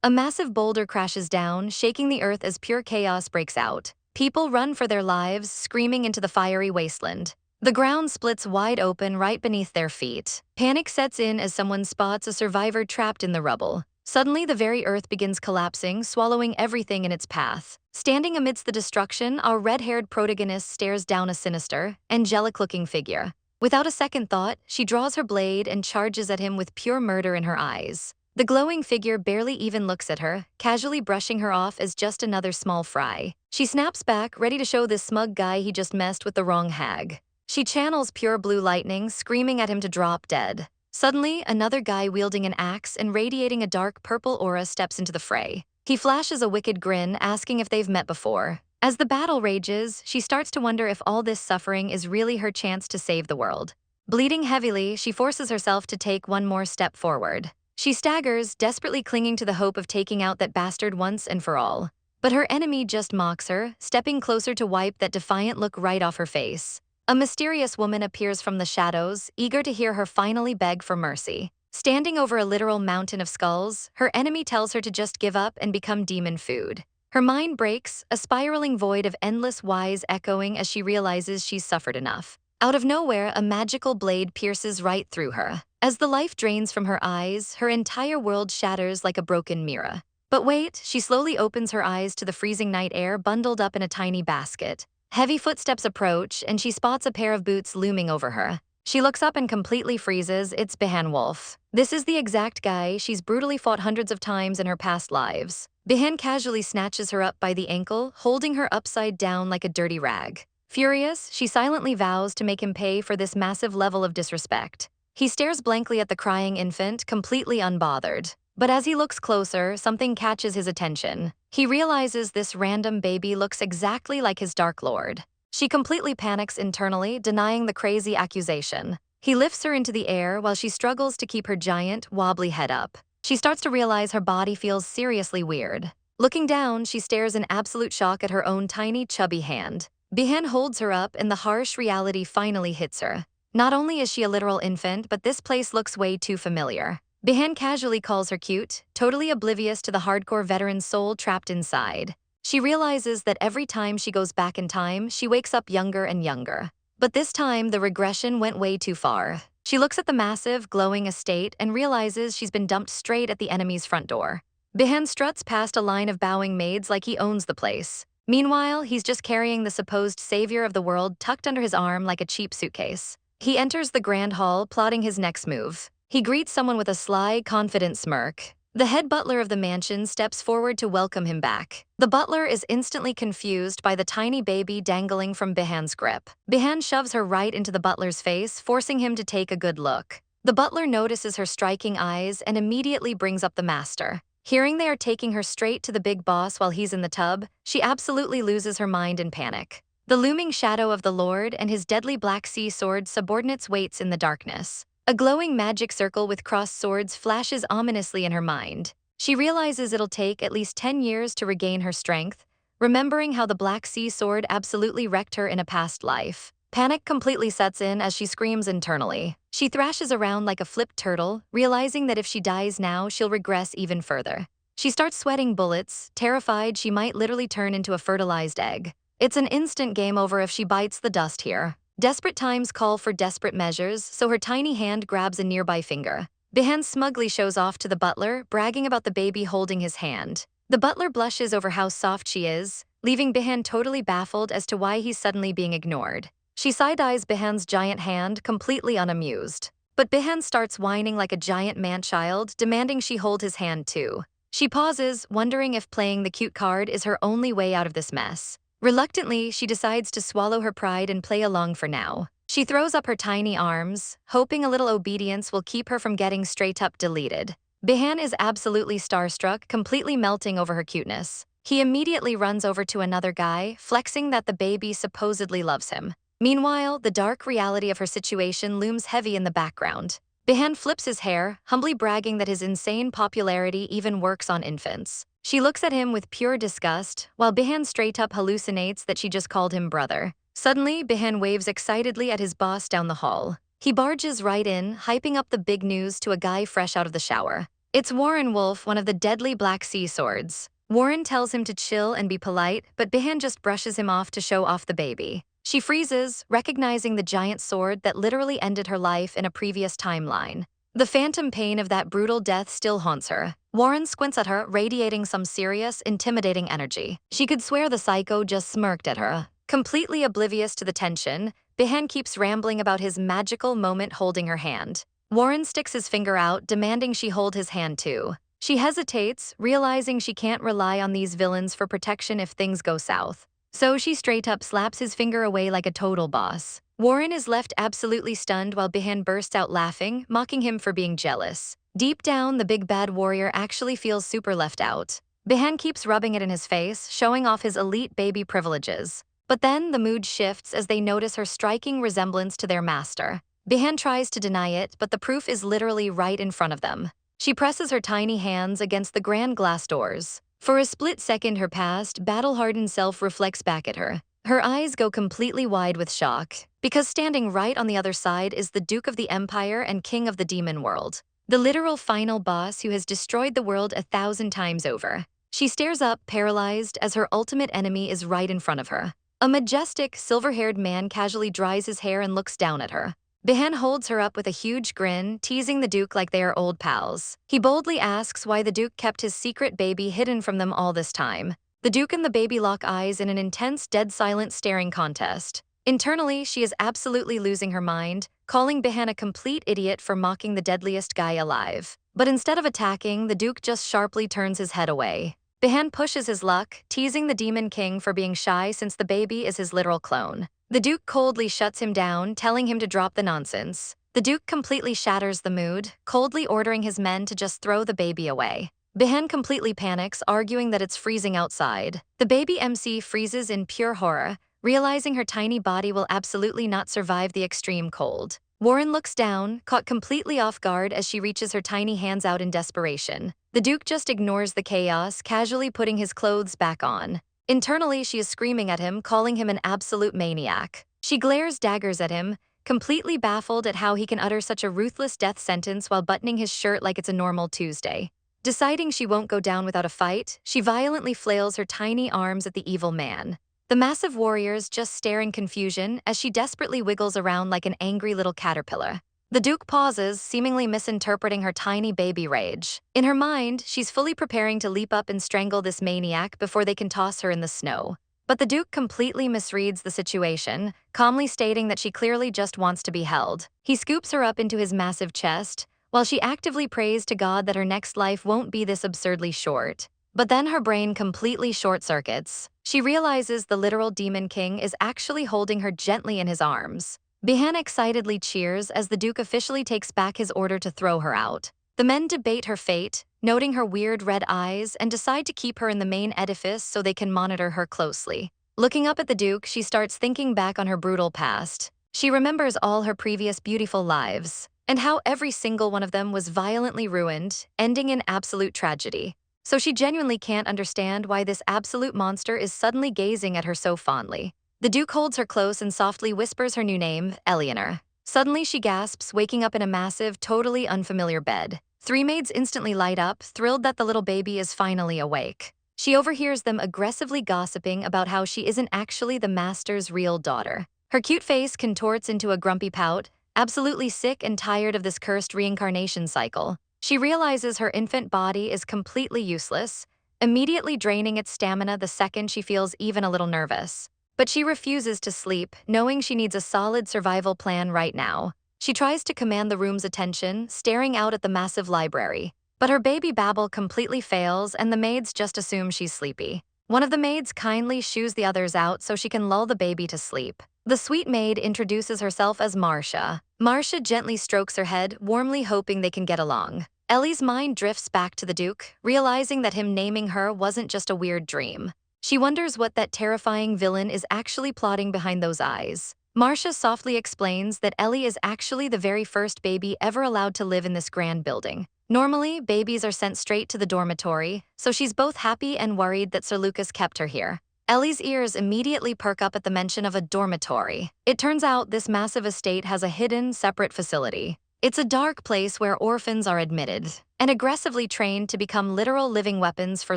A massive boulder crashes down, shaking the earth as pure chaos breaks out. People run for their lives, screaming into the fiery wasteland. The ground splits wide open right beneath their feet. Panic sets in as someone spots a survivor trapped in the rubble. Suddenly, the very earth begins collapsing, swallowing everything in its path. Standing amidst the destruction, our red-haired protagonist stares down a sinister, angelic-looking figure. Without a second thought, she draws her blade and charges at him with pure murder in her eyes. The glowing figure barely even looks at her, casually brushing her off as just another small fry. She snaps back, ready to show this smug guy he just messed with the wrong hag. She channels pure blue lightning, screaming at him to drop dead. Suddenly, another guy wielding an axe and radiating a dark purple aura steps into the fray. He flashes a wicked grin, asking if they've met before. As the battle rages, she starts to wonder if all this suffering is really her chance to save the world. Bleeding heavily, she forces herself to take one more step forward. She staggers, desperately clinging to the hope of taking out that bastard once and for all. But her enemy just mocks her, stepping closer to wipe that defiant look right off her face. A mysterious woman appears from the shadows, eager to hear her finally beg for mercy. Standing over a literal mountain of skulls, her enemy tells her to just give up and become demon food. Her mind breaks, a spiraling void of endless whys echoing as she realizes she's suffered enough. Out of nowhere, a magical blade pierces right through her. As the life drains from her eyes, her entire world shatters like a broken mirror. But wait, she slowly opens her eyes to the freezing night air bundled up in a tiny basket. Heavy footsteps approach, and she spots a pair of boots looming over her. She looks up and completely freezes. It's Behan Wolf. This is the exact guy she's brutally fought hundreds of times in her past lives. Behan casually snatches her up by the ankle, holding her upside down like a dirty rag. Furious, she silently vows to make him pay for this massive level of disrespect. He stares blankly at the crying infant, completely unbothered. But as he looks closer, something catches his attention. He realizes this random baby looks exactly like his Dark Lord. She completely panics internally, denying the crazy accusation. He lifts her into the air while she struggles to keep her giant, wobbly head up. She starts to realize her body feels seriously weird. Looking down, she stares in absolute shock at her own tiny, chubby hand. Behan holds her up, and the harsh reality finally hits her. Not only is she a literal infant, but this place looks way too familiar. Behan casually calls her cute, totally oblivious to the hardcore veteran's soul trapped inside. She realizes that every time she goes back in time, she wakes up younger and younger. But this time, the regression went way too far. She looks at the massive, glowing estate and realizes she's been dumped straight at the enemy's front door. Behan struts past a line of bowing maids like he owns the place. Meanwhile, he's just carrying the supposed savior of the world tucked under his arm like a cheap suitcase. He enters the grand hall, plotting his next move. He greets someone with a sly, confident smirk. The head butler of the mansion steps forward to welcome him back. The butler is instantly confused by the tiny baby dangling from Behan's grip. Behan shoves her right into the butler's face, forcing him to take a good look. The butler notices her striking eyes and immediately brings up the master. Hearing they are taking her straight to the big boss while he's in the tub, she absolutely loses her mind in panic. The looming shadow of the Lord and his deadly black sea sword subordinates waits in the darkness. A glowing magic circle with crossed swords flashes ominously in her mind. She realizes it'll take at least 10 years to regain her strength, remembering how the black sea sword absolutely wrecked her in a past life. Panic completely sets in as she screams internally. She thrashes around like a flipped turtle, realizing that if she dies now, she'll regress even further. She starts sweating bullets, terrified she might literally turn into a fertilized egg. It's an instant game over if she bites the dust here. Desperate times call for desperate measures, so her tiny hand grabs a nearby finger. Behan smugly shows off to the butler, bragging about the baby holding his hand. The butler blushes over how soft she is, leaving Behan totally baffled as to why he's suddenly being ignored. She side-eyes Behan's giant hand, completely unamused. But Behan starts whining like a giant man-child, demanding she hold his hand too. She pauses, wondering if playing the cute card is her only way out of this mess. Reluctantly, she decides to swallow her pride and play along for now. She throws up her tiny arms, hoping a little obedience will keep her from getting straight-up deleted. Behan is absolutely starstruck, completely melting over her cuteness. He immediately runs over to another guy, flexing that the baby supposedly loves him. Meanwhile, the dark reality of her situation looms heavy in the background. Behan flips his hair, humbly bragging that his insane popularity even works on infants. She looks at him with pure disgust, while Behan straight-up hallucinates that she just called him brother. Suddenly, Behan waves excitedly at his boss down the hall. He barges right in, hyping up the big news to a guy fresh out of the shower. It's Warren Wolf, one of the deadly Black Sea swords. Warren tells him to chill and be polite, but Bihan just brushes him off to show off the baby. She freezes, recognizing the giant sword that literally ended her life in a previous timeline. The phantom pain of that brutal death still haunts her. Warren squints at her, radiating some serious, intimidating energy. She could swear the psycho just smirked at her. Completely oblivious to the tension, Bihan keeps rambling about his magical moment holding her hand. Warren sticks his finger out, demanding she hold his hand too. She hesitates, realizing she can't rely on these villains for protection if things go south. So she straight up slaps his finger away like a total boss. Warren is left absolutely stunned while Bihan bursts out laughing, mocking him for being jealous. Deep down, the big bad warrior actually feels super left out. Bihan keeps rubbing it in his face, showing off his elite baby privileges. But then the mood shifts as they notice her striking resemblance to their master. Bihan tries to deny it, but the proof is literally right in front of them. She presses her tiny hands against the grand glass doors. For a split second, her past, battle-hardened self reflects back at her. Her eyes go completely wide with shock, because standing right on the other side is the Duke of the Empire and King of the Demon World, the literal final boss who has destroyed the world 1,000 times over. She stares up, paralyzed, as her ultimate enemy is right in front of her. A majestic, silver-haired man casually dries his hair and looks down at her. Bihan holds her up with a huge grin, teasing the Duke like they are old pals. He boldly asks why the Duke kept his secret baby hidden from them all this time. The Duke and the baby lock eyes in an intense, dead silent staring contest. Internally, she is absolutely losing her mind, calling Bihan a complete idiot for mocking the deadliest guy alive. But instead of attacking, the Duke just sharply turns his head away. Bihan pushes his luck, teasing the Demon King for being shy since the baby is his literal clone. The Duke coldly shuts him down, telling him to drop the nonsense. The Duke completely shatters the mood, coldly ordering his men to just throw the baby away. Bihan completely panics, arguing that it's freezing outside. The baby MC freezes in pure horror, realizing her tiny body will absolutely not survive the extreme cold. Warren looks down, caught completely off guard as she reaches her tiny hands out in desperation. The Duke just ignores the chaos, casually putting his clothes back on. Internally, she is screaming at him, calling him an absolute maniac. She glares daggers at him, completely baffled at how he can utter such a ruthless death sentence while buttoning his shirt like it's a normal Tuesday. Deciding she won't go down without a fight, she violently flails her tiny arms at the evil man. The massive warriors just stare in confusion as she desperately wiggles around like an angry little caterpillar. The Duke pauses, seemingly misinterpreting her tiny baby rage. In her mind, she's fully preparing to leap up and strangle this maniac before they can toss her in the snow. But the Duke completely misreads the situation, calmly stating that she clearly just wants to be held. He scoops her up into his massive chest, while she actively prays to God that her next life won't be this absurdly short. But then her brain completely short-circuits. She realizes the literal Demon King is actually holding her gently in his arms. Bihan excitedly cheers as the Duke officially takes back his order to throw her out. The men debate her fate, noting her weird red eyes, and decide to keep her in the main edifice so they can monitor her closely. Looking up at the Duke, she starts thinking back on her brutal past. She remembers all her previous beautiful lives, and how every single one of them was violently ruined, ending in absolute tragedy. So she genuinely can't understand why this absolute monster is suddenly gazing at her so fondly. The Duke holds her close and softly whispers her new name, Eleanor. Suddenly she gasps, waking up in a massive, totally unfamiliar bed. Three maids instantly light up, thrilled that the little baby is finally awake. She overhears them aggressively gossiping about how she isn't actually the master's real daughter. Her cute face contorts into a grumpy pout, absolutely sick and tired of this cursed reincarnation cycle. She realizes her infant body is completely useless, immediately draining its stamina the second she feels even a little nervous. But she refuses to sleep, knowing she needs a solid survival plan right now. She tries to command the room's attention, staring out at the massive library. But her baby babble completely fails, and the maids just assume she's sleepy. One of the maids kindly shoos the others out so she can lull the baby to sleep. The sweet maid introduces herself as Marcia. Marcia gently strokes her head, warmly hoping they can get along. Ellie's mind drifts back to the Duke, realizing that him naming her wasn't just a weird dream. She wonders what that terrifying villain is actually plotting behind those eyes. Marcia softly explains that Ellie is actually the very first baby ever allowed to live in this grand building. Normally, babies are sent straight to the dormitory, so she's both happy and worried that Sir Lucas kept her here. Ellie's ears immediately perk up at the mention of a dormitory. It turns out this massive estate has a hidden, separate facility. It's a dark place where orphans are admitted and aggressively trained to become literal living weapons for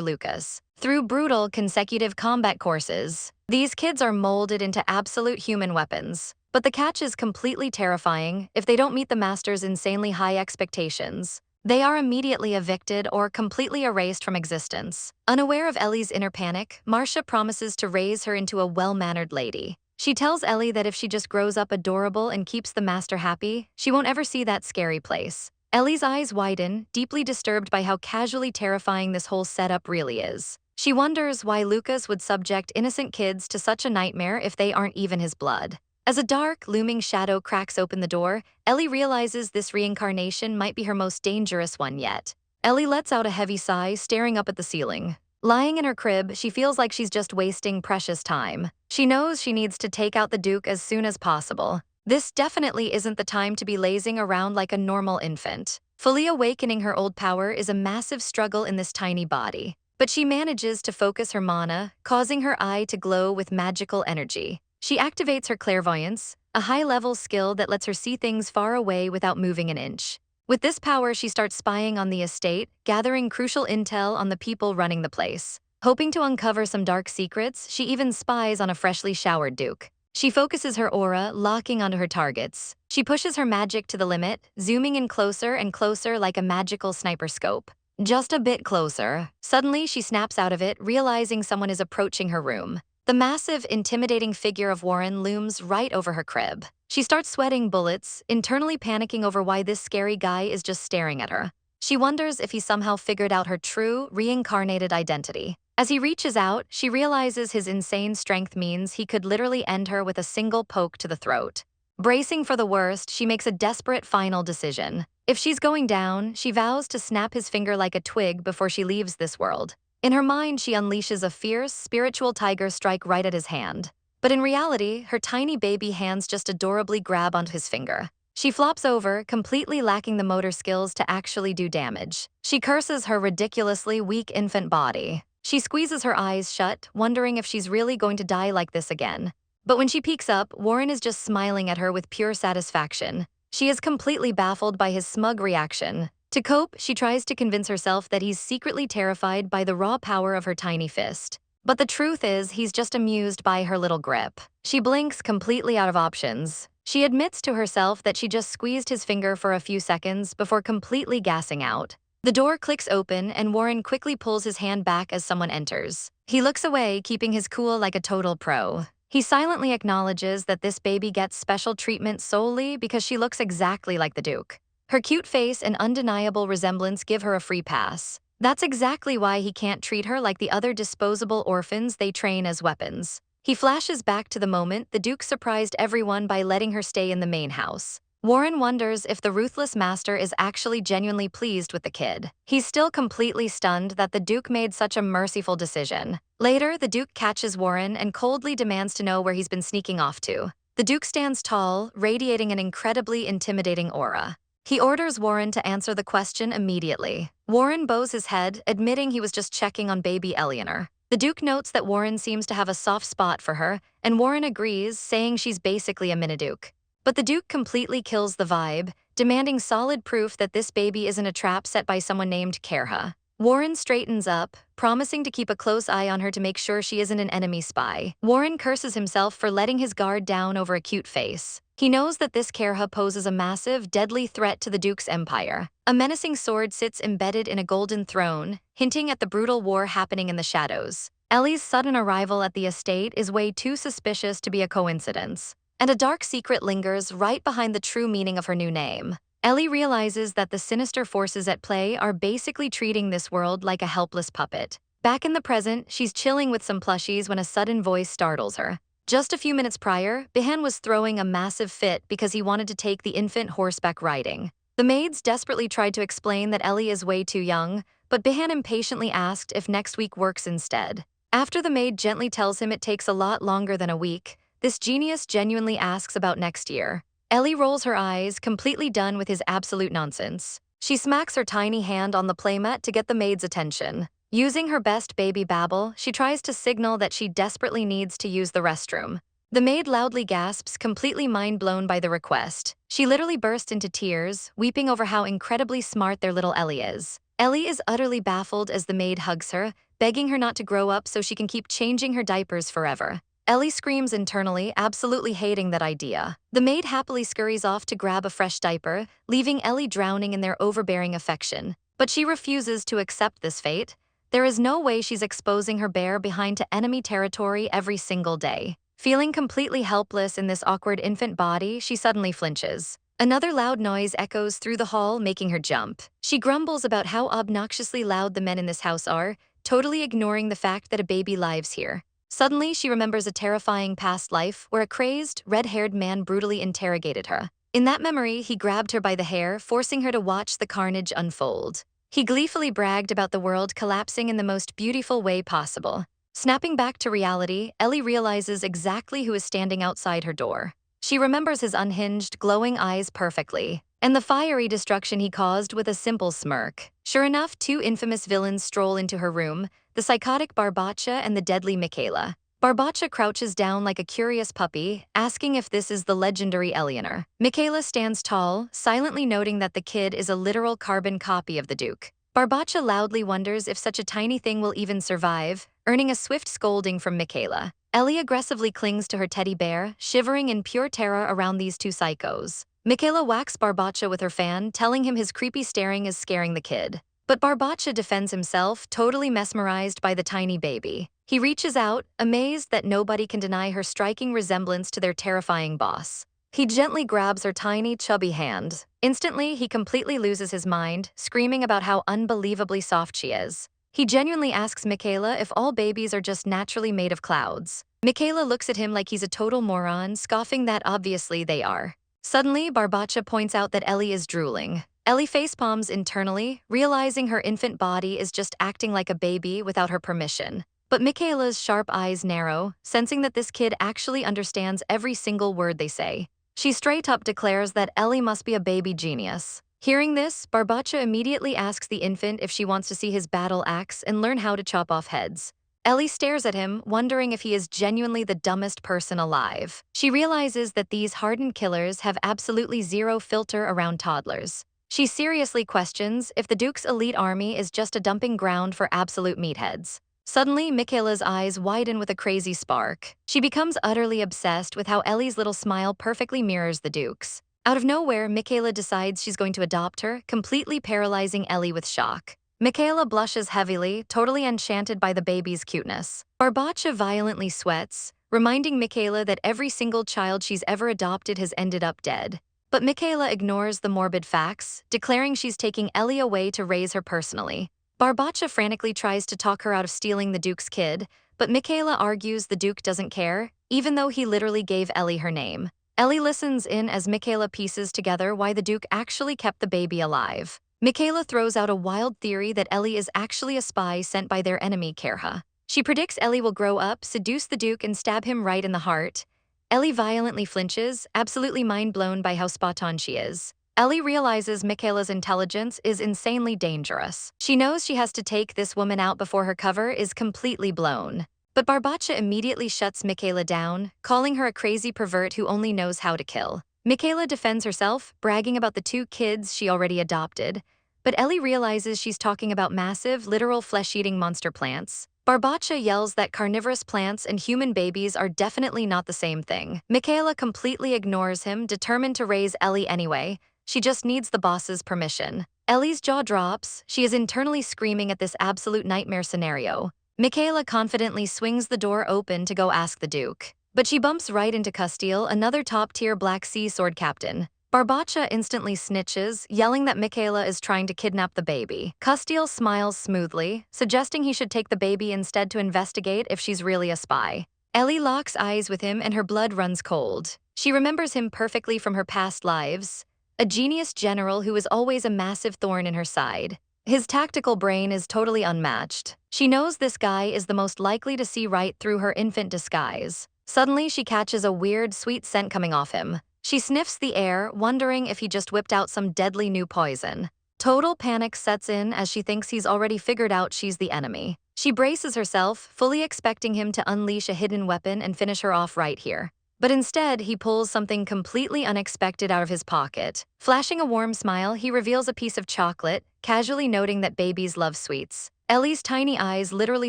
Lucas. Through brutal consecutive combat courses, these kids are molded into absolute human weapons. But the catch is completely terrifying. If they don't meet the master's insanely high expectations, they are immediately evicted or completely erased from existence. Unaware of Ellie's inner panic, Marcia promises to raise her into a well-mannered lady. She tells Ellie that if she just grows up adorable and keeps the master happy, she won't ever see that scary place. Ellie's eyes widen, deeply disturbed by how casually terrifying this whole setup really is. She wonders why Lucas would subject innocent kids to such a nightmare if they aren't even his blood. As a dark, looming shadow cracks open the door, Ellie realizes this reincarnation might be her most dangerous one yet. Ellie lets out a heavy sigh, staring up at the ceiling. Lying in her crib, she feels like she's just wasting precious time. She knows she needs to take out the Duke as soon as possible. This definitely isn't the time to be lazing around like a normal infant. Fully awakening her old power is a massive struggle in this tiny body. But she manages to focus her mana, causing her eye to glow with magical energy. She activates her clairvoyance, a high-level skill that lets her see things far away without moving an inch. With this power, she starts spying on the estate, gathering crucial intel on the people running the place. Hoping to uncover some dark secrets, she even spies on a freshly showered Duke. She focuses her aura, locking onto her targets. She pushes her magic to the limit, zooming in closer and closer like a magical sniper scope. Just a bit closer. Suddenly, she snaps out of it, realizing someone is approaching her room. The massive, intimidating figure of Warren looms right over her crib. She starts sweating bullets, internally panicking over why this scary guy is just staring at her. She wonders if he somehow figured out her true, reincarnated identity. As he reaches out, she realizes his insane strength means he could literally end her with a single poke to the throat. Bracing for the worst, she makes a desperate final decision. If she's going down, she vows to snap his finger like a twig before she leaves this world. In her mind, she unleashes a fierce, spiritual tiger strike right at his hand. But in reality, her tiny baby hands just adorably grab onto his finger. She flops over, completely lacking the motor skills to actually do damage. She curses her ridiculously weak infant body. She squeezes her eyes shut, wondering if she's really going to die like this again. But when she peeks up, Warren is just smiling at her with pure satisfaction. She is completely baffled by his smug reaction. To cope, she tries to convince herself that he's secretly terrified by the raw power of her tiny fist. But the truth is, he's just amused by her little grip. She blinks, completely out of options. She admits to herself that she just squeezed his finger for a few seconds before completely gassing out. The door clicks open, and Warren quickly pulls his hand back as someone enters. He looks away, keeping his cool like a total pro. He silently acknowledges that this baby gets special treatment solely because she looks exactly like the Duke. Her cute face and undeniable resemblance give her a free pass. That's exactly why he can't treat her like the other disposable orphans they train as weapons. He flashes back to the moment the Duke surprised everyone by letting her stay in the main house. Warren wonders if the ruthless master is actually genuinely pleased with the kid. He's still completely stunned that the Duke made such a merciful decision. Later, the Duke catches Warren and coldly demands to know where he's been sneaking off to. The Duke stands tall, radiating an incredibly intimidating aura. He orders Warren to answer the question immediately. Warren bows his head, admitting he was just checking on baby Eleanor. The Duke notes that Warren seems to have a soft spot for her, and Warren agrees, saying she's basically a mini-Duke. But the Duke completely kills the vibe, demanding solid proof that this baby isn't a trap set by someone named Kerha. Warren straightens up, promising to keep a close eye on her to make sure she isn't an enemy spy. Warren curses himself for letting his guard down over a cute face. He knows that this Kerha poses a massive, deadly threat to the Duke's empire. A menacing sword sits embedded in a golden throne, hinting at the brutal war happening in the shadows. Ellie's sudden arrival at the estate is way too suspicious to be a coincidence. And a dark secret lingers right behind the true meaning of her new name. Ellie realizes that the sinister forces at play are basically treating this world like a helpless puppet. Back in the present, she's chilling with some plushies when a sudden voice startles her. Just a few minutes prior, Bihan was throwing a massive fit because he wanted to take the infant horseback riding. The maids desperately tried to explain that Ellie is way too young, but Bihan impatiently asked if next week works instead. After the maid gently tells him it takes a lot longer than a week, this genius genuinely asks about next year. Ellie rolls her eyes, completely done with his absolute nonsense. She smacks her tiny hand on the playmat to get the maid's attention. Using her best baby babble, she tries to signal that she desperately needs to use the restroom. The maid loudly gasps, completely mind-blown by the request. She literally bursts into tears, weeping over how incredibly smart their little Ellie is. Ellie is utterly baffled as the maid hugs her, begging her not to grow up so she can keep changing her diapers forever. Ellie screams internally, absolutely hating that idea. The maid happily scurries off to grab a fresh diaper, leaving Ellie drowning in their overbearing affection. But she refuses to accept this fate. There is no way she's exposing her bear behind to enemy territory every single day. Feeling completely helpless in this awkward infant body, she suddenly flinches. Another loud noise echoes through the hall, making her jump. She grumbles about how obnoxiously loud the men in this house are, totally ignoring the fact that a baby lives here. Suddenly, she remembers a terrifying past life where a crazed, red-haired man brutally interrogated her. In that memory, he grabbed her by the hair, forcing her to watch the carnage unfold. He gleefully bragged about the world collapsing in the most beautiful way possible. Snapping back to reality, Ellie realizes exactly who is standing outside her door. She remembers his unhinged, glowing eyes perfectly, and the fiery destruction he caused with a simple smirk. Sure enough, two infamous villains stroll into her room, the psychotic Barbacha and the deadly Michaela. Barbacha crouches down like a curious puppy, asking if this is the legendary Eleanor. Michaela stands tall, silently noting that the kid is a literal carbon copy of the Duke. Barbacha loudly wonders if such a tiny thing will even survive, earning a swift scolding from Michaela. Ellie aggressively clings to her teddy bear, shivering in pure terror around these two psychos. Michaela whacks Barbacha with her fan, telling him his creepy staring is scaring the kid. But Barbacha defends himself, totally mesmerized by the tiny baby. He reaches out, amazed that nobody can deny her striking resemblance to their terrifying boss. He gently grabs her tiny, chubby hand. Instantly, he completely loses his mind, screaming about how unbelievably soft she is. He genuinely asks Michaela if all babies are just naturally made of clouds. Michaela looks at him like he's a total moron, scoffing that obviously they are. Suddenly, Barbacha points out that Ellie is drooling. Ellie facepalms internally, realizing her infant body is just acting like a baby without her permission. But Michaela's sharp eyes narrow, sensing that this kid actually understands every single word they say. She straight up declares that Ellie must be a baby genius. Hearing this, Barbacha immediately asks the infant if she wants to see his battle axe and learn how to chop off heads. Ellie stares at him, wondering if he is genuinely the dumbest person alive. She realizes that these hardened killers have absolutely zero filter around toddlers. She seriously questions if the Duke's elite army is just a dumping ground for absolute meatheads. Suddenly, Michaela's eyes widen with a crazy spark. She becomes utterly obsessed with how Ellie's little smile perfectly mirrors the Duke's. Out of nowhere, Michaela decides she's going to adopt her, completely paralyzing Ellie with shock. Michaela blushes heavily, totally enchanted by the baby's cuteness. Barbacha violently sweats, reminding Michaela that every single child she's ever adopted has ended up dead. But Michaela ignores the morbid facts, declaring she's taking Ellie away to raise her personally. Barbacha frantically tries to talk her out of stealing the Duke's kid, but Michaela argues the Duke doesn't care, even though he literally gave Ellie her name. Ellie listens in as Michaela pieces together why the Duke actually kept the baby alive. Michaela throws out a wild theory that Ellie is actually a spy sent by their enemy, Kerha. She predicts Ellie will grow up, seduce the Duke, and stab him right in the heart. Ellie violently flinches, absolutely mind-blown by how spot-on she is. Ellie realizes Michaela's intelligence is insanely dangerous. She knows she has to take this woman out before her cover is completely blown. But Barbacha immediately shuts Michaela down, calling her a crazy pervert who only knows how to kill. Michaela defends herself, bragging about the two kids she already adopted. But Ellie realizes she's talking about massive, literal flesh-eating monster plants. Barbacha yells that carnivorous plants and human babies are definitely not the same thing. Michaela completely ignores him, determined to raise Ellie anyway. She just needs the boss's permission. Ellie's jaw drops. She is internally screaming at this absolute nightmare scenario. Michaela confidently swings the door open to go ask the Duke. But she bumps right into Castile, another top-tier Black Sea sword captain. Barbacha instantly snitches, yelling that Michaela is trying to kidnap the baby. Castile smiles smoothly, suggesting he should take the baby instead to investigate if she's really a spy. Ellie locks eyes with him and her blood runs cold. She remembers him perfectly from her past lives. A genius general who is always a massive thorn in her side. His tactical brain is totally unmatched. She knows this guy is the most likely to see right through her infant disguise. Suddenly, she catches a weird, sweet scent coming off him. She sniffs the air, wondering if he just whipped out some deadly new poison. Total panic sets in as she thinks he's already figured out she's the enemy. She braces herself, fully expecting him to unleash a hidden weapon and finish her off right here. But instead, he pulls something completely unexpected out of his pocket. Flashing a warm smile, he reveals a piece of chocolate, casually noting that babies love sweets. Ellie's tiny eyes literally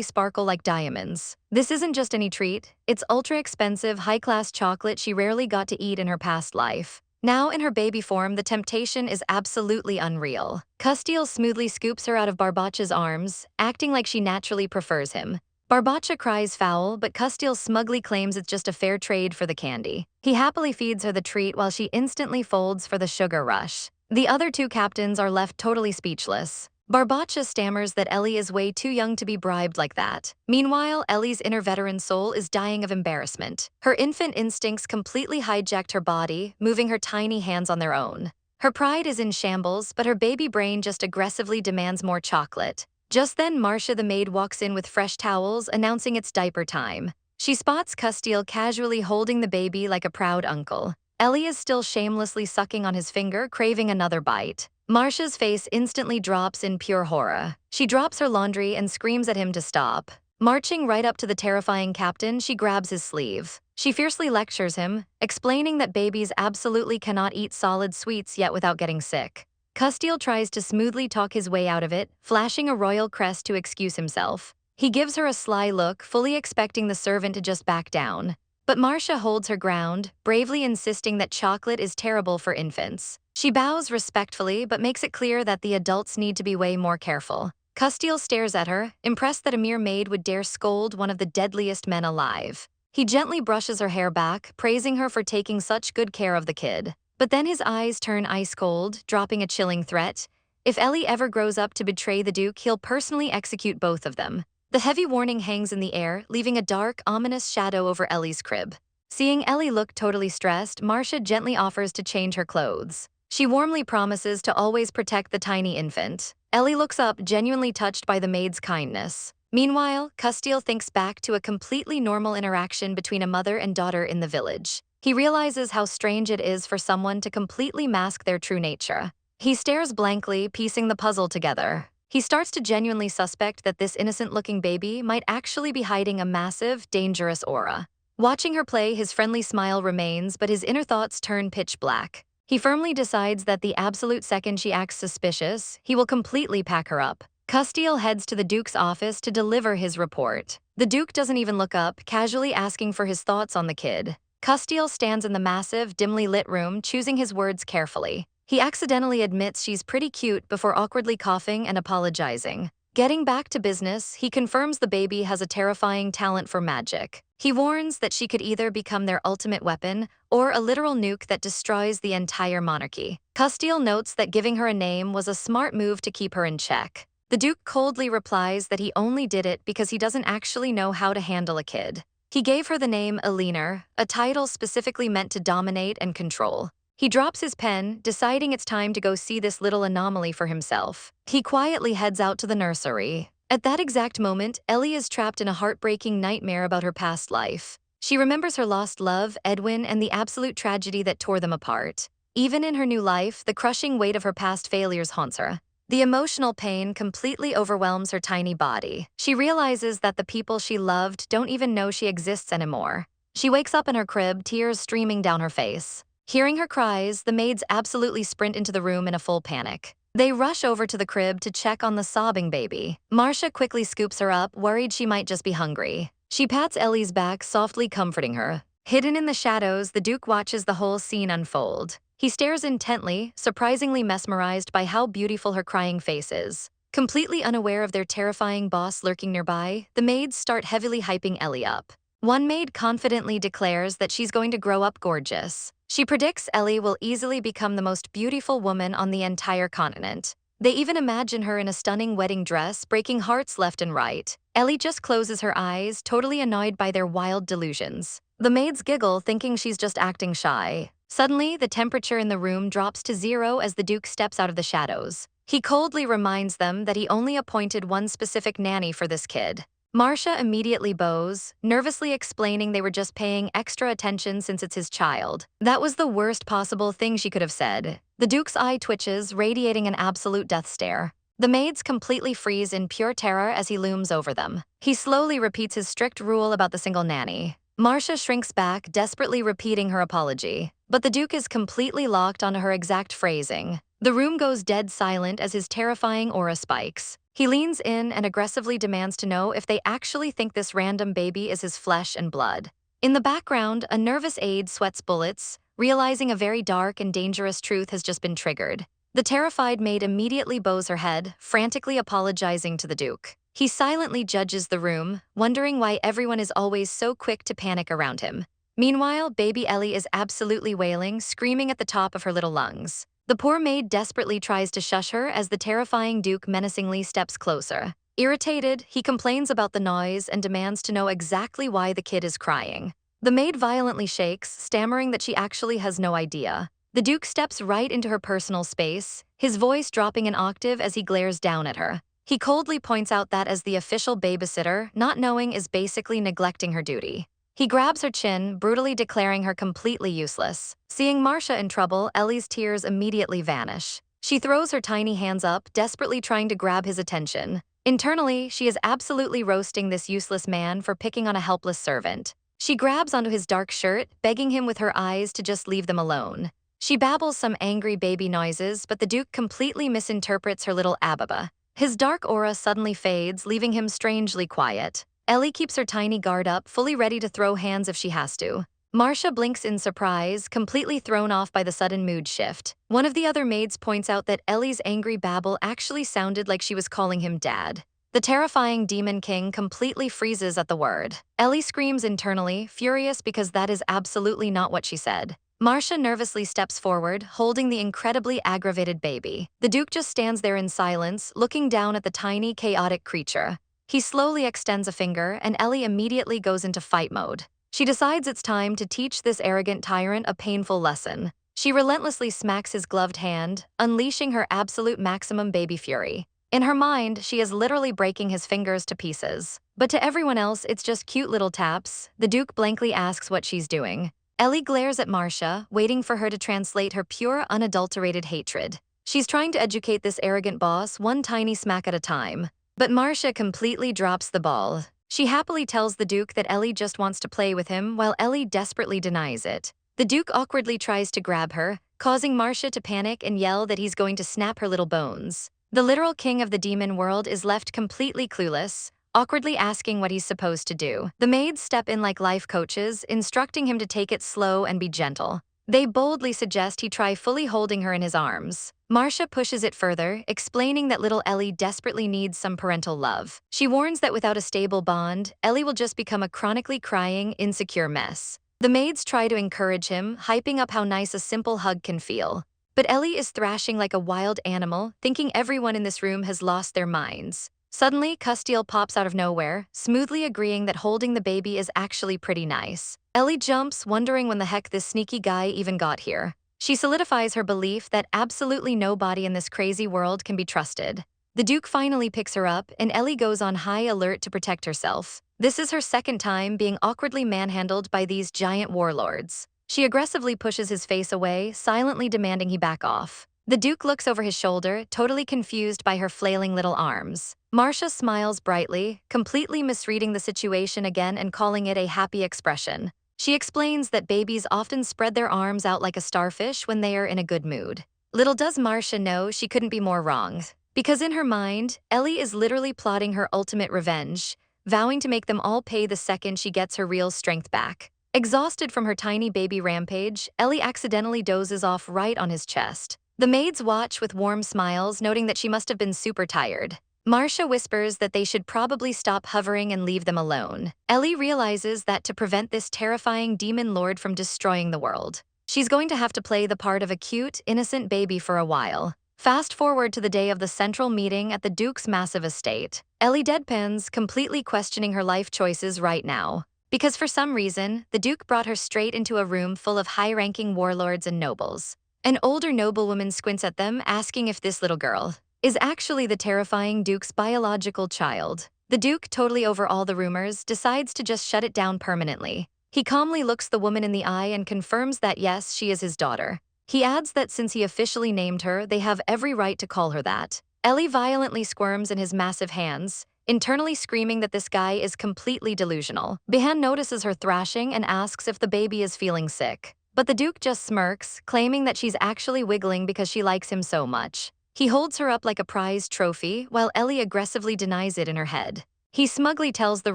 sparkle like diamonds. This isn't just any treat, it's ultra-expensive, high-class chocolate she rarely got to eat in her past life. Now in her baby form, the temptation is absolutely unreal. Castile smoothly scoops her out of Barbacha's arms, acting like she naturally prefers him. Barbacha cries foul, but Castile smugly claims it's just a fair trade for the candy. He happily feeds her the treat while she instantly folds for the sugar rush. The other two captains are left totally speechless. Barbacha stammers that Ellie is way too young to be bribed like that. Meanwhile, Ellie's inner veteran soul is dying of embarrassment. Her infant instincts completely hijacked her body, moving her tiny hands on their own. Her pride is in shambles, but her baby brain just aggressively demands more chocolate. Just then, Marcia the maid walks in with fresh towels, announcing it's diaper time. She spots Castile casually holding the baby like a proud uncle. Ellie is still shamelessly sucking on his finger, craving another bite. Marcia's face instantly drops in pure horror. She drops her laundry and screams at him to stop. Marching right up to the terrifying captain, she grabs his sleeve. She fiercely lectures him, explaining that babies absolutely cannot eat solid sweets yet without getting sick. Castile tries to smoothly talk his way out of it, flashing a royal crest to excuse himself. He gives her a sly look, fully expecting the servant to just back down. But Marcia holds her ground, bravely insisting that chocolate is terrible for infants. She bows respectfully but makes it clear that the adults need to be way more careful. Castile stares at her, impressed that a mere maid would dare scold one of the deadliest men alive. He gently brushes her hair back, praising her for taking such good care of the kid. But then his eyes turn ice cold, dropping a chilling threat. If Ellie ever grows up to betray the Duke, he'll personally execute both of them. The heavy warning hangs in the air, leaving a dark, ominous shadow over Ellie's crib. Seeing Ellie look totally stressed, Marcia gently offers to change her clothes. She warmly promises to always protect the tiny infant. Ellie looks up, genuinely touched by the maid's kindness. Meanwhile, Castile thinks back to a completely normal interaction between a mother and daughter in the village. He realizes how strange it is for someone to completely mask their true nature. He stares blankly, piecing the puzzle together. He starts to genuinely suspect that this innocent-looking baby might actually be hiding a massive, dangerous aura. Watching her play, his friendly smile remains, but his inner thoughts turn pitch black. He firmly decides that the absolute second she acts suspicious, he will completely pack her up. Castile heads to the Duke's office to deliver his report. The Duke doesn't even look up, casually asking for his thoughts on the kid. Castile stands in the massive, dimly lit room, choosing his words carefully. He accidentally admits she's pretty cute before awkwardly coughing and apologizing. Getting back to business, he confirms the baby has a terrifying talent for magic. He warns that she could either become their ultimate weapon or a literal nuke that destroys the entire monarchy. Castile notes that giving her a name was a smart move to keep her in check. The Duke coldly replies that he only did it because he doesn't actually know how to handle a kid. He gave her the name Eleanor, a title specifically meant to dominate and control. He drops his pen, deciding it's time to go see this little anomaly for himself. He quietly heads out to the nursery. At that exact moment, Ellie is trapped in a heartbreaking nightmare about her past life. She remembers her lost love, Edwin, and the absolute tragedy that tore them apart. Even in her new life, the crushing weight of her past failures haunts her. The emotional pain completely overwhelms her tiny body. She realizes that the people she loved don't even know she exists anymore. She wakes up in her crib, tears streaming down her face. Hearing her cries, the maids absolutely sprint into the room in a full panic. They rush over to the crib to check on the sobbing baby. Marcia quickly scoops her up, worried she might just be hungry. She pats Ellie's back, softly comforting her. Hidden in the shadows, the Duke watches the whole scene unfold. He stares intently, surprisingly mesmerized by how beautiful her crying face is. Completely unaware of their terrifying boss lurking nearby, the maids start heavily hyping Ellie up. One maid confidently declares that she's going to grow up gorgeous. She predicts Ellie will easily become the most beautiful woman on the entire continent. They even imagine her in a stunning wedding dress, breaking hearts left and right. Ellie just closes her eyes, totally annoyed by their wild delusions. The maids giggle, thinking she's just acting shy. Suddenly, the temperature in the room drops to 0 as the Duke steps out of the shadows. He coldly reminds them that he only appointed one specific nanny for this kid. Marcia immediately bows, nervously explaining they were just paying extra attention since it's his child. That was the worst possible thing she could have said. The Duke's eye twitches, radiating an absolute death stare. The maids completely freeze in pure terror as he looms over them. He slowly repeats his strict rule about the single nanny. Marcia shrinks back, desperately repeating her apology. But the Duke is completely locked onto her exact phrasing. The room goes dead silent as his terrifying aura spikes. He leans in and aggressively demands to know if they actually think this random baby is his flesh and blood. In the background, a nervous aide sweats bullets, realizing a very dark and dangerous truth has just been triggered. The terrified maid immediately bows her head, frantically apologizing to the Duke. He silently judges the room, wondering why everyone is always so quick to panic around him. Meanwhile, baby Ellie is absolutely wailing, screaming at the top of her little lungs. The poor maid desperately tries to shush her as the terrifying Duke menacingly steps closer. Irritated, he complains about the noise and demands to know exactly why the kid is crying. The maid violently shakes, stammering that she actually has no idea. The Duke steps right into her personal space, his voice dropping an octave as he glares down at her. He coldly points out that as the official babysitter, not knowing is basically neglecting her duty. He grabs her chin, brutally declaring her completely useless. Seeing Marcia in trouble, Ellie's tears immediately vanish. She throws her tiny hands up, desperately trying to grab his attention. Internally, she is absolutely roasting this useless man for picking on a helpless servant. She grabs onto his dark shirt, begging him with her eyes to just leave them alone. She babbles some angry baby noises, but the Duke completely misinterprets her little ababa. His dark aura suddenly fades, leaving him strangely quiet. Ellie keeps her tiny guard up, fully ready to throw hands if she has to. Marcia blinks in surprise, completely thrown off by the sudden mood shift. One of the other maids points out that Ellie's angry babble actually sounded like she was calling him dad. The terrifying Demon King completely freezes at the word. Ellie screams internally, furious because that is absolutely not what she said. Marcia nervously steps forward, holding the incredibly aggravated baby. The Duke just stands there in silence, looking down at the tiny, chaotic creature. He slowly extends a finger, and Ellie immediately goes into fight mode. She decides it's time to teach this arrogant tyrant a painful lesson. She relentlessly smacks his gloved hand, unleashing her absolute maximum baby fury. In her mind, she is literally breaking his fingers to pieces. But to everyone else, it's just cute little taps. The Duke blankly asks what she's doing. Ellie glares at Marcia, waiting for her to translate her pure, unadulterated hatred. She's trying to educate this arrogant boss one tiny smack at a time. But Marcia completely drops the ball. She happily tells the Duke that Ellie just wants to play with him, while Ellie desperately denies it. The Duke awkwardly tries to grab her, causing Marcia to panic and yell that he's going to snap her little bones. The literal king of the demon world is left completely clueless, awkwardly asking what he's supposed to do. The maids step in like life coaches, instructing him to take it slow and be gentle. They boldly suggest he try fully holding her in his arms. Marcia pushes it further, explaining that little Ellie desperately needs some parental love. She warns that without a stable bond, Ellie will just become a chronically crying, insecure mess. The maids try to encourage him, hyping up how nice a simple hug can feel. But Ellie is thrashing like a wild animal, thinking everyone in this room has lost their minds. Suddenly, Castiel pops out of nowhere, smoothly agreeing that holding the baby is actually pretty nice. Ellie jumps, wondering when the heck this sneaky guy even got here. She solidifies her belief that absolutely nobody in this crazy world can be trusted. The Duke finally picks her up, and Ellie goes on high alert to protect herself. This is her second time being awkwardly manhandled by these giant warlords. She aggressively pushes his face away, silently demanding he back off. The Duke looks over his shoulder, totally confused by her flailing little arms. Marcia smiles brightly, completely misreading the situation again and calling it a happy expression. She explains that babies often spread their arms out like a starfish when they are in a good mood. Little does Marcia know she couldn't be more wrong. Because in her mind, Ellie is literally plotting her ultimate revenge, vowing to make them all pay the second she gets her real strength back. Exhausted from her tiny baby rampage, Ellie accidentally dozes off right on his chest. The maids watch with warm smiles, noting that she must have been super tired. Marcia whispers that they should probably stop hovering and leave them alone. Ellie realizes that to prevent this terrifying demon lord from destroying the world, she's going to have to play the part of a cute, innocent baby for a while. Fast forward to the day of the central meeting at the Duke's massive estate. Ellie deadpans, completely questioning her life choices right now. Because for some reason, the Duke brought her straight into a room full of high-ranking warlords and nobles. An older noblewoman squints at them, asking if this little girl is actually the terrifying Duke's biological child. The Duke, totally over all the rumors, decides to just shut it down permanently. He calmly looks the woman in the eye and confirms that yes, she is his daughter. He adds that since he officially named her, they have every right to call her that. Ellie violently squirms in his massive hands, internally screaming that this guy is completely delusional. Bihan notices her thrashing and asks if the baby is feeling sick. But the Duke just smirks, claiming that she's actually wiggling because she likes him so much. He holds her up like a prized trophy, while Ellie aggressively denies it in her head. He smugly tells the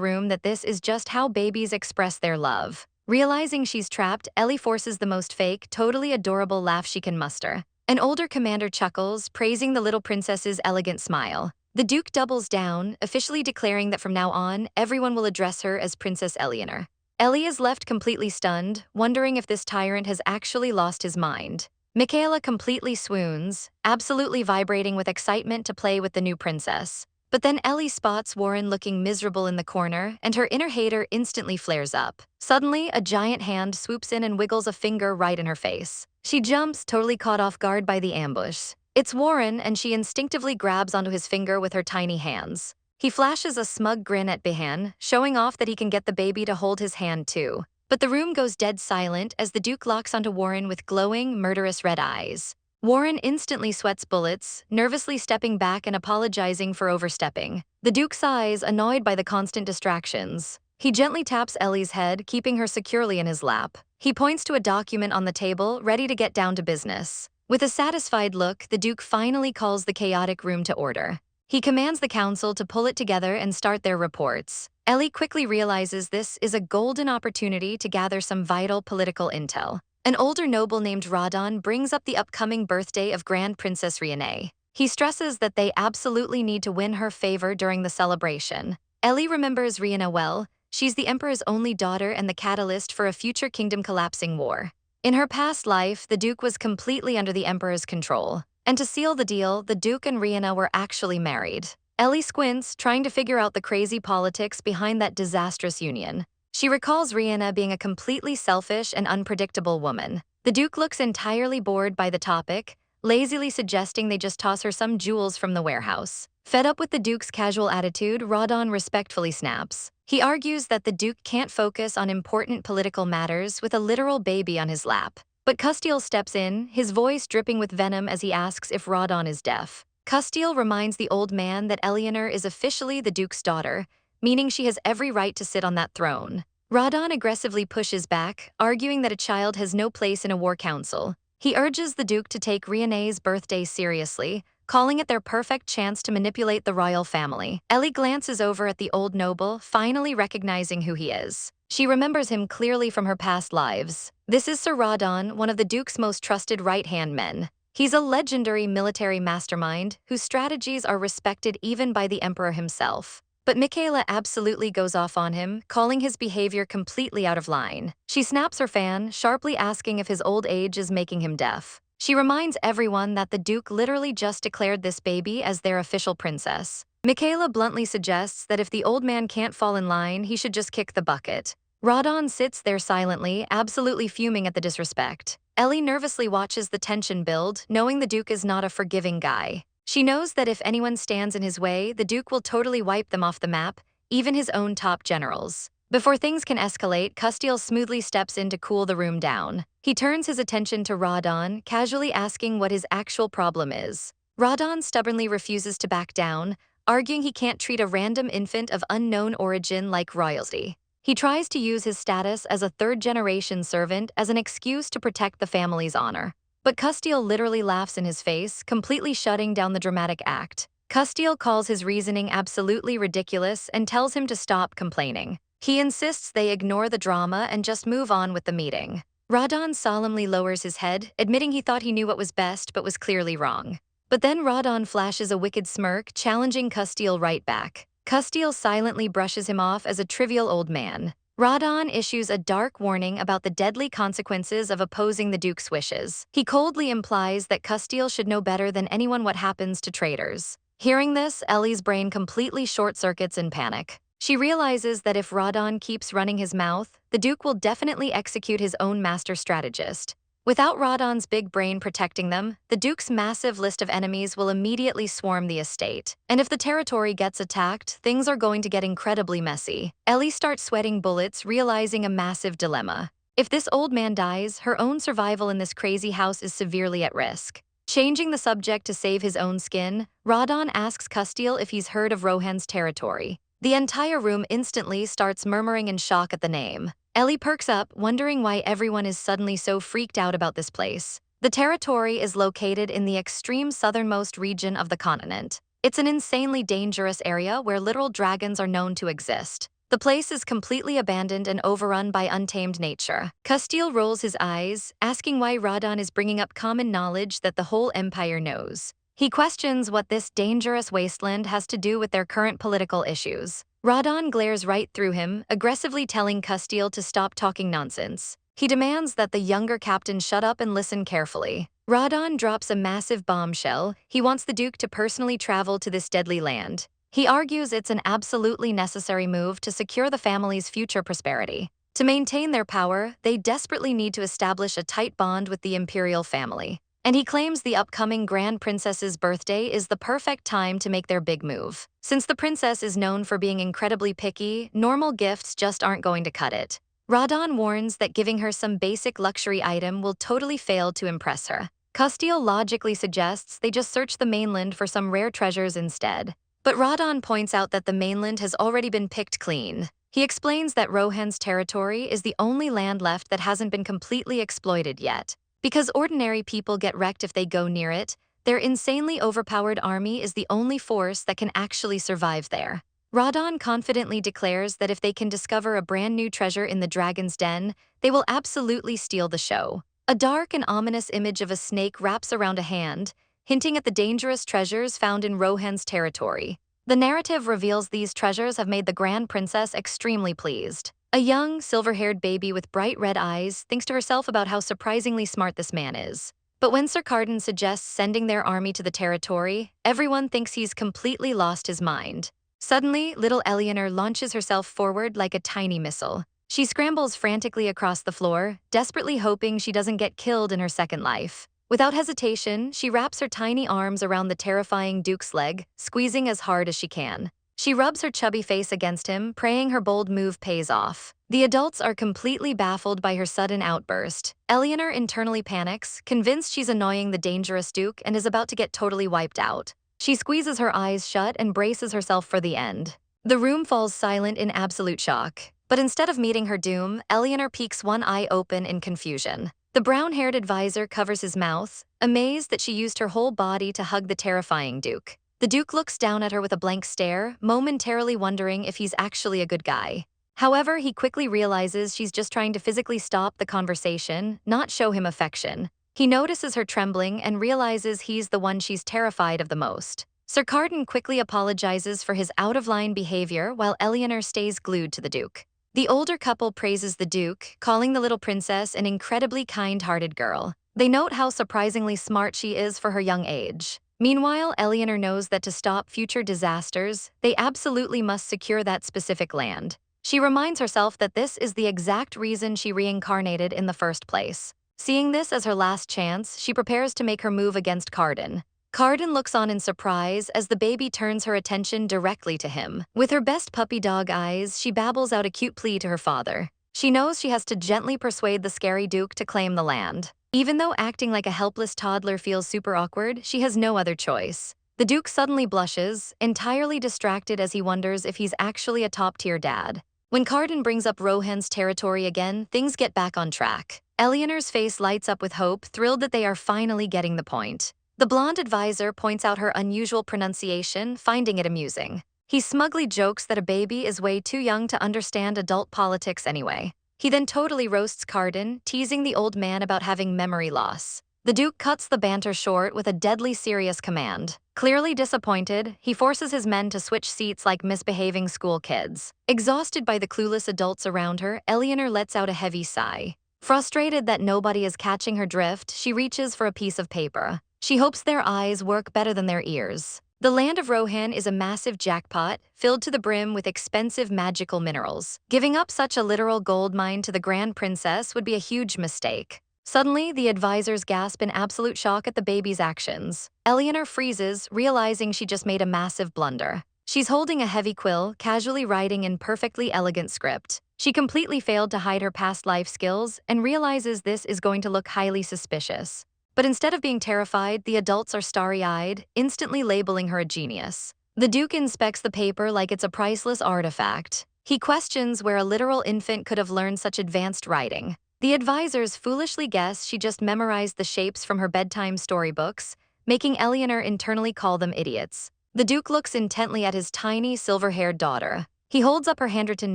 room that this is just how babies express their love. Realizing she's trapped, Ellie forces the most fake, totally adorable laugh she can muster. An older commander chuckles, praising the little princess's elegant smile. The Duke doubles down, officially declaring that from now on, everyone will address her as Princess Eleanor. Ellie is left completely stunned, wondering if this tyrant has actually lost his mind. Michaela completely swoons, absolutely vibrating with excitement to play with the new princess. But then Ellie spots Warren looking miserable in the corner, and her inner hater instantly flares up. Suddenly, a giant hand swoops in and wiggles a finger right in her face. She jumps, totally caught off guard by the ambush. It's Warren, and she instinctively grabs onto his finger with her tiny hands. He flashes a smug grin at Bihan, showing off that he can get the baby to hold his hand too. But the room goes dead silent as the Duke locks onto Warren with glowing, murderous red eyes. Warren instantly sweats bullets, nervously stepping back and apologizing for overstepping. The Duke sighs, annoyed by the constant distractions. He gently taps Ellie's head, keeping her securely in his lap. He points to a document on the table, ready to get down to business. With a satisfied look, the Duke finally calls the chaotic room to order. He commands the council to pull it together and start their reports. Ellie quickly realizes this is a golden opportunity to gather some vital political intel. An older noble named Radon brings up the upcoming birthday of Grand Princess Riene. He stresses that they absolutely need to win her favor during the celebration. Ellie remembers Riene well. She's the Emperor's only daughter and the catalyst for a future kingdom-collapsing war. In her past life, the Duke was completely under the Emperor's control. And to seal the deal, the Duke and Riene were actually married. Ellie squints, trying to figure out the crazy politics behind that disastrous union. She recalls Riene being a completely selfish and unpredictable woman. The Duke looks entirely bored by the topic, lazily suggesting they just toss her some jewels from the warehouse. Fed up with the Duke's casual attitude, Radon respectfully snaps. He argues that the Duke can't focus on important political matters with a literal baby on his lap. But Custiel steps in, his voice dripping with venom as he asks if Radon is deaf. Custiel reminds the old man that Eleanor is officially the Duke's daughter, meaning she has every right to sit on that throne. Radon aggressively pushes back, arguing that a child has no place in a war council. He urges the Duke to take Riene's birthday seriously, calling it their perfect chance to manipulate the royal family. Ellie glances over at the old noble, finally recognizing who he is. She remembers him clearly from her past lives. This is Sir Radon, one of the Duke's most trusted right-hand men. He's a legendary military mastermind whose strategies are respected even by the Emperor himself. But Michaela absolutely goes off on him, calling his behavior completely out of line. She snaps her fan, sharply asking if his old age is making him deaf. She reminds everyone that the Duke literally just declared this baby as their official princess. Michaela bluntly suggests that if the old man can't fall in line, he should just kick the bucket. Radon sits there silently, absolutely fuming at the disrespect. Ellie nervously watches the tension build, knowing the Duke is not a forgiving guy. She knows that if anyone stands in his way, the Duke will totally wipe them off the map, even his own top generals. Before things can escalate, Custiel smoothly steps in to cool the room down. He turns his attention to Radon, casually asking what his actual problem is. Radon stubbornly refuses to back down, arguing he can't treat a random infant of unknown origin like royalty. He tries to use his status as a third-generation servant as an excuse to protect the family's honor. But Custiel literally laughs in his face, completely shutting down the dramatic act. Custiel calls his reasoning absolutely ridiculous and tells him to stop complaining. He insists they ignore the drama and just move on with the meeting. Radon solemnly lowers his head, admitting he thought he knew what was best but was clearly wrong. But then Radon flashes a wicked smirk, challenging Custiel right back. Custiel silently brushes him off as a trivial old man. Radon issues a dark warning about the deadly consequences of opposing the Duke's wishes. He coldly implies that Custiel should know better than anyone what happens to traitors. Hearing this, Ellie's brain completely short-circuits in panic. She realizes that if Radon keeps running his mouth, the Duke will definitely execute his own master strategist. Without Radon's big brain protecting them, the Duke's massive list of enemies will immediately swarm the estate. And if the territory gets attacked, things are going to get incredibly messy. Ellie starts sweating bullets, realizing a massive dilemma. If this old man dies, her own survival in this crazy house is severely at risk. Changing the subject to save his own skin, Radon asks Castile if he's heard of Rohan's territory. The entire room instantly starts murmuring in shock at the name. Ellie perks up, wondering why everyone is suddenly so freaked out about this place. The territory is located in the extreme southernmost region of the continent. It's an insanely dangerous area where literal dragons are known to exist. The place is completely abandoned and overrun by untamed nature. Castile rolls his eyes, asking why Radon is bringing up common knowledge that the whole empire knows. He questions what this dangerous wasteland has to do with their current political issues. Radon glares right through him, aggressively telling Castile to stop talking nonsense. He demands that the younger captain shut up and listen carefully. Radon drops a massive bombshell. He wants the Duke to personally travel to this deadly land. He argues it's an absolutely necessary move to secure the family's future prosperity. To maintain their power, they desperately need to establish a tight bond with the imperial family. And he claims the upcoming Grand Princess's birthday is the perfect time to make their big move. Since the princess is known for being incredibly picky, normal gifts just aren't going to cut it. Radon warns that giving her some basic luxury item will totally fail to impress her. Castile logically suggests they just search the mainland for some rare treasures instead. But Radon points out that the mainland has already been picked clean. He explains that Rohan's territory is the only land left that hasn't been completely exploited yet. Because ordinary people get wrecked if they go near it, their insanely overpowered army is the only force that can actually survive there. Radon confidently declares that if they can discover a brand new treasure in the Dragon's Den, they will absolutely steal the show. A dark and ominous image of a snake wraps around a hand, hinting at the dangerous treasures found in Rohan's territory. The narrative reveals these treasures have made the Grand Princess extremely pleased. A young, silver-haired baby with bright red eyes thinks to herself about how surprisingly smart this man is. But when Sir Cardan suggests sending their army to the territory, everyone thinks he's completely lost his mind. Suddenly, little Eleanor launches herself forward like a tiny missile. She scrambles frantically across the floor, desperately hoping she doesn't get killed in her second life. Without hesitation, she wraps her tiny arms around the terrifying Duke's leg, squeezing as hard as she can. She rubs her chubby face against him, praying her bold move pays off. The adults are completely baffled by her sudden outburst. Eleanor internally panics, convinced she's annoying the dangerous Duke and is about to get totally wiped out. She squeezes her eyes shut and braces herself for the end. The room falls silent in absolute shock. But instead of meeting her doom, Eleanor peeks one eye open in confusion. The brown-haired advisor covers his mouth, amazed that she used her whole body to hug the terrifying Duke. The Duke looks down at her with a blank stare, momentarily wondering if he's actually a good guy. However, he quickly realizes she's just trying to physically stop the conversation, not show him affection. He notices her trembling and realizes he's the one she's terrified of the most. Sir Cardan quickly apologizes for his out-of-line behavior while Eleanor stays glued to the Duke. The older couple praises the Duke, calling the little princess an incredibly kind-hearted girl. They note how surprisingly smart she is for her young age. Meanwhile, Eleanor knows that to stop future disasters, they absolutely must secure that specific land. She reminds herself that this is the exact reason she reincarnated in the first place. Seeing this as her last chance, she prepares to make her move against Cardan. Cardan looks on in surprise as the baby turns her attention directly to him. With her best puppy dog eyes, she babbles out a cute plea to her father. She knows she has to gently persuade the scary Duke to claim the land. Even though acting like a helpless toddler feels super awkward, she has no other choice. The Duke suddenly blushes, entirely distracted as he wonders if he's actually a top-tier dad. When Cardan brings up Rohan's territory again, things get back on track. Eleanor's face lights up with hope, thrilled that they are finally getting the point. The blonde advisor points out her unusual pronunciation, finding it amusing. He smugly jokes that a baby is way too young to understand adult politics anyway. He then totally roasts Cardan, teasing the old man about having memory loss. The Duke cuts the banter short with a deadly serious command. Clearly disappointed, he forces his men to switch seats like misbehaving school kids. Exhausted by the clueless adults around her, Eleanor lets out a heavy sigh. Frustrated that nobody is catching her drift, she reaches for a piece of paper. She hopes their eyes work better than their ears. The land of Rohan is a massive jackpot, filled to the brim with expensive magical minerals. Giving up such a literal gold mine to the Grand Princess would be a huge mistake. Suddenly, the advisors gasp in absolute shock at the baby's actions. Eleanor freezes, realizing she just made a massive blunder. She's holding a heavy quill, casually writing in perfectly elegant script. She completely failed to hide her past life skills and realizes this is going to look highly suspicious. But instead of being terrified, the adults are starry-eyed, instantly labeling her a genius. The Duke inspects the paper like it's a priceless artifact. He questions where a literal infant could have learned such advanced writing. The advisors foolishly guess she just memorized the shapes from her bedtime storybooks, making Eleanor internally call them idiots. The Duke looks intently at his tiny, silver-haired daughter. He holds up her handwritten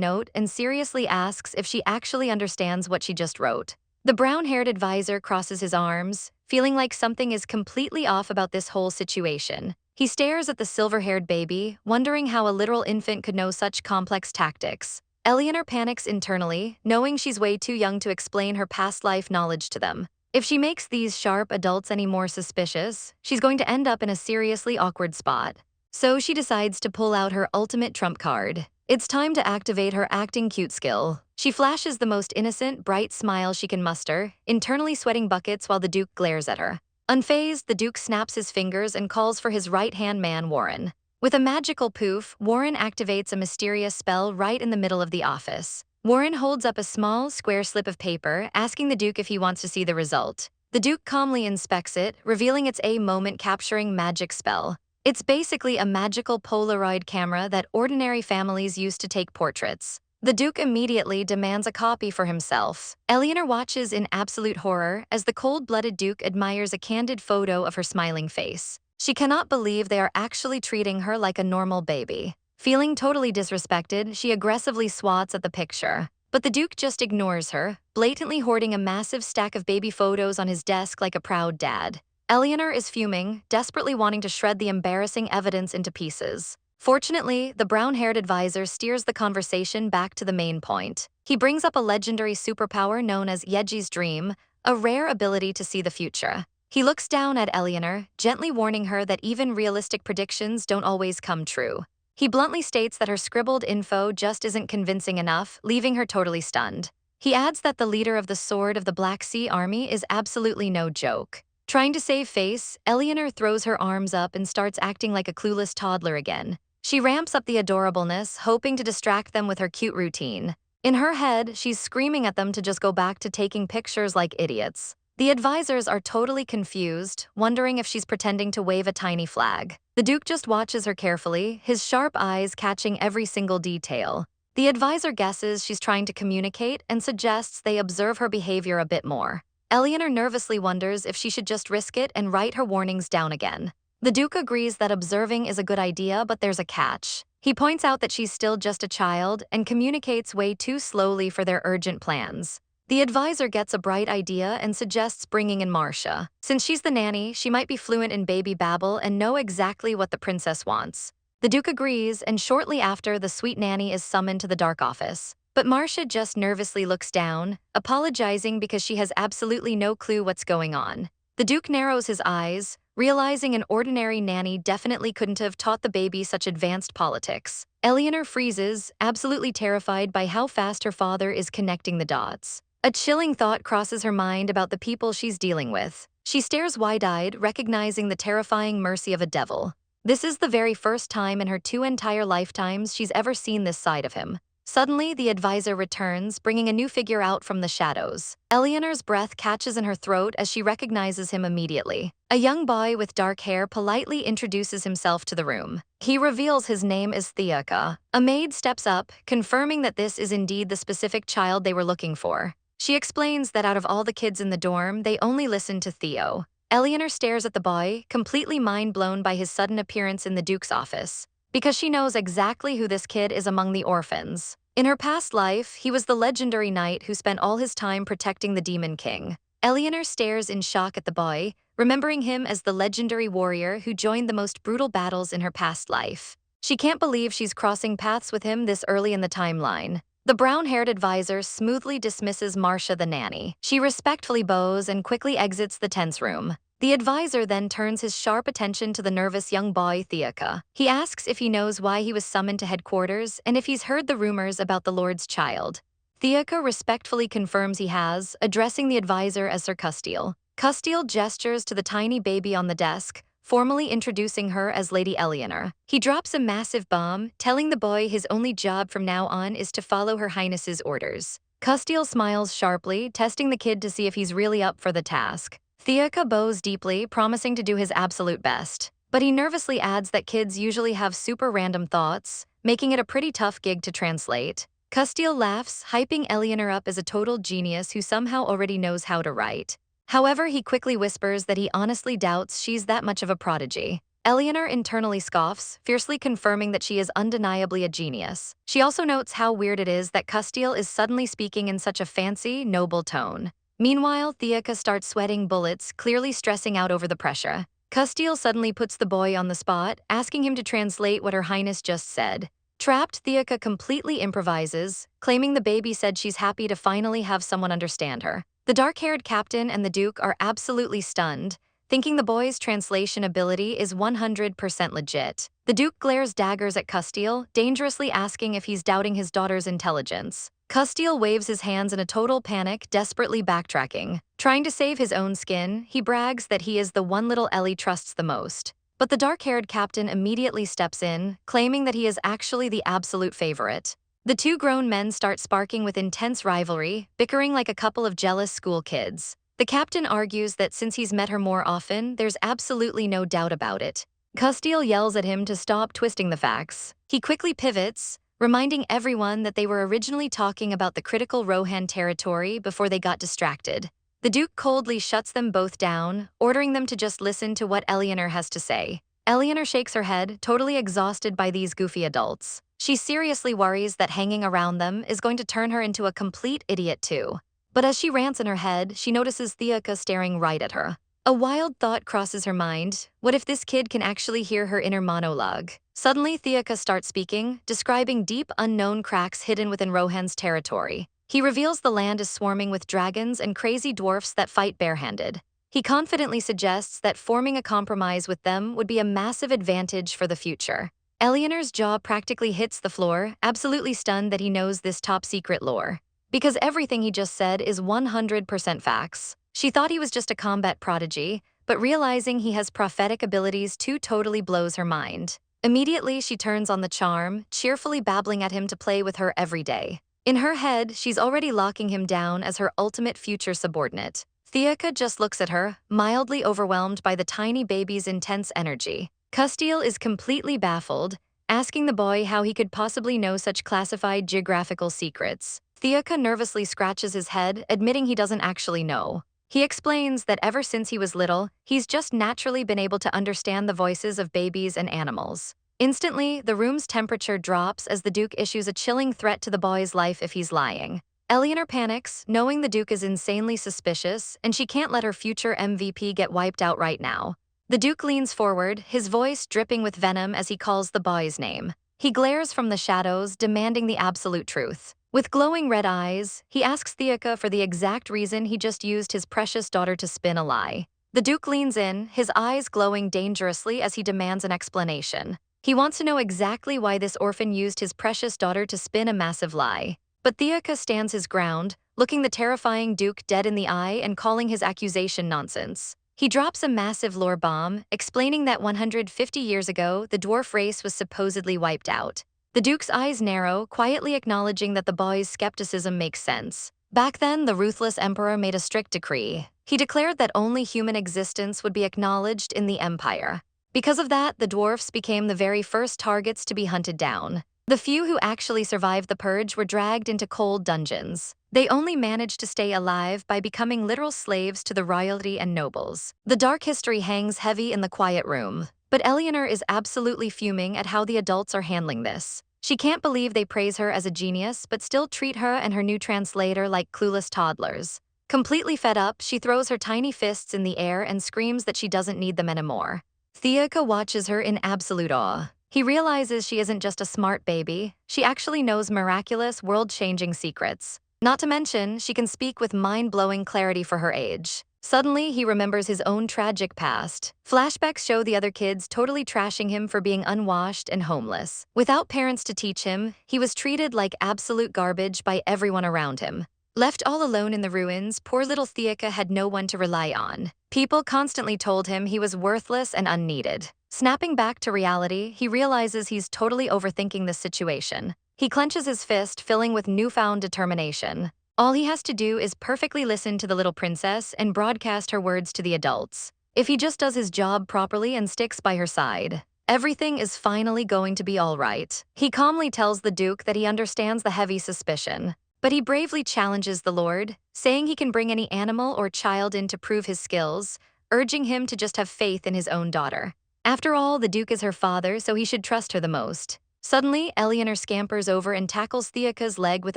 note and seriously asks if she actually understands what she just wrote. The brown-haired advisor crosses his arms, feeling like something is completely off about this whole situation. He stares at the silver-haired baby, wondering how a literal infant could know such complex tactics. Eleanor panics internally, knowing she's way too young to explain her past life knowledge to them. If she makes these sharp adults any more suspicious, she's going to end up in a seriously awkward spot. So she decides to pull out her ultimate trump card. It's time to activate her acting cute skill. She flashes the most innocent, bright smile she can muster, internally sweating buckets while the Duke glares at her. Unfazed, the Duke snaps his fingers and calls for his right-hand man, Warren. With a magical poof, Warren activates a mysterious spell right in the middle of the office. Warren holds up a small, square slip of paper, asking the Duke if he wants to see the result. The Duke calmly inspects it, revealing it's a moment-capturing magic spell. It's basically a magical Polaroid camera that ordinary families use to take portraits. The Duke immediately demands a copy for himself. Eleanor watches in absolute horror as the cold-blooded Duke admires a candid photo of her smiling face. She cannot believe they are actually treating her like a normal baby. Feeling totally disrespected, she aggressively swats at the picture. But the Duke just ignores her, blatantly hoarding a massive stack of baby photos on his desk like a proud dad. Eleanor is fuming, desperately wanting to shred the embarrassing evidence into pieces. Fortunately, the brown-haired advisor steers the conversation back to the main point. He brings up a legendary superpower known as Yeji's Dream, a rare ability to see the future. He looks down at Eleanor, gently warning her that even realistic predictions don't always come true. He bluntly states that her scribbled info just isn't convincing enough, leaving her totally stunned. He adds that the leader of the Sword of the Black Sea Army is absolutely no joke. Trying to save face, Eleanor throws her arms up and starts acting like a clueless toddler again. She ramps up the adorableness, hoping to distract them with her cute routine. In her head, she's screaming at them to just go back to taking pictures like idiots. The advisors are totally confused, wondering if she's pretending to wave a tiny flag. The Duke just watches her carefully, his sharp eyes catching every single detail. The advisor guesses she's trying to communicate and suggests they observe her behavior a bit more. Eleanor nervously wonders if she should just risk it and write her warnings down again. The Duke agrees that observing is a good idea, but there's a catch. He points out that she's still just a child and communicates way too slowly for their urgent plans. The advisor gets a bright idea and suggests bringing in Marcia. Since she's the nanny, she might be fluent in baby babble and know exactly what the princess wants. The Duke agrees, and shortly after, the sweet nanny is summoned to the dark office. But Marcia just nervously looks down, apologizing because she has absolutely no clue what's going on. The Duke narrows his eyes, realizing an ordinary nanny definitely couldn't have taught the baby such advanced politics. Eleanor freezes, absolutely terrified by how fast her father is connecting the dots. A chilling thought crosses her mind about the people she's dealing with. She stares wide-eyed, recognizing the terrifying mercy of a devil. This is the very first time in her 2 entire lifetimes she's ever seen this side of him. Suddenly, the advisor returns, bringing a new figure out from the shadows. Eleanor's breath catches in her throat as she recognizes him immediately. A young boy with dark hair politely introduces himself to the room. He reveals his name is Theaka. A maid steps up, confirming that this is indeed the specific child they were looking for. She explains that out of all the kids in the dorm, they only listen to Theo. Eleanor stares at the boy, completely mind-blown by his sudden appearance in the Duke's office, because she knows exactly who this kid is among the orphans. In her past life, he was the legendary knight who spent all his time protecting the Demon King. Eleanor stares in shock at the boy, remembering him as the legendary warrior who joined the most brutal battles in her past life. She can't believe she's crossing paths with him this early in the timeline. The brown-haired advisor smoothly dismisses Marcia the nanny. She respectfully bows and quickly exits the tense room. The advisor then turns his sharp attention to the nervous young boy, Theaka. He asks if he knows why he was summoned to headquarters and if he's heard the rumors about the Lord's child. Theaka respectfully confirms he has, addressing the advisor as Sir Custiel. Custiel gestures to the tiny baby on the desk, formally introducing her as Lady Eleanor. He drops a massive bomb, telling the boy his only job from now on is to follow Her Highness's orders. Custiel smiles sharply, testing the kid to see if he's really up for the task. Theaka bows deeply, promising to do his absolute best. But he nervously adds that kids usually have super random thoughts, making it a pretty tough gig to translate. Castile laughs, hyping Eleanor up as a total genius who somehow already knows how to write. However, he quickly whispers that he honestly doubts she's that much of a prodigy. Eleanor internally scoffs, fiercely confirming that she is undeniably a genius. She also notes how weird it is that Castile is suddenly speaking in such a fancy, noble tone. Meanwhile, Theaka starts sweating bullets, clearly stressing out over the pressure. Castile suddenly puts the boy on the spot, asking him to translate what Her Highness just said. Trapped, Theaka completely improvises, claiming the baby said she's happy to finally have someone understand her. The dark-haired captain and the Duke are absolutely stunned, thinking the boy's translation ability is 100% legit. The Duke glares daggers at Castile, dangerously asking if he's doubting his daughter's intelligence. Castile waves his hands in a total panic, desperately backtracking. Trying to save his own skin, he brags that he is the one little Ellie trusts the most. But the dark-haired captain immediately steps in, claiming that he is actually the absolute favorite. The two grown men start sparking with intense rivalry, bickering like a couple of jealous school kids. The captain argues that since he's met her more often, there's absolutely no doubt about it. Castile yells at him to stop twisting the facts. He quickly pivots, reminding everyone that they were originally talking about the critical Rohan territory before they got distracted. The Duke coldly shuts them both down, ordering them to just listen to what Eleanor has to say. Eleanor shakes her head, totally exhausted by these goofy adults. She seriously worries that hanging around them is going to turn her into a complete idiot too. But as she rants in her head, she notices Theaka staring right at her. A wild thought crosses her mind. What if this kid can actually hear her inner monologue? Suddenly, Theaka starts speaking, describing deep, unknown cracks hidden within Rohan's territory. He reveals the land is swarming with dragons and crazy dwarfs that fight barehanded. He confidently suggests that forming a compromise with them would be a massive advantage for the future. Eleanor's jaw practically hits the floor, absolutely stunned that he knows this top-secret lore. Because everything he just said is 100% facts. She thought he was just a combat prodigy, but realizing he has prophetic abilities too totally blows her mind. Immediately, she turns on the charm, cheerfully babbling at him to play with her every day. In her head, she's already locking him down as her ultimate future subordinate. Theaka just looks at her, mildly overwhelmed by the tiny baby's intense energy. Castile is completely baffled, asking the boy how he could possibly know such classified geographical secrets. Theaka nervously scratches his head, admitting he doesn't actually know. He explains that ever since he was little, he's just naturally been able to understand the voices of babies and animals. Instantly, the room's temperature drops as the Duke issues a chilling threat to the boy's life if he's lying. Eleanor panics, knowing the Duke is insanely suspicious, and she can't let her future MVP get wiped out right now. The Duke leans forward, his voice dripping with venom as he calls the boy's name. He glares from the shadows, demanding the absolute truth. With glowing red eyes, he asks Theaka for the exact reason he just used his precious daughter to spin a lie. The Duke leans in, his eyes glowing dangerously as he demands an explanation. He wants to know exactly why this orphan used his precious daughter to spin a massive lie. But Theaka stands his ground, looking the terrifying Duke dead in the eye and calling his accusation nonsense. He drops a massive lore bomb, explaining that 150 years ago, the dwarf race was supposedly wiped out. The Duke's eyes narrow, quietly acknowledging that the boy's skepticism makes sense. Back then, the ruthless emperor made a strict decree. He declared that only human existence would be acknowledged in the empire. Because of that, the dwarfs became the very first targets to be hunted down. The few who actually survived the purge were dragged into cold dungeons. They only managed to stay alive by becoming literal slaves to the royalty and nobles. The dark history hangs heavy in the quiet room. But Eleanor is absolutely fuming at how the adults are handling this. She can't believe they praise her as a genius, but still treat her and her new translator like clueless toddlers. Completely fed up, she throws her tiny fists in the air and screams that she doesn't need them anymore. Theaka watches her in absolute awe. He realizes she isn't just a smart baby, she actually knows miraculous, world-changing secrets. Not to mention, she can speak with mind-blowing clarity for her age. Suddenly, he remembers his own tragic past. Flashbacks show the other kids totally trashing him for being unwashed and homeless. Without parents to teach him, he was treated like absolute garbage by everyone around him. Left all alone in the ruins, poor little Theaka had no one to rely on. People constantly told him he was worthless and unneeded. Snapping back to reality, he realizes he's totally overthinking this situation. He clenches his fist, filling with newfound determination. All he has to do is perfectly listen to the little princess and broadcast her words to the adults. If he just does his job properly and sticks by her side, everything is finally going to be all right. He calmly tells the Duke that he understands the heavy suspicion, but he bravely challenges the Lord, saying he can bring any animal or child in to prove his skills, urging him to just have faith in his own daughter. After all, the Duke is her father, so he should trust her the most. Suddenly, Eleanor scampers over and tackles Theaka's leg with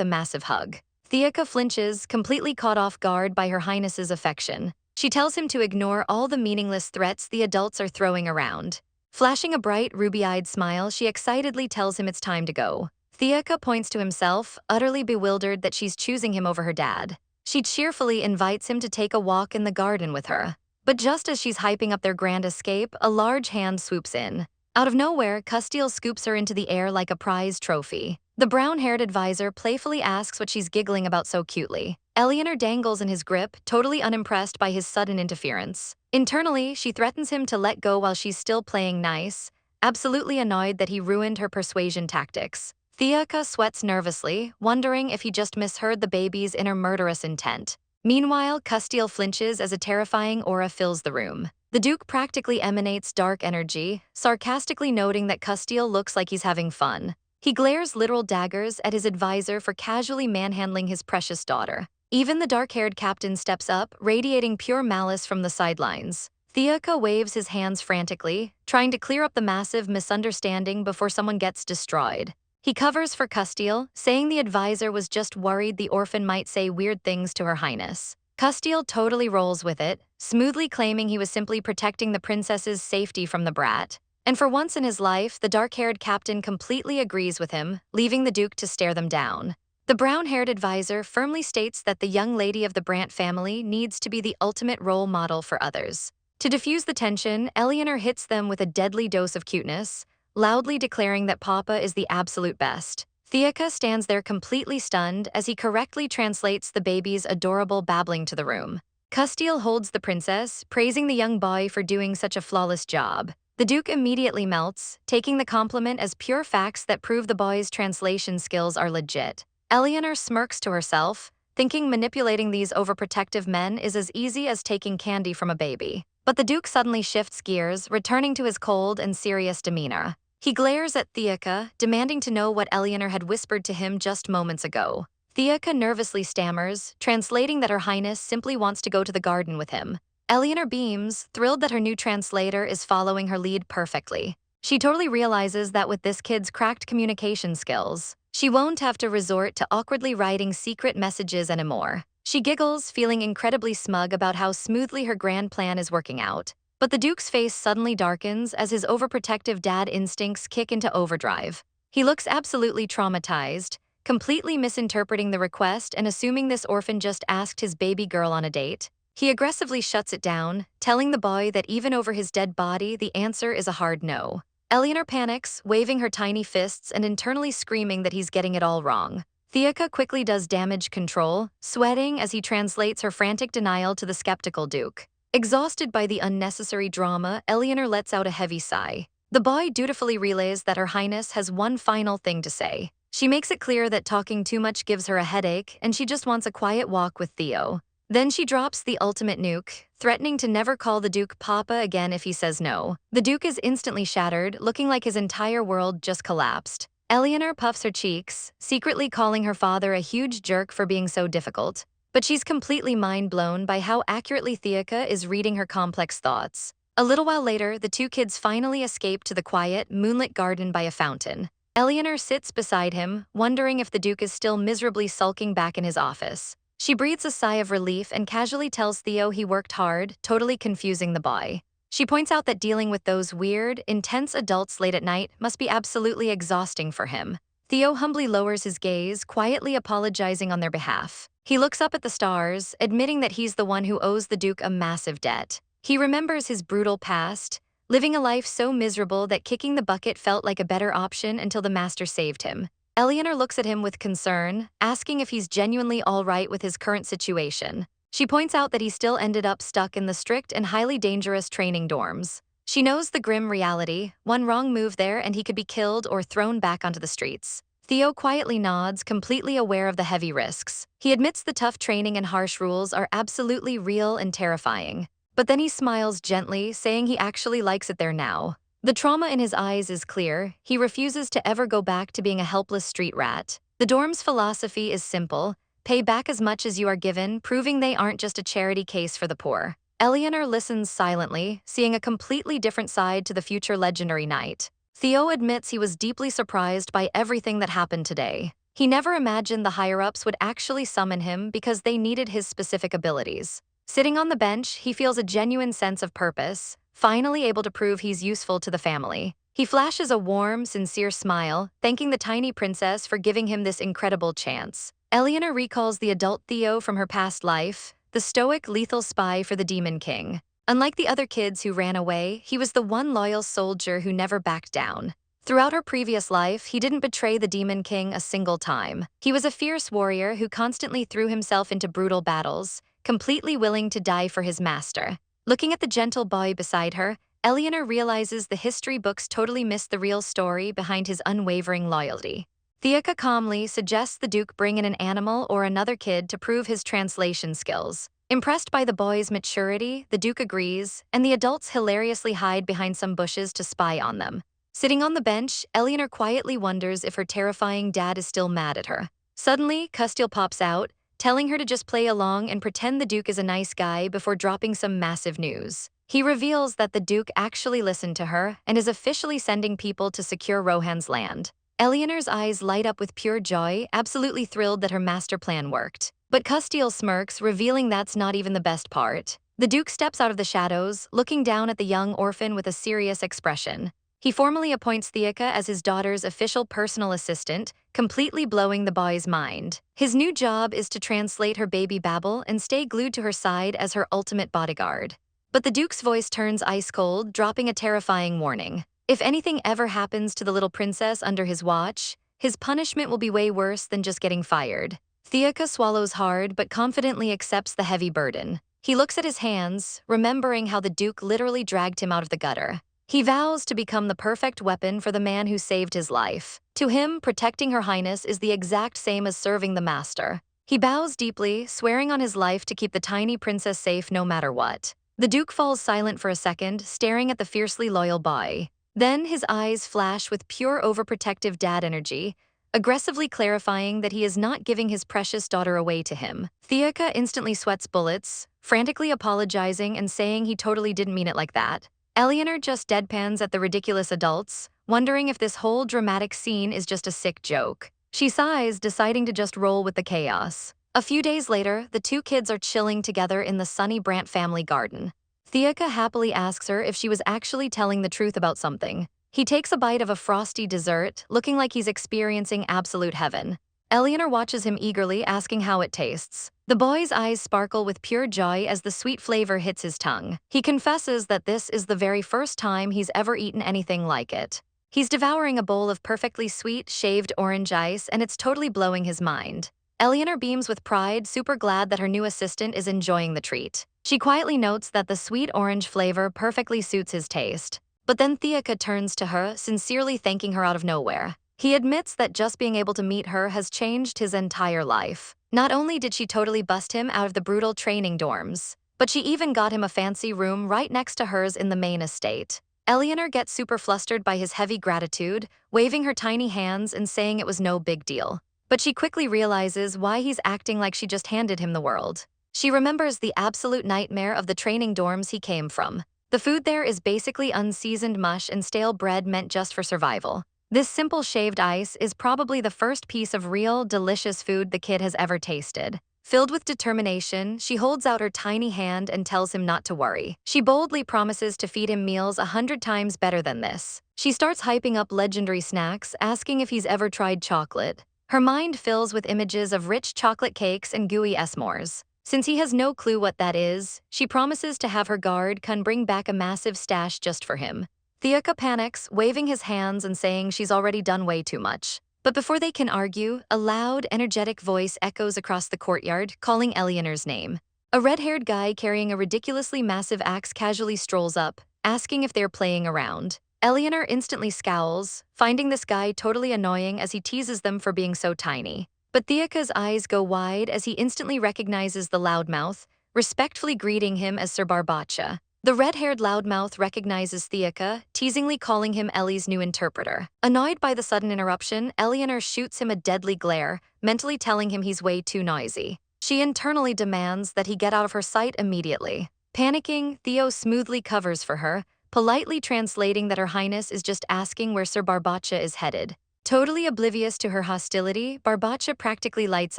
a massive hug. Theaka flinches, completely caught off guard by Her Highness's affection. She tells him to ignore all the meaningless threats the adults are throwing around. Flashing a bright, ruby-eyed smile, she excitedly tells him it's time to go. Theaka points to himself, utterly bewildered that she's choosing him over her dad. She cheerfully invites him to take a walk in the garden with her. But just as she's hyping up their grand escape, a large hand swoops in. Out of nowhere, Castile scoops her into the air like a prize trophy. The brown-haired advisor playfully asks what she's giggling about so cutely. Eleanor dangles in his grip, totally unimpressed by his sudden interference. Internally, she threatens him to let go while she's still playing nice, absolutely annoyed that he ruined her persuasion tactics. Theaka sweats nervously, wondering if he just misheard the baby's inner murderous intent. Meanwhile, Castile flinches as a terrifying aura fills the room. The Duke practically emanates dark energy, sarcastically noting that Castile looks like he's having fun. He glares literal daggers at his advisor for casually manhandling his precious daughter. Even the dark-haired captain steps up, radiating pure malice from the sidelines. Theaka waves his hands frantically, trying to clear up the massive misunderstanding before someone gets destroyed. He covers for Castile, saying the advisor was just worried the orphan might say weird things to Her Highness. Castile totally rolls with it, smoothly claiming he was simply protecting the princess's safety from the brat. And for once in his life, the dark-haired captain completely agrees with him, leaving the Duke to stare them down. The brown-haired advisor firmly states that the young lady of the Brant family needs to be the ultimate role model for others. To diffuse the tension, Eleanor hits them with a deadly dose of cuteness, loudly declaring that Papa is the absolute best. Theaka stands there completely stunned as he correctly translates the baby's adorable babbling to the room. Castile holds the princess, praising the young boy for doing such a flawless job. The Duke immediately melts, taking the compliment as pure facts that prove the boy's translation skills are legit. Eleanor smirks to herself, thinking manipulating these overprotective men is as easy as taking candy from a baby. But the Duke suddenly shifts gears, returning to his cold and serious demeanor. He glares at Theaka, demanding to know what Eleanor had whispered to him just moments ago. Theaka nervously stammers, translating that Her Highness simply wants to go to the garden with him. Eleanor beams, thrilled that her new translator is following her lead perfectly. She totally realizes that with this kid's cracked communication skills, she won't have to resort to awkwardly writing secret messages anymore. She giggles, feeling incredibly smug about how smoothly her grand plan is working out. But the Duke's face suddenly darkens as his overprotective dad instincts kick into overdrive. He looks absolutely traumatized, completely misinterpreting the request and assuming this orphan just asked his baby girl on a date. He aggressively shuts it down, telling the boy that even over his dead body, the answer is a hard no. Eleanor panics, waving her tiny fists and internally screaming that he's getting it all wrong. Theaka quickly does damage control, sweating as he translates her frantic denial to the skeptical Duke. Exhausted by the unnecessary drama, Eleanor lets out a heavy sigh. The boy dutifully relays that Her Highness has one final thing to say. She makes it clear that talking too much gives her a headache and she just wants a quiet walk with Theo. Then she drops the ultimate nuke, threatening to never call the Duke Papa again if he says no. The Duke is instantly shattered, looking like his entire world just collapsed. Eleanor puffs her cheeks, secretly calling her father a huge jerk for being so difficult. But she's completely mind-blown by how accurately Theaka is reading her complex thoughts. A little while later, the two kids finally escape to the quiet, moonlit garden by a fountain. Eleanor sits beside him, wondering if the Duke is still miserably sulking back in his office. She breathes a sigh of relief and casually tells Theo he worked hard, totally confusing the boy. She points out that dealing with those weird, intense adults late at night must be absolutely exhausting for him. Theo humbly lowers his gaze, quietly apologizing on their behalf. He looks up at the stars, admitting that he's the one who owes the Duke a massive debt. He remembers his brutal past, living a life so miserable that kicking the bucket felt like a better option until the master saved him. Eleanor looks at him with concern, asking if he's genuinely all right with his current situation. She points out that he still ended up stuck in the strict and highly dangerous training dorms. She knows the grim reality, one wrong move there and he could be killed or thrown back onto the streets. Theo quietly nods, completely aware of the heavy risks. He admits the tough training and harsh rules are absolutely real and terrifying. But then he smiles gently, saying he actually likes it there now. The trauma in his eyes is clear. He refuses to ever go back to being a helpless street rat. The dorm's philosophy is simple: pay back as much as you are given, proving they aren't just a charity case for the poor. Eleanor listens silently, seeing a completely different side to the future legendary knight. Theo admits he was deeply surprised by everything that happened today. He never imagined the higher-ups would actually summon him because they needed his specific abilities. Sitting on the bench, he feels a genuine sense of purpose, finally able to prove he's useful to the family. He flashes a warm, sincere smile, thanking the tiny princess for giving him this incredible chance. Eleanor recalls the adult Theo from her past life, the stoic, lethal spy for the Demon King. Unlike the other kids who ran away, he was the one loyal soldier who never backed down. Throughout her previous life, he didn't betray the Demon King a single time. He was a fierce warrior who constantly threw himself into brutal battles, completely willing to die for his master. Looking at the gentle boy beside her, Eleanor realizes the history books totally missed the real story behind his unwavering loyalty. Theaka calmly suggests the Duke bring in an animal or another kid to prove his translation skills. Impressed by the boy's maturity, the Duke agrees, and the adults hilariously hide behind some bushes to spy on them. Sitting on the bench, Eleanor quietly wonders if her terrifying dad is still mad at her. Suddenly, Custille pops out, telling her to just play along and pretend the Duke is a nice guy before dropping some massive news. He reveals that the Duke actually listened to her and is officially sending people to secure Rohan's land. Eleanor's eyes light up with pure joy, absolutely thrilled that her master plan worked. But Custille smirks, revealing that's not even the best part. The Duke steps out of the shadows, looking down at the young orphan with a serious expression. He formally appoints Theaka as his daughter's official personal assistant, completely blowing the boy's mind. His new job is to translate her baby babble and stay glued to her side as her ultimate bodyguard. But the Duke's voice turns ice cold, dropping a terrifying warning. If anything ever happens to the little princess under his watch, his punishment will be way worse than just getting fired. Theaka swallows hard but confidently accepts the heavy burden. He looks at his hands, remembering how the Duke literally dragged him out of the gutter. He vows to become the perfect weapon for the man who saved his life. To him, protecting Her Highness is the exact same as serving the master. He bows deeply, swearing on his life to keep the tiny princess safe no matter what. The Duke falls silent for a second, staring at the fiercely loyal boy. Then his eyes flash with pure overprotective dad energy, aggressively clarifying that he is not giving his precious daughter away to him. Theaka instantly sweats bullets, frantically apologizing and saying he totally didn't mean it like that. Eleanor just deadpans at the ridiculous adults, wondering if this whole dramatic scene is just a sick joke. She sighs, deciding to just roll with the chaos. A few days later, the two kids are chilling together in the sunny Brandt family garden. Theaka happily asks her if she was actually telling the truth about something. He takes a bite of a frosty dessert, looking like he's experiencing absolute heaven. Eleanor watches him eagerly, asking how it tastes. The boy's eyes sparkle with pure joy as the sweet flavor hits his tongue. He confesses that this is the very first time he's ever eaten anything like it. He's devouring a bowl of perfectly sweet, shaved orange ice, and it's totally blowing his mind. Eleanor beams with pride, super glad that her new assistant is enjoying the treat. She quietly notes that the sweet orange flavor perfectly suits his taste. But then Theaka turns to her, sincerely thanking her out of nowhere. He admits that just being able to meet her has changed his entire life. Not only did she totally bust him out of the brutal training dorms, but she even got him a fancy room right next to hers in the main estate. Eleanor gets super flustered by his heavy gratitude, waving her tiny hands and saying it was no big deal. But she quickly realizes why he's acting like she just handed him the world. She remembers the absolute nightmare of the training dorms he came from. The food there is basically unseasoned mush and stale bread meant just for survival. This simple shaved ice is probably the first piece of real, delicious food the kid has ever tasted. Filled with determination, she holds out her tiny hand and tells him not to worry. She boldly promises to feed him meals 100 times better than this. She starts hyping up legendary snacks, asking if he's ever tried chocolate. Her mind fills with images of rich chocolate cakes and gooey s'mores. Since he has no clue what that is, she promises to have her guard can bring back a massive stash just for him. Theaka panics, waving his hands and saying she's already done way too much. But before they can argue, a loud, energetic voice echoes across the courtyard, calling Eleanor's name. A red-haired guy carrying a ridiculously massive axe casually strolls up, asking if they're playing around. Eleanor instantly scowls, finding this guy totally annoying as he teases them for being so tiny. But Theaka's eyes go wide as he instantly recognizes the loudmouth, respectfully greeting him as Sir Barbacha. The red-haired loudmouth recognizes Theaka, teasingly calling him Ellie's new interpreter. Annoyed by the sudden interruption, Eleanor shoots him a deadly glare, mentally telling him he's way too noisy. She internally demands that he get out of her sight immediately. Panicking, Theo smoothly covers for her, politely translating that Her Highness is just asking where Sir Barbacha is headed. Totally oblivious to her hostility, Barbacha practically lights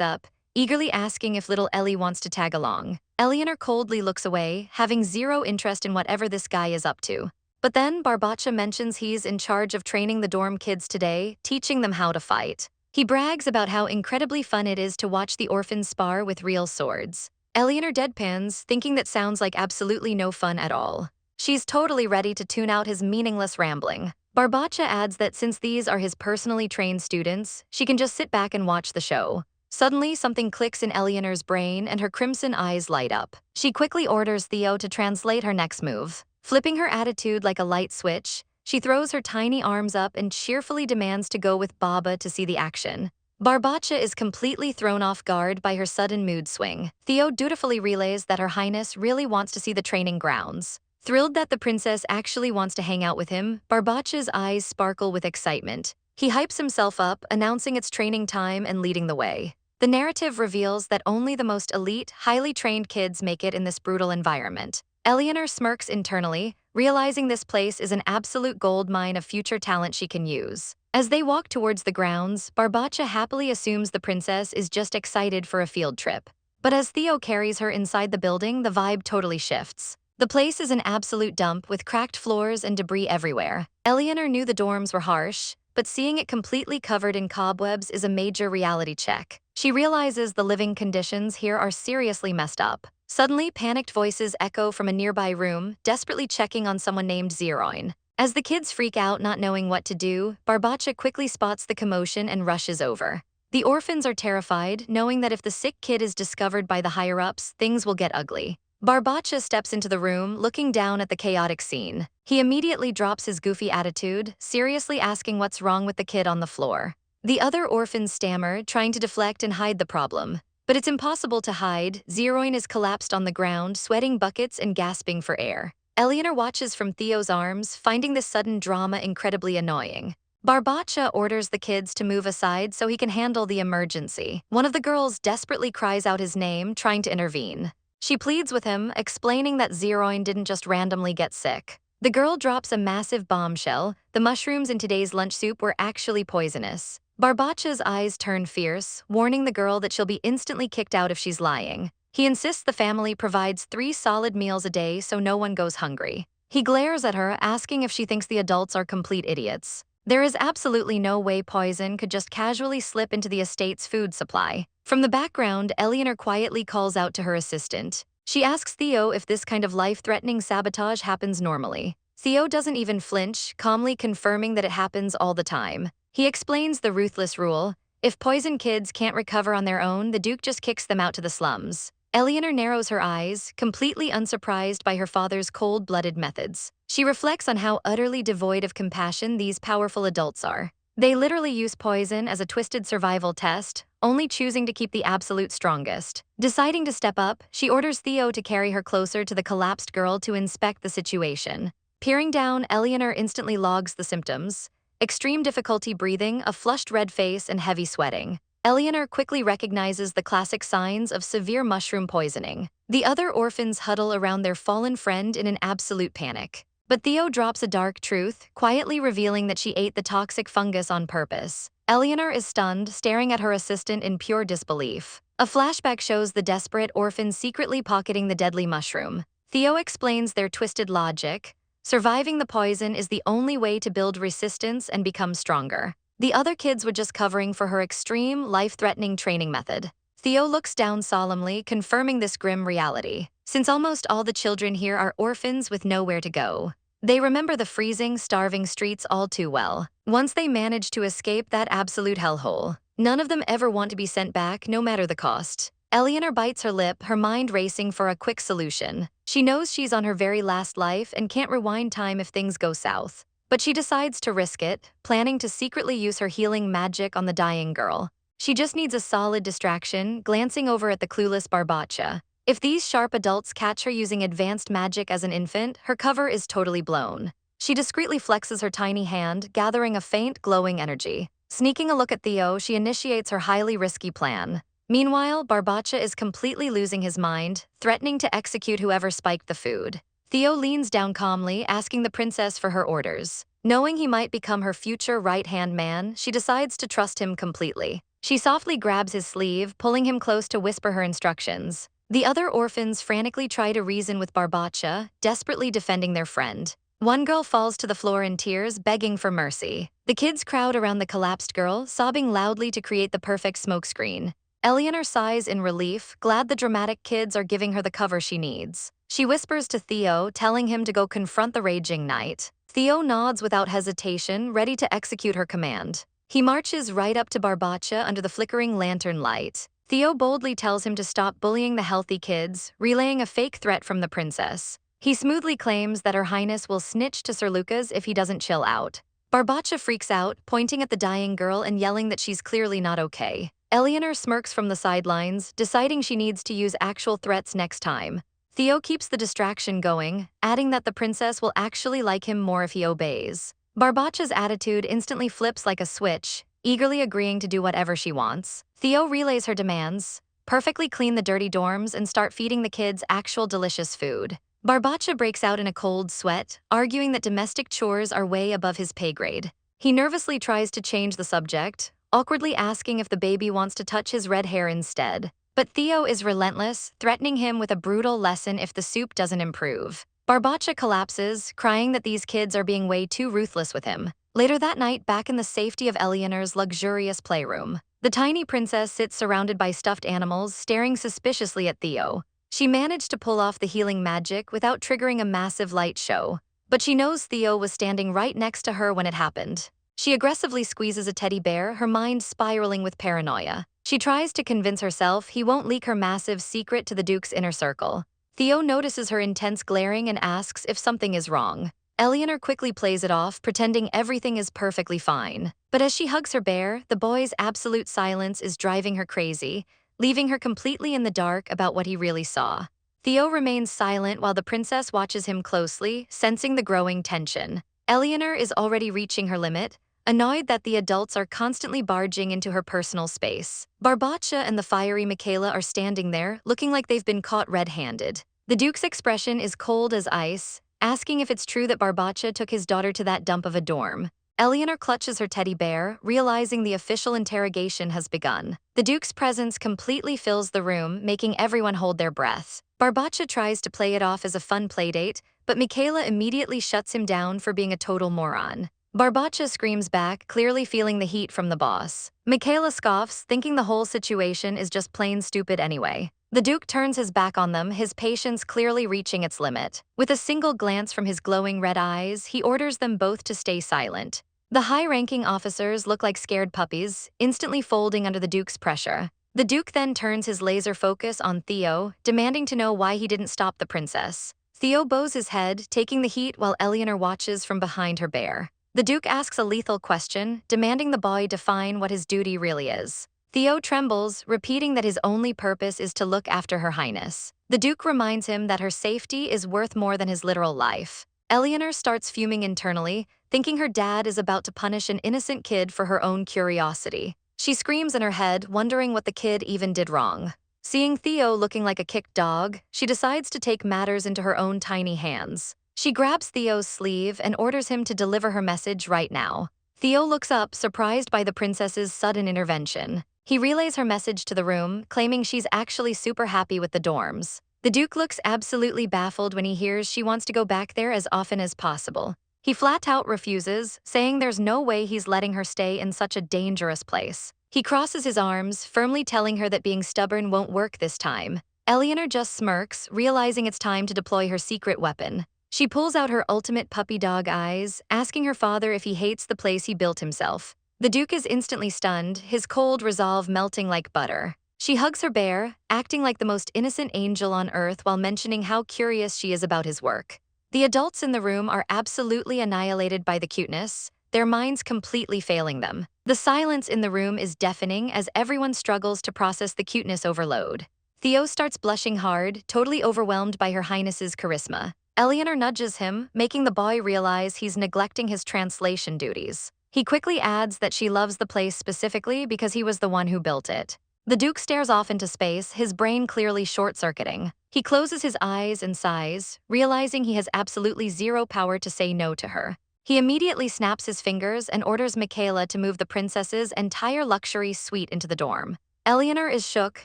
up, eagerly asking if little Ellie wants to tag along. Eleanor coldly looks away, having zero interest in whatever this guy is up to. But then Barbacha mentions he's in charge of training the dorm kids today, teaching them how to fight. He brags about how incredibly fun it is to watch the orphans spar with real swords. Eleanor deadpans, thinking that sounds like absolutely no fun at all. She's totally ready to tune out his meaningless rambling. Barbacha adds that since these are his personally trained students, she can just sit back and watch the show. Suddenly, something clicks in Eleanor's brain and her crimson eyes light up. She quickly orders Theo to translate her next move. Flipping her attitude like a light switch, she throws her tiny arms up and cheerfully demands to go with Baba to see the action. Barbacha is completely thrown off guard by her sudden mood swing. Theo dutifully relays that Her Highness really wants to see the training grounds. Thrilled that the princess actually wants to hang out with him, Barbacha's eyes sparkle with excitement. He hypes himself up, announcing it's training time and leading the way. The narrative reveals that only the most elite, highly trained kids make it in this brutal environment. Eleanor smirks internally, realizing this place is an absolute goldmine of future talent she can use. As they walk towards the grounds, Barbacha happily assumes the princess is just excited for a field trip. But as Theo carries her inside the building, the vibe totally shifts. The place is an absolute dump with cracked floors and debris everywhere. Eleanor knew the dorms were harsh, but seeing it completely covered in cobwebs is a major reality check. She realizes the living conditions here are seriously messed up. Suddenly, panicked voices echo from a nearby room, desperately checking on someone named Zeroin. As the kids freak out, not knowing what to do, Barbacha quickly spots the commotion and rushes over. The orphans are terrified, knowing that if the sick kid is discovered by the higher-ups, things will get ugly. Barbacha steps into the room, looking down at the chaotic scene. He immediately drops his goofy attitude, seriously asking what's wrong with the kid on the floor. The other orphans stammer, trying to deflect and hide the problem. But it's impossible to hide. Zeroin is collapsed on the ground, sweating buckets and gasping for air. Eleanor watches from Theo's arms, finding this sudden drama incredibly annoying. Barbacha orders the kids to move aside so he can handle the emergency. One of the girls desperately cries out his name, trying to intervene. She pleads with him, explaining that Zeroin didn't just randomly get sick. The girl drops a massive bombshell. The mushrooms in today's lunch soup were actually poisonous. Barbacha's eyes turn fierce, warning the girl that she'll be instantly kicked out if she's lying. He insists the family provides 3 solid meals a day so no one goes hungry. He glares at her, asking if she thinks the adults are complete idiots. There is absolutely no way poison could just casually slip into the estate's food supply. From the background, Eleanor quietly calls out to her assistant. She asks Theo if this kind of life-threatening sabotage happens normally. Theo doesn't even flinch, calmly confirming that it happens all the time. He explains the ruthless rule. If poison kids can't recover on their own, the Duke just kicks them out to the slums. Eleanor narrows her eyes, completely unsurprised by her father's cold-blooded methods. She reflects on how utterly devoid of compassion these powerful adults are. They literally use poison as a twisted survival test, only choosing to keep the absolute strongest. Deciding to step up, she orders Theo to carry her closer to the collapsed girl to inspect the situation. Peering down, Eleanor instantly logs the symptoms: extreme difficulty breathing, a flushed red face, and heavy sweating. Eleanor quickly recognizes the classic signs of severe mushroom poisoning. The other orphans huddle around their fallen friend in an absolute panic. But Theo drops a dark truth, quietly revealing that she ate the toxic fungus on purpose. Eleanor is stunned, staring at her assistant in pure disbelief. A flashback shows the desperate orphans secretly pocketing the deadly mushroom. Theo explains their twisted logic. Surviving the poison is the only way to build resistance and become stronger. The other kids were just covering for her extreme, life-threatening training method. Theo looks down solemnly, confirming this grim reality. Since almost all the children here are orphans with nowhere to go, they remember the freezing, starving streets all too well. Once they manage to escape that absolute hellhole, none of them ever want to be sent back, no matter the cost. Eleanor bites her lip, her mind racing for a quick solution. She knows she's on her very last life and can't rewind time if things go south. but she decides to risk it, planning to secretly use her healing magic on the dying girl. She just needs a solid distraction, glancing over at the clueless Barbacha. If these sharp adults catch her using advanced magic as an infant, her cover is totally blown. She discreetly flexes her tiny hand, gathering a faint, glowing energy. Sneaking a look at Theo, she initiates her highly risky plan. Meanwhile, Barbacha is completely losing his mind, threatening to execute whoever spiked the food. Theo leans down calmly, asking the princess for her orders. Knowing he might become her future right-hand man, she decides to trust him completely. She softly grabs his sleeve, pulling him close to whisper her instructions. The other orphans frantically try to reason with Barbacha, desperately defending their friend. One girl falls to the floor in tears, begging for mercy. The kids crowd around the collapsed girl, sobbing loudly to create the perfect smokescreen. Eleanor sighs in relief, glad the dramatic kids are giving her the cover she needs. She whispers to Theo, telling him to go confront the raging knight. Theo nods without hesitation, ready to execute her command. He marches right up to Barbacha under the flickering lantern light. Theo boldly tells him to stop bullying the healthy kids, relaying a fake threat from the princess. He smoothly claims that Her Highness will snitch to Sir Lucas if he doesn't chill out. Barbacha freaks out, pointing at the dying girl and yelling that she's clearly not okay. Eleanor smirks from the sidelines, deciding she needs to use actual threats next time. Theo keeps the distraction going, adding that the princess will actually like him more if he obeys. Barbacha's attitude instantly flips like a switch, eagerly agreeing to do whatever she wants. Theo relays her demands, perfectly clean the dirty dorms and start feeding the kids actual delicious food. Barbacha breaks out in a cold sweat, arguing that domestic chores are way above his pay grade. He nervously tries to change the subject, awkwardly asking if the baby wants to touch his red hair instead. But Theo is relentless, threatening him with a brutal lesson if the soup doesn't improve. Barbacha collapses, crying that these kids are being way too ruthless with him. Later that night, back in the safety of Eleanor's luxurious playroom, the tiny princess sits surrounded by stuffed animals, staring suspiciously at Theo. She managed to pull off the healing magic without triggering a massive light show, but she knows Theo was standing right next to her when it happened. She aggressively squeezes a teddy bear, her mind spiraling with paranoia. She tries to convince herself he won't leak her massive secret to the Duke's inner circle. Theo notices her intense glaring and asks if something is wrong. Eleanor quickly plays it off, pretending everything is perfectly fine. But as she hugs her bear, the boy's absolute silence is driving her crazy, leaving her completely in the dark about what he really saw. Theo remains silent while the princess watches him closely, sensing the growing tension. Eleanor is already reaching her limit, annoyed that the adults are constantly barging into her personal space. Barbacha and the fiery Michaela are standing there, looking like they've been caught red-handed. The Duke's expression is cold as ice, asking if it's true that Barbacha took his daughter to that dump of a dorm. Eleanor clutches her teddy bear, realizing the official interrogation has begun. The Duke's presence completely fills the room, making everyone hold their breath. Barbacha tries to play it off as a fun playdate, but Michaela immediately shuts him down for being a total moron. Barbacha screams back, clearly feeling the heat from the boss. Michaela scoffs, thinking the whole situation is just plain stupid anyway. The Duke turns his back on them, his patience clearly reaching its limit. With a single glance from his glowing red eyes, he orders them both to stay silent. The high-ranking officers look like scared puppies, instantly folding under the Duke's pressure. The Duke then turns his laser focus on Theo, demanding to know why he didn't stop the princess. Theo bows his head, taking the heat while Eleanor watches from behind her bear. The Duke asks a lethal question, demanding the boy define what his duty really is. Theo trembles, repeating that his only purpose is to look after Her Highness. The Duke reminds him that her safety is worth more than his literal life. Eleanor starts fuming internally, thinking her dad is about to punish an innocent kid for her own curiosity. She screams in her head, wondering what the kid even did wrong. Seeing Theo looking like a kicked dog, she decides to take matters into her own tiny hands. She grabs Theo's sleeve and orders him to deliver her message right now. Theo looks up, surprised by the princess's sudden intervention. He relays her message to the room, claiming she's actually super happy with the dorms. The Duke looks absolutely baffled when he hears she wants to go back there as often as possible. He flat out refuses, saying there's no way he's letting her stay in such a dangerous place. He crosses his arms, firmly telling her that being stubborn won't work this time. Eleanor just smirks, realizing it's time to deploy her secret weapon. She pulls out her ultimate puppy dog eyes, asking her father if he hates the place he built himself. The Duke is instantly stunned, his cold resolve melting like butter. She hugs her bear, acting like the most innocent angel on earth while mentioning how curious she is about his work. The adults in the room are absolutely annihilated by the cuteness, their minds completely failing them. The silence in the room is deafening as everyone struggles to process the cuteness overload. Theo starts blushing hard, totally overwhelmed by Her Highness's charisma. Eleanor nudges him, making the boy realize he's neglecting his translation duties. He quickly adds that she loves the place specifically because he was the one who built it. The Duke stares off into space, his brain clearly short-circuiting. He closes his eyes and sighs, realizing he has absolutely zero power to say no to her. He immediately snaps his fingers and orders Michaela to move the princess's entire luxury suite into the dorm. Eleanor is shook.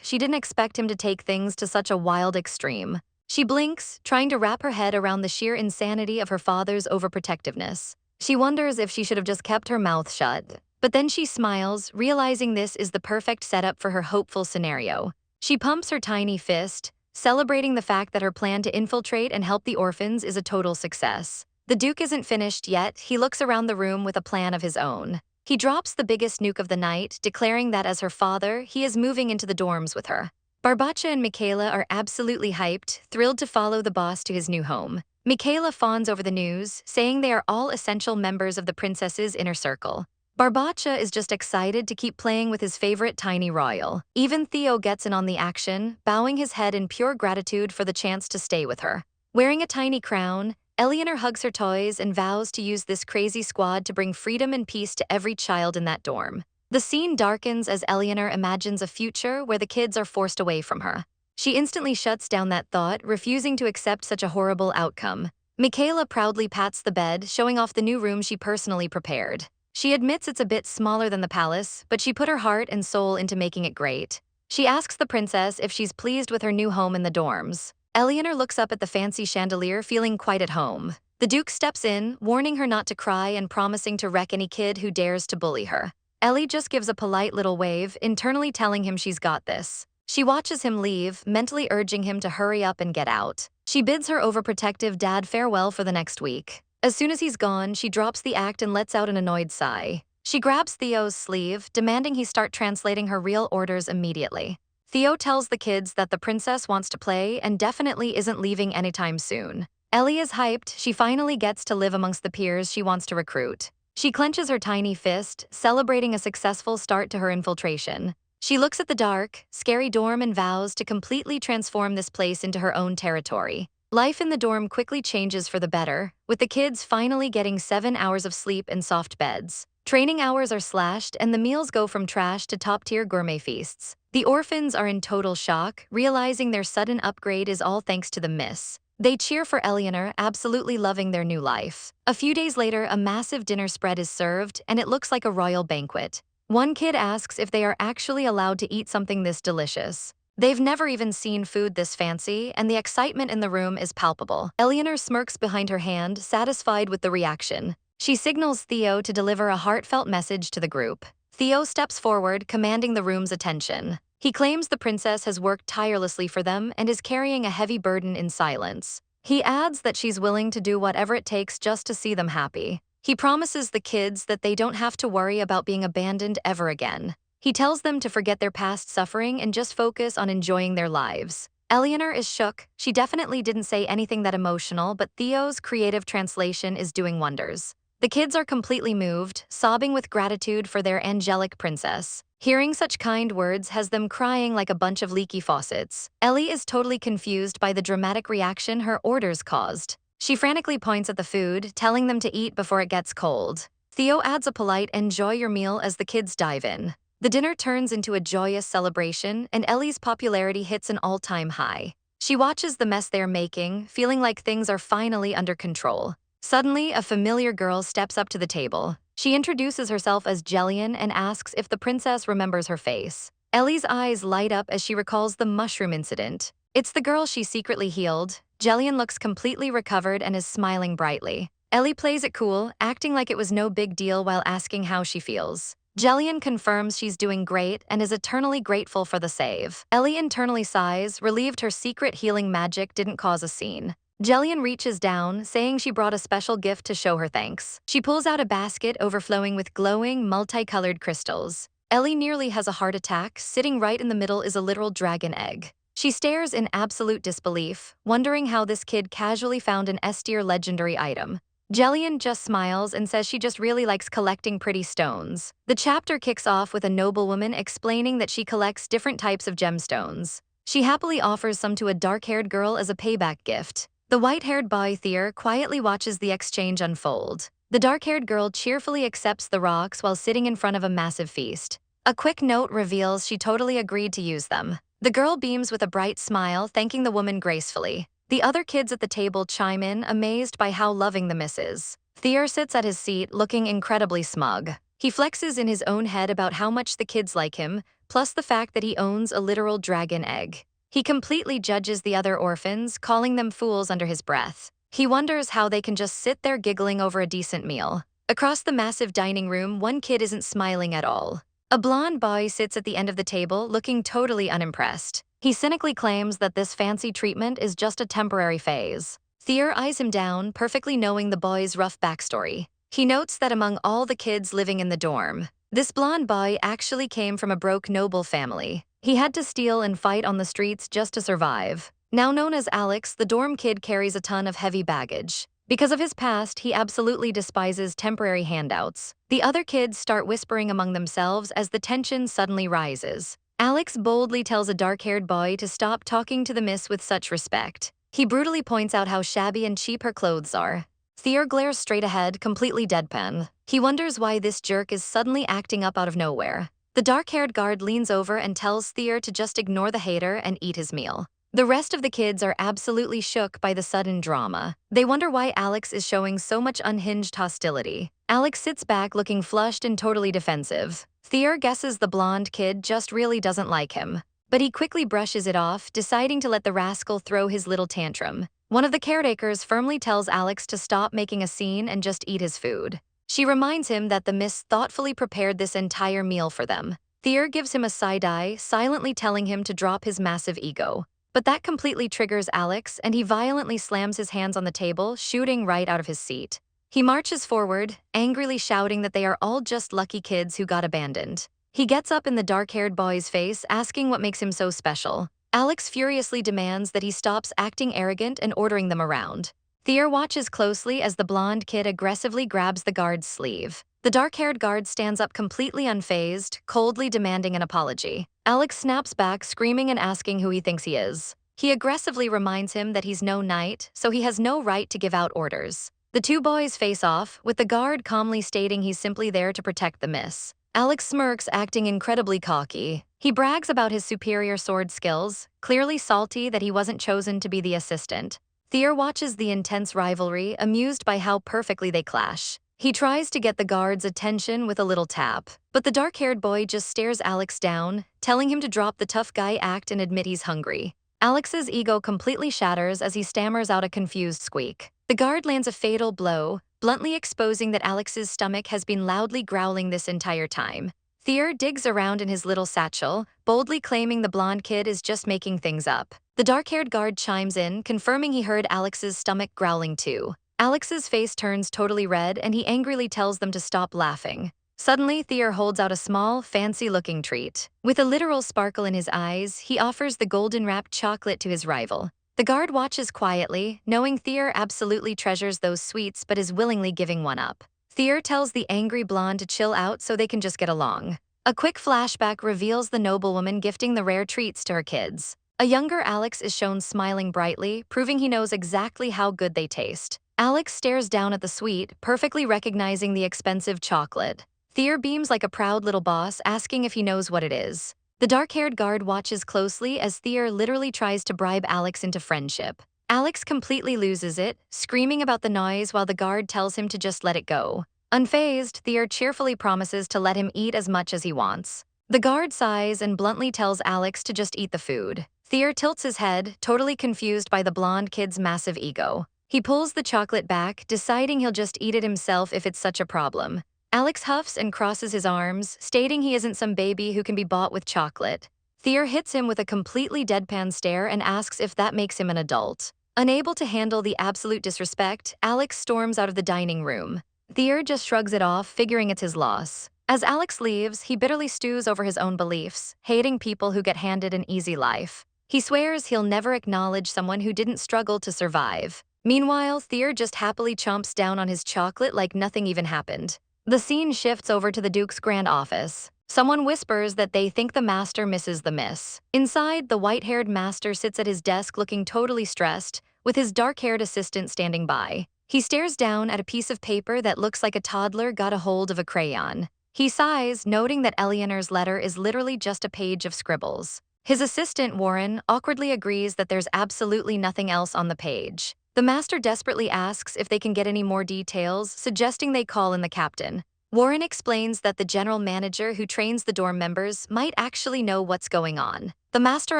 She didn't expect him to take things to such a wild extreme. She blinks, trying to wrap her head around the sheer insanity of her father's overprotectiveness. She wonders if she should have just kept her mouth shut. But then she smiles, realizing this is the perfect setup for her hopeful scenario. She pumps her tiny fist, celebrating the fact that her plan to infiltrate and help the orphans is a total success. The Duke isn't finished yet. He looks around the room with a plan of his own. He drops the biggest nuke of the night, declaring that as her father, he is moving into the dorms with her. Barbacha and Michaela are absolutely hyped, thrilled to follow the boss to his new home. Michaela fawns over the news, saying they are all essential members of the princess's inner circle. Barbacha is just excited to keep playing with his favorite tiny royal. Even Theo gets in on the action, bowing his head in pure gratitude for the chance to stay with her. Wearing a tiny crown, Eleanor hugs her toys and vows to use this crazy squad to bring freedom and peace to every child in that dorm. The scene darkens as Eleanor imagines a future where the kids are forced away from her. She instantly shuts down that thought, refusing to accept such a horrible outcome. Michaela proudly pats the bed, showing off the new room she personally prepared. She admits it's a bit smaller than the palace, but she put her heart and soul into making it great. She asks the princess if she's pleased with her new home in the dorms. Eleanor looks up at the fancy chandelier, feeling quite at home. The Duke steps in, warning her not to cry and promising to wreck any kid who dares to bully her. Ellie just gives a polite little wave, internally telling him she's got this. She watches him leave, mentally urging him to hurry up and get out. She bids her overprotective dad farewell for the next week. As soon as he's gone, she drops the act and lets out an annoyed sigh. She grabs Theo's sleeve, demanding he start translating her real orders immediately. Theo tells the kids that the princess wants to play and definitely isn't leaving anytime soon. Ellie is hyped. She finally gets to live amongst the peers she wants to recruit. She clenches her tiny fist, celebrating a successful start to her infiltration. She looks at the dark, scary dorm and vows to completely transform this place into her own territory. Life in the dorm quickly changes for the better, with the kids finally getting 7 hours of sleep and soft beds. Training hours are slashed and the meals go from trash to top-tier gourmet feasts. The orphans are in total shock, realizing their sudden upgrade is all thanks to the miss. They cheer for Eleanor, absolutely loving their new life. A few days later, a massive dinner spread is served, and it looks like a royal banquet. One kid asks if they are actually allowed to eat something this delicious. They've never even seen food this fancy, and the excitement in the room is palpable. Eleanor smirks behind her hand, satisfied with the reaction. She signals Theo to deliver a heartfelt message to the group. Theo steps forward, commanding the room's attention. He claims the princess has worked tirelessly for them and is carrying a heavy burden in silence. He adds that she's willing to do whatever it takes just to see them happy. He promises the kids that they don't have to worry about being abandoned ever again. He tells them to forget their past suffering and just focus on enjoying their lives. Eleanor is shook. She definitely didn't say anything that emotional, but Theo's creative translation is doing wonders. The kids are completely moved, sobbing with gratitude for their angelic princess. Hearing such kind words has them crying like a bunch of leaky faucets. Ellie is totally confused by the dramatic reaction her orders caused. She frantically points at the food, telling them to eat before it gets cold. Theo adds a polite "enjoy your meal" as the kids dive in. The dinner turns into a joyous celebration, and Ellie's popularity hits an all-time high. She watches the mess they're making, feeling like things are finally under control. Suddenly, a familiar girl steps up to the table. She introduces herself as Jillian and asks if the princess remembers her face. Ellie's eyes light up as she recalls the mushroom incident. It's the girl she secretly healed. Jillian looks completely recovered and is smiling brightly. Ellie plays it cool, acting like it was no big deal while asking how she feels. Jillian confirms she's doing great and is eternally grateful for the save. Ellie internally sighs, relieved her secret healing magic didn't cause a scene. Jillian reaches down, saying she brought a special gift to show her thanks. She pulls out a basket overflowing with glowing, multicolored crystals. Ellie nearly has a heart attack. Sitting right in the middle is a literal dragon egg. She stares in absolute disbelief, wondering how this kid casually found an S-tier legendary item. Jillian just smiles and says she just really likes collecting pretty stones. The chapter kicks off with a noblewoman explaining that she collects different types of gemstones. She happily offers some to a dark-haired girl as a payback gift. The white-haired boy Thier quietly watches the exchange unfold. The dark-haired girl cheerfully accepts the rocks while sitting in front of a massive feast. A quick note reveals she totally agreed to use them. The girl beams with a bright smile, thanking the woman gracefully. The other kids at the table chime in, amazed by how loving the miss is. Thier sits at his seat, looking incredibly smug. He flexes in his own head about how much the kids like him, plus the fact that he owns a literal dragon egg. He completely judges the other orphans, calling them fools under his breath. He wonders how they can just sit there giggling over a decent meal. Across the massive dining room, one kid isn't smiling at all. A blonde boy sits at the end of the table, looking totally unimpressed. He cynically claims that this fancy treatment is just a temporary phase. Thier eyes him down, perfectly knowing the boy's rough backstory. He notes that among all the kids living in the dorm, this blonde boy actually came from a broke noble family. He had to steal and fight on the streets just to survive. Now known as Alex, the dorm kid carries a ton of heavy baggage. Because of his past, he absolutely despises temporary handouts. The other kids start whispering among themselves as the tension suddenly rises. Alex boldly tells a dark-haired boy to stop talking to the miss with such respect. He brutally points out how shabby and cheap her clothes are. Thier glares straight ahead, completely deadpan. He wonders why this jerk is suddenly acting up out of nowhere. The dark-haired guard leans over and tells Thier to just ignore the hater and eat his meal. The rest of the kids are absolutely shook by the sudden drama. They wonder why Alex is showing so much unhinged hostility. Alex sits back looking flushed and totally defensive. Thier guesses the blonde kid just really doesn't like him. But he quickly brushes it off, deciding to let the rascal throw his little tantrum. One of the caretakers firmly tells Alex to stop making a scene and just eat his food. She reminds him that the miss thoughtfully prepared this entire meal for them. Thier gives him a side-eye, silently telling him to drop his massive ego. But that completely triggers Alex, and he violently slams his hands on the table, shooting right out of his seat. He marches forward, angrily shouting that they are all just lucky kids who got abandoned. He gets up in the dark-haired boy's face, asking what makes him so special. Alex furiously demands that he stops acting arrogant and ordering them around. Thier watches closely as the blonde kid aggressively grabs the guard's sleeve. The dark-haired guard stands up completely unfazed, coldly demanding an apology. Alex snaps back, screaming and asking who he thinks he is. He aggressively reminds him that he's no knight, so he has no right to give out orders. The two boys face off, with the guard calmly stating he's simply there to protect the miss. Alex smirks, acting incredibly cocky. He brags about his superior sword skills, clearly salty that he wasn't chosen to be the assistant. Thier watches the intense rivalry, amused by how perfectly they clash. He tries to get the guard's attention with a little tap, but the dark-haired boy just stares Alex down, telling him to drop the tough guy act and admit he's hungry. Alex's ego completely shatters as he stammers out a confused squeak. The guard lands a fatal blow, bluntly exposing that Alex's stomach has been loudly growling this entire time. Thier digs around in his little satchel, boldly claiming the blonde kid is just making things up. The dark-haired guard chimes in, confirming he heard Alex's stomach growling too. Alex's face turns totally red and he angrily tells them to stop laughing. Suddenly, Thier holds out a small, fancy-looking treat. With a literal sparkle in his eyes, he offers the golden-wrapped chocolate to his rival. The guard watches quietly, knowing Thier absolutely treasures those sweets but is willingly giving one up. Thier tells the angry blonde to chill out so they can just get along. A quick flashback reveals the noblewoman gifting the rare treats to her kids. A younger Alex is shown smiling brightly, proving he knows exactly how good they taste. Alex stares down at the sweet, perfectly recognizing the expensive chocolate. Thier beams like a proud little boss, asking if he knows what it is. The dark-haired guard watches closely as Thier literally tries to bribe Alex into friendship. Alex completely loses it, screaming about the noise while the guard tells him to just let it go. Unfazed, Thier cheerfully promises to let him eat as much as he wants. The guard sighs and bluntly tells Alex to just eat the food. Thier tilts his head, totally confused by the blonde kid's massive ego. He pulls the chocolate back, deciding he'll just eat it himself if it's such a problem. Alex huffs and crosses his arms, stating he isn't some baby who can be bought with chocolate. Thier hits him with a completely deadpan stare and asks if that makes him an adult. Unable to handle the absolute disrespect, Alex storms out of the dining room. Thier just shrugs it off, figuring it's his loss. As Alex leaves, he bitterly stews over his own beliefs, hating people who get handed an easy life. He swears he'll never acknowledge someone who didn't struggle to survive. Meanwhile, Thier just happily chomps down on his chocolate like nothing even happened. The scene shifts over to the Duke's grand office. Someone whispers that they think the master misses the miss. Inside, the white-haired master sits at his desk looking totally stressed, with his dark-haired assistant standing by. He stares down at a piece of paper that looks like a toddler got a hold of a crayon. He sighs, noting that Eleanor's letter is literally just a page of scribbles. His assistant, Warren, awkwardly agrees that there's absolutely nothing else on the page. The master desperately asks if they can get any more details, suggesting they call in the captain. Warren explains that the general manager who trains the dorm members might actually know what's going on. The master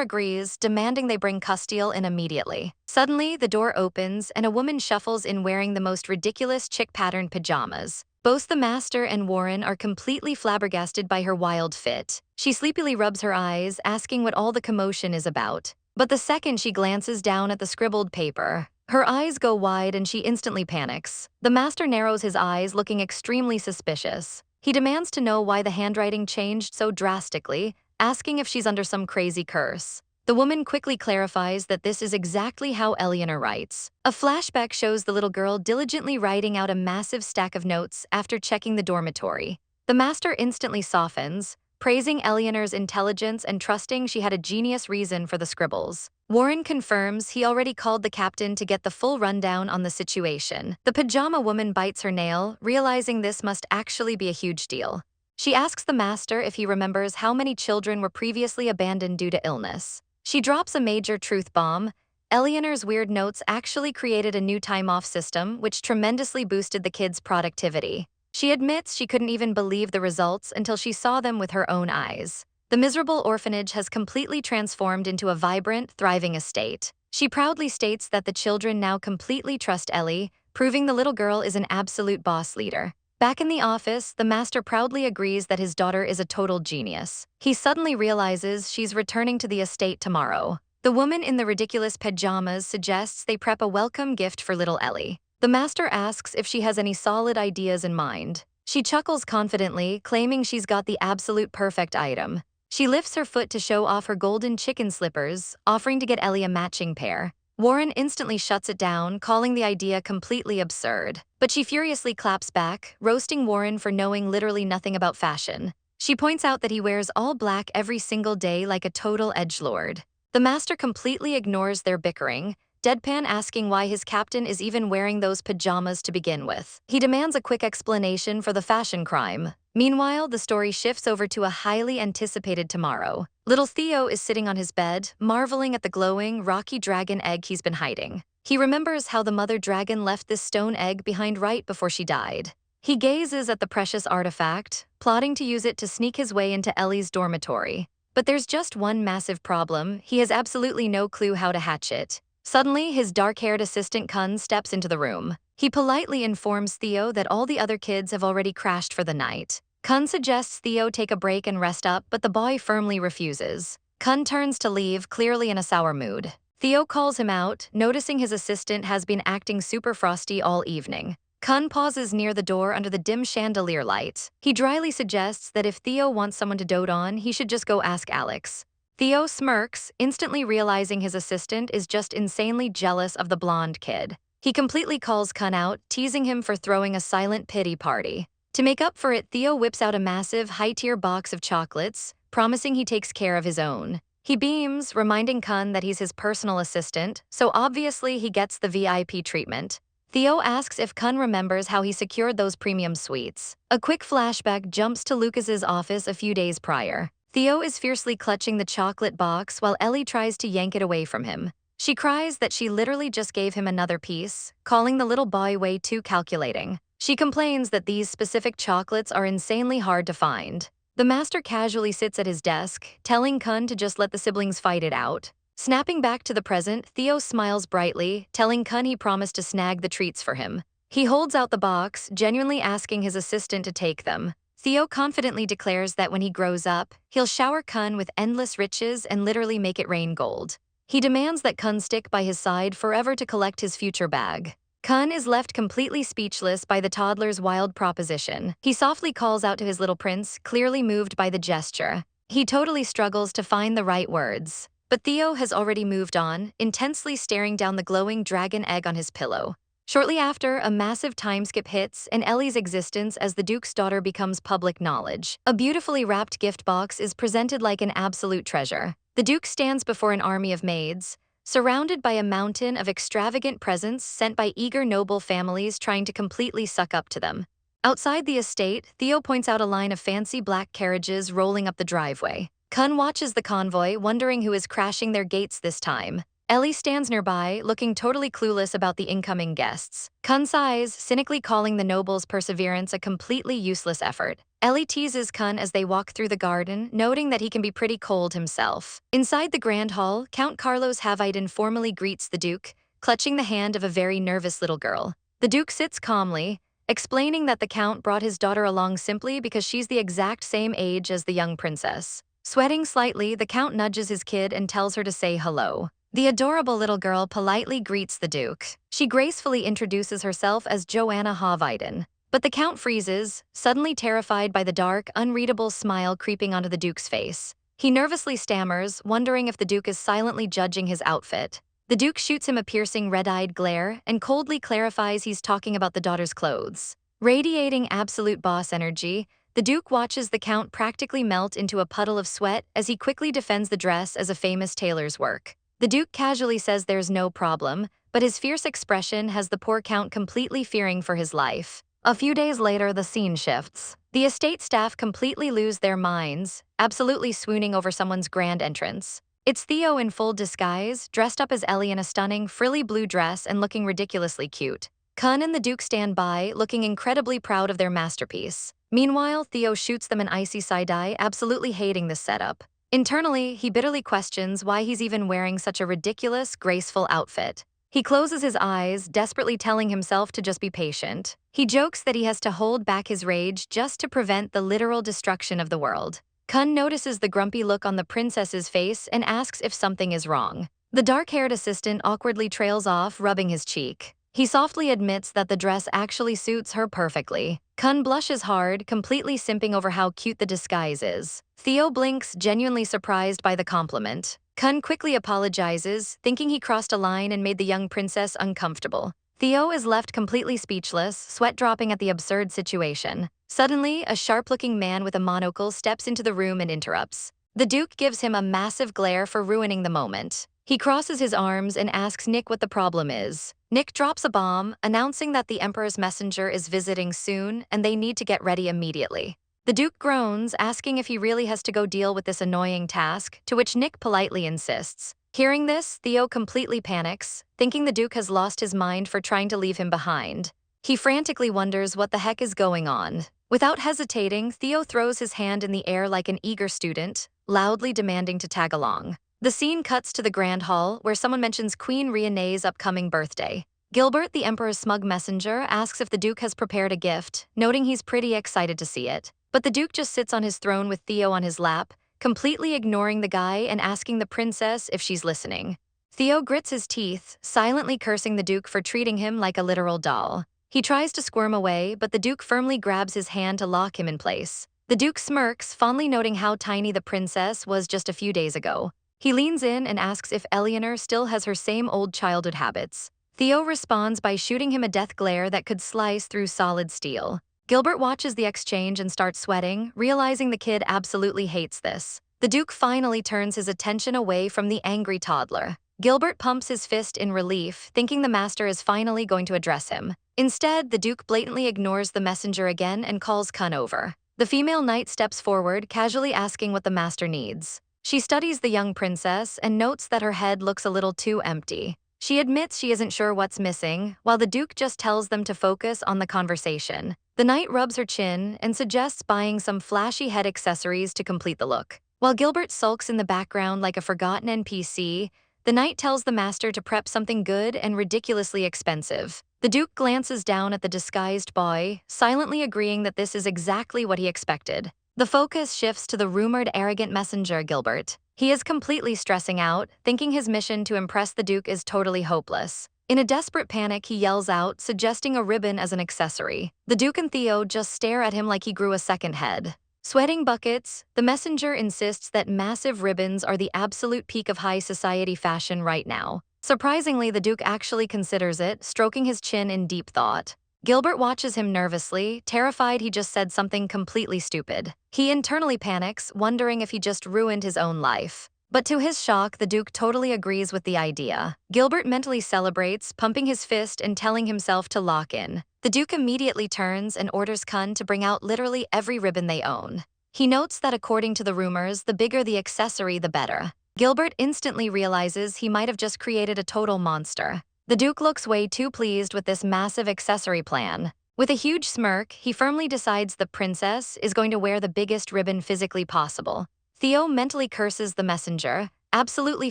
agrees, demanding they bring Castile in immediately. Suddenly, the door opens and a woman shuffles in wearing the most ridiculous chick-patterned pajamas. Both the master and Warren are completely flabbergasted by her wild fit. She sleepily rubs her eyes, asking what all the commotion is about. But the second she glances down at the scribbled paper, her eyes go wide and she instantly panics. The master narrows his eyes, looking extremely suspicious. He demands to know why the handwriting changed so drastically, asking if she's under some crazy curse. The woman quickly clarifies that this is exactly how Eleanor writes. A flashback shows the little girl diligently writing out a massive stack of notes after checking the dormitory. The master instantly softens, praising Eleanor's intelligence and trusting she had a genius reason for the scribbles. Warren confirms he already called the captain to get the full rundown on the situation. The pajama woman bites her nail, realizing this must actually be a huge deal. She asks the master if he remembers how many children were previously abandoned due to illness. She drops a major truth bomb. Eleanor's weird notes actually created a new time-off system, which tremendously boosted the kids' productivity. She admits she couldn't even believe the results until she saw them with her own eyes. The miserable orphanage has completely transformed into a vibrant, thriving estate. She proudly states that the children now completely trust Ellie, proving the little girl is an absolute boss leader. Back in the office, the master proudly agrees that his daughter is a total genius. He suddenly realizes she's returning to the estate tomorrow. The woman in the ridiculous pajamas suggests they prep a welcome gift for little Ellie. The master asks if she has any solid ideas in mind. She chuckles confidently, claiming she's got the absolute perfect item. She lifts her foot to show off her golden chicken slippers, offering to get Ellie a matching pair. Warren instantly shuts it down, calling the idea completely absurd. But she furiously claps back, roasting Warren for knowing literally nothing about fashion. She points out that he wears all black every single day like a total edgelord. The master completely ignores their bickering, deadpan asking why his captain is even wearing those pajamas to begin with. He demands a quick explanation for the fashion crime. Meanwhile, the story shifts over to a highly anticipated tomorrow. Little Theo is sitting on his bed, marveling at the glowing, rocky dragon egg he's been hiding. He remembers how the mother dragon left this stone egg behind right before she died. He gazes at the precious artifact, plotting to use it to sneak his way into Ellie's dormitory. But there's just one massive problem: he has absolutely no clue how to hatch it. Suddenly, his dark-haired assistant Kun steps into the room. He politely informs Theo that all the other kids have already crashed for the night. Kun suggests Theo take a break and rest up, but the boy firmly refuses. Kun turns to leave, clearly in a sour mood. Theo calls him out, noticing his assistant has been acting super frosty all evening. Kun pauses near the door under the dim chandelier light. He dryly suggests that if Theo wants someone to dote on, he should just go ask Alex. Theo smirks, instantly realizing his assistant is just insanely jealous of the blonde kid. He completely calls Kun out, teasing him for throwing a silent pity party. To make up for it, Theo whips out a massive, high-tier box of chocolates, promising he takes care of his own. He beams, reminding Kun that he's his personal assistant, so obviously he gets the VIP treatment. Theo asks if Kun remembers how he secured those premium suites. A quick flashback jumps to Lucas's office a few days prior. Theo is fiercely clutching the chocolate box while Ellie tries to yank it away from him. She cries that she literally just gave him another piece, calling the little boy way too calculating. She complains that these specific chocolates are insanely hard to find. The master casually sits at his desk, telling Kun to just let the siblings fight it out. Snapping back to the present, Theo smiles brightly, telling Kun he promised to snag the treats for him. He holds out the box, genuinely asking his assistant to take them. Theo confidently declares that when he grows up, he'll shower Kun with endless riches and literally make it rain gold. He demands that Kun stick by his side forever to collect his future bag. Kun is left completely speechless by the toddler's wild proposition. He softly calls out to his little prince, clearly moved by the gesture. He totally struggles to find the right words. But Theo has already moved on, intensely staring down the glowing dragon egg on his pillow. Shortly after, a massive time skip hits, and Ellie's existence as the Duke's daughter becomes public knowledge. A beautifully wrapped gift box is presented like an absolute treasure. The Duke stands before an army of maids, surrounded by a mountain of extravagant presents sent by eager noble families trying to completely suck up to them. Outside the estate, Theo points out a line of fancy black carriages rolling up the driveway. Kun watches the convoy, wondering who is crashing their gates this time. Ellie stands nearby, looking totally clueless about the incoming guests. Kun sighs, cynically calling the noble's perseverance a completely useless effort. Ellie teases Kun as they walk through the garden, noting that he can be pretty cold himself. Inside the grand hall, Count Carlos Haviden formally greets the Duke, clutching the hand of a very nervous little girl. The Duke sits calmly, explaining that the Count brought his daughter along simply because she's the exact same age as the young princess. Sweating slightly, the Count nudges his kid and tells her to say hello. The adorable little girl politely greets the Duke. She gracefully introduces herself as Joanna Haviden. But the Count freezes, suddenly terrified by the dark, unreadable smile creeping onto the Duke's face. He nervously stammers, wondering if the Duke is silently judging his outfit. The Duke shoots him a piercing red-eyed glare and coldly clarifies he's talking about the daughter's clothes. Radiating absolute boss energy, the Duke watches the Count practically melt into a puddle of sweat as he quickly defends the dress as a famous tailor's work. The Duke casually says there's no problem, but his fierce expression has the poor Count completely fearing for his life. A few days later, the scene shifts. The estate staff completely lose their minds, absolutely swooning over someone's grand entrance. It's Theo in full disguise, dressed up as Ellie in a stunning, frilly blue dress and looking ridiculously cute. Kun and the Duke stand by, looking incredibly proud of their masterpiece. Meanwhile, Theo shoots them an icy side-eye, absolutely hating this setup. Internally, he bitterly questions why he's even wearing such a ridiculous, graceful outfit. He closes his eyes, desperately telling himself to just be patient. He jokes that he has to hold back his rage just to prevent the literal destruction of the world. Kun notices the grumpy look on the princess's face and asks if something is wrong. The dark-haired assistant awkwardly trails off, rubbing his cheek. He softly admits that the dress actually suits her perfectly. Kun blushes hard, completely simping over how cute the disguise is. Theo blinks, genuinely surprised by the compliment. Kun quickly apologizes, thinking he crossed a line and made the young princess uncomfortable. Theo is left completely speechless, sweat dropping at the absurd situation. Suddenly, a sharp-looking man with a monocle steps into the room and interrupts. The Duke gives him a massive glare for ruining the moment. He crosses his arms and asks Nick what the problem is. Nick drops a bomb, announcing that the Emperor's messenger is visiting soon and they need to get ready immediately. The Duke groans, asking if he really has to go deal with this annoying task, to which Nick politely insists. Hearing this, Theo completely panics, thinking the Duke has lost his mind for trying to leave him behind. He frantically wonders what the heck is going on. Without hesitating, Theo throws his hand in the air like an eager student, loudly demanding to tag along. The scene cuts to the Grand Hall, where someone mentions Queen Riane's upcoming birthday. Gilbert, the Emperor's smug messenger, asks if the Duke has prepared a gift, noting he's pretty excited to see it. But the Duke just sits on his throne with Theo on his lap, completely ignoring the guy and asking the princess if she's listening. Theo grits his teeth, silently cursing the Duke for treating him like a literal doll. He tries to squirm away, but the Duke firmly grabs his hand to lock him in place. The Duke smirks, fondly noting how tiny the princess was just a few days ago. He leans in and asks if Eleanor still has her same old childhood habits. Theo responds by shooting him a death glare that could slice through solid steel. Gilbert watches the exchange and starts sweating, realizing the kid absolutely hates this. The Duke finally turns his attention away from the angry toddler. Gilbert pumps his fist in relief, thinking the master is finally going to address him. Instead, the Duke blatantly ignores the messenger again and calls Kun over. The female knight steps forward, casually asking what the master needs. She studies the young princess and notes that her head looks a little too empty. She admits she isn't sure what's missing, while the Duke just tells them to focus on the conversation. The knight rubs her chin and suggests buying some flashy head accessories to complete the look. While Gilbert sulks in the background like a forgotten NPC, the knight tells the master to prep something good and ridiculously expensive. The Duke glances down at the disguised boy, silently agreeing that this is exactly what he expected. The focus shifts to the rumored arrogant messenger, Gilbert. He is completely stressing out, thinking his mission to impress the Duke is totally hopeless. In a desperate panic, he yells out, suggesting a ribbon as an accessory. The Duke and Theo just stare at him like he grew a second head. Sweating buckets, the messenger insists that massive ribbons are the absolute peak of high society fashion right now. Surprisingly, the Duke actually considers it, stroking his chin in deep thought. Gilbert watches him nervously, terrified he just said something completely stupid. He internally panics, wondering if he just ruined his own life. But to his shock, the Duke totally agrees with the idea. Gilbert mentally celebrates, pumping his fist and telling himself to lock in. The Duke immediately turns and orders Kun to bring out literally every ribbon they own. He notes that according to the rumors, the bigger the accessory, the better. Gilbert instantly realizes he might have just created a total monster. The Duke looks way too pleased with this massive accessory plan. With a huge smirk, he firmly decides the princess is going to wear the biggest ribbon physically possible. Theo mentally curses the messenger, absolutely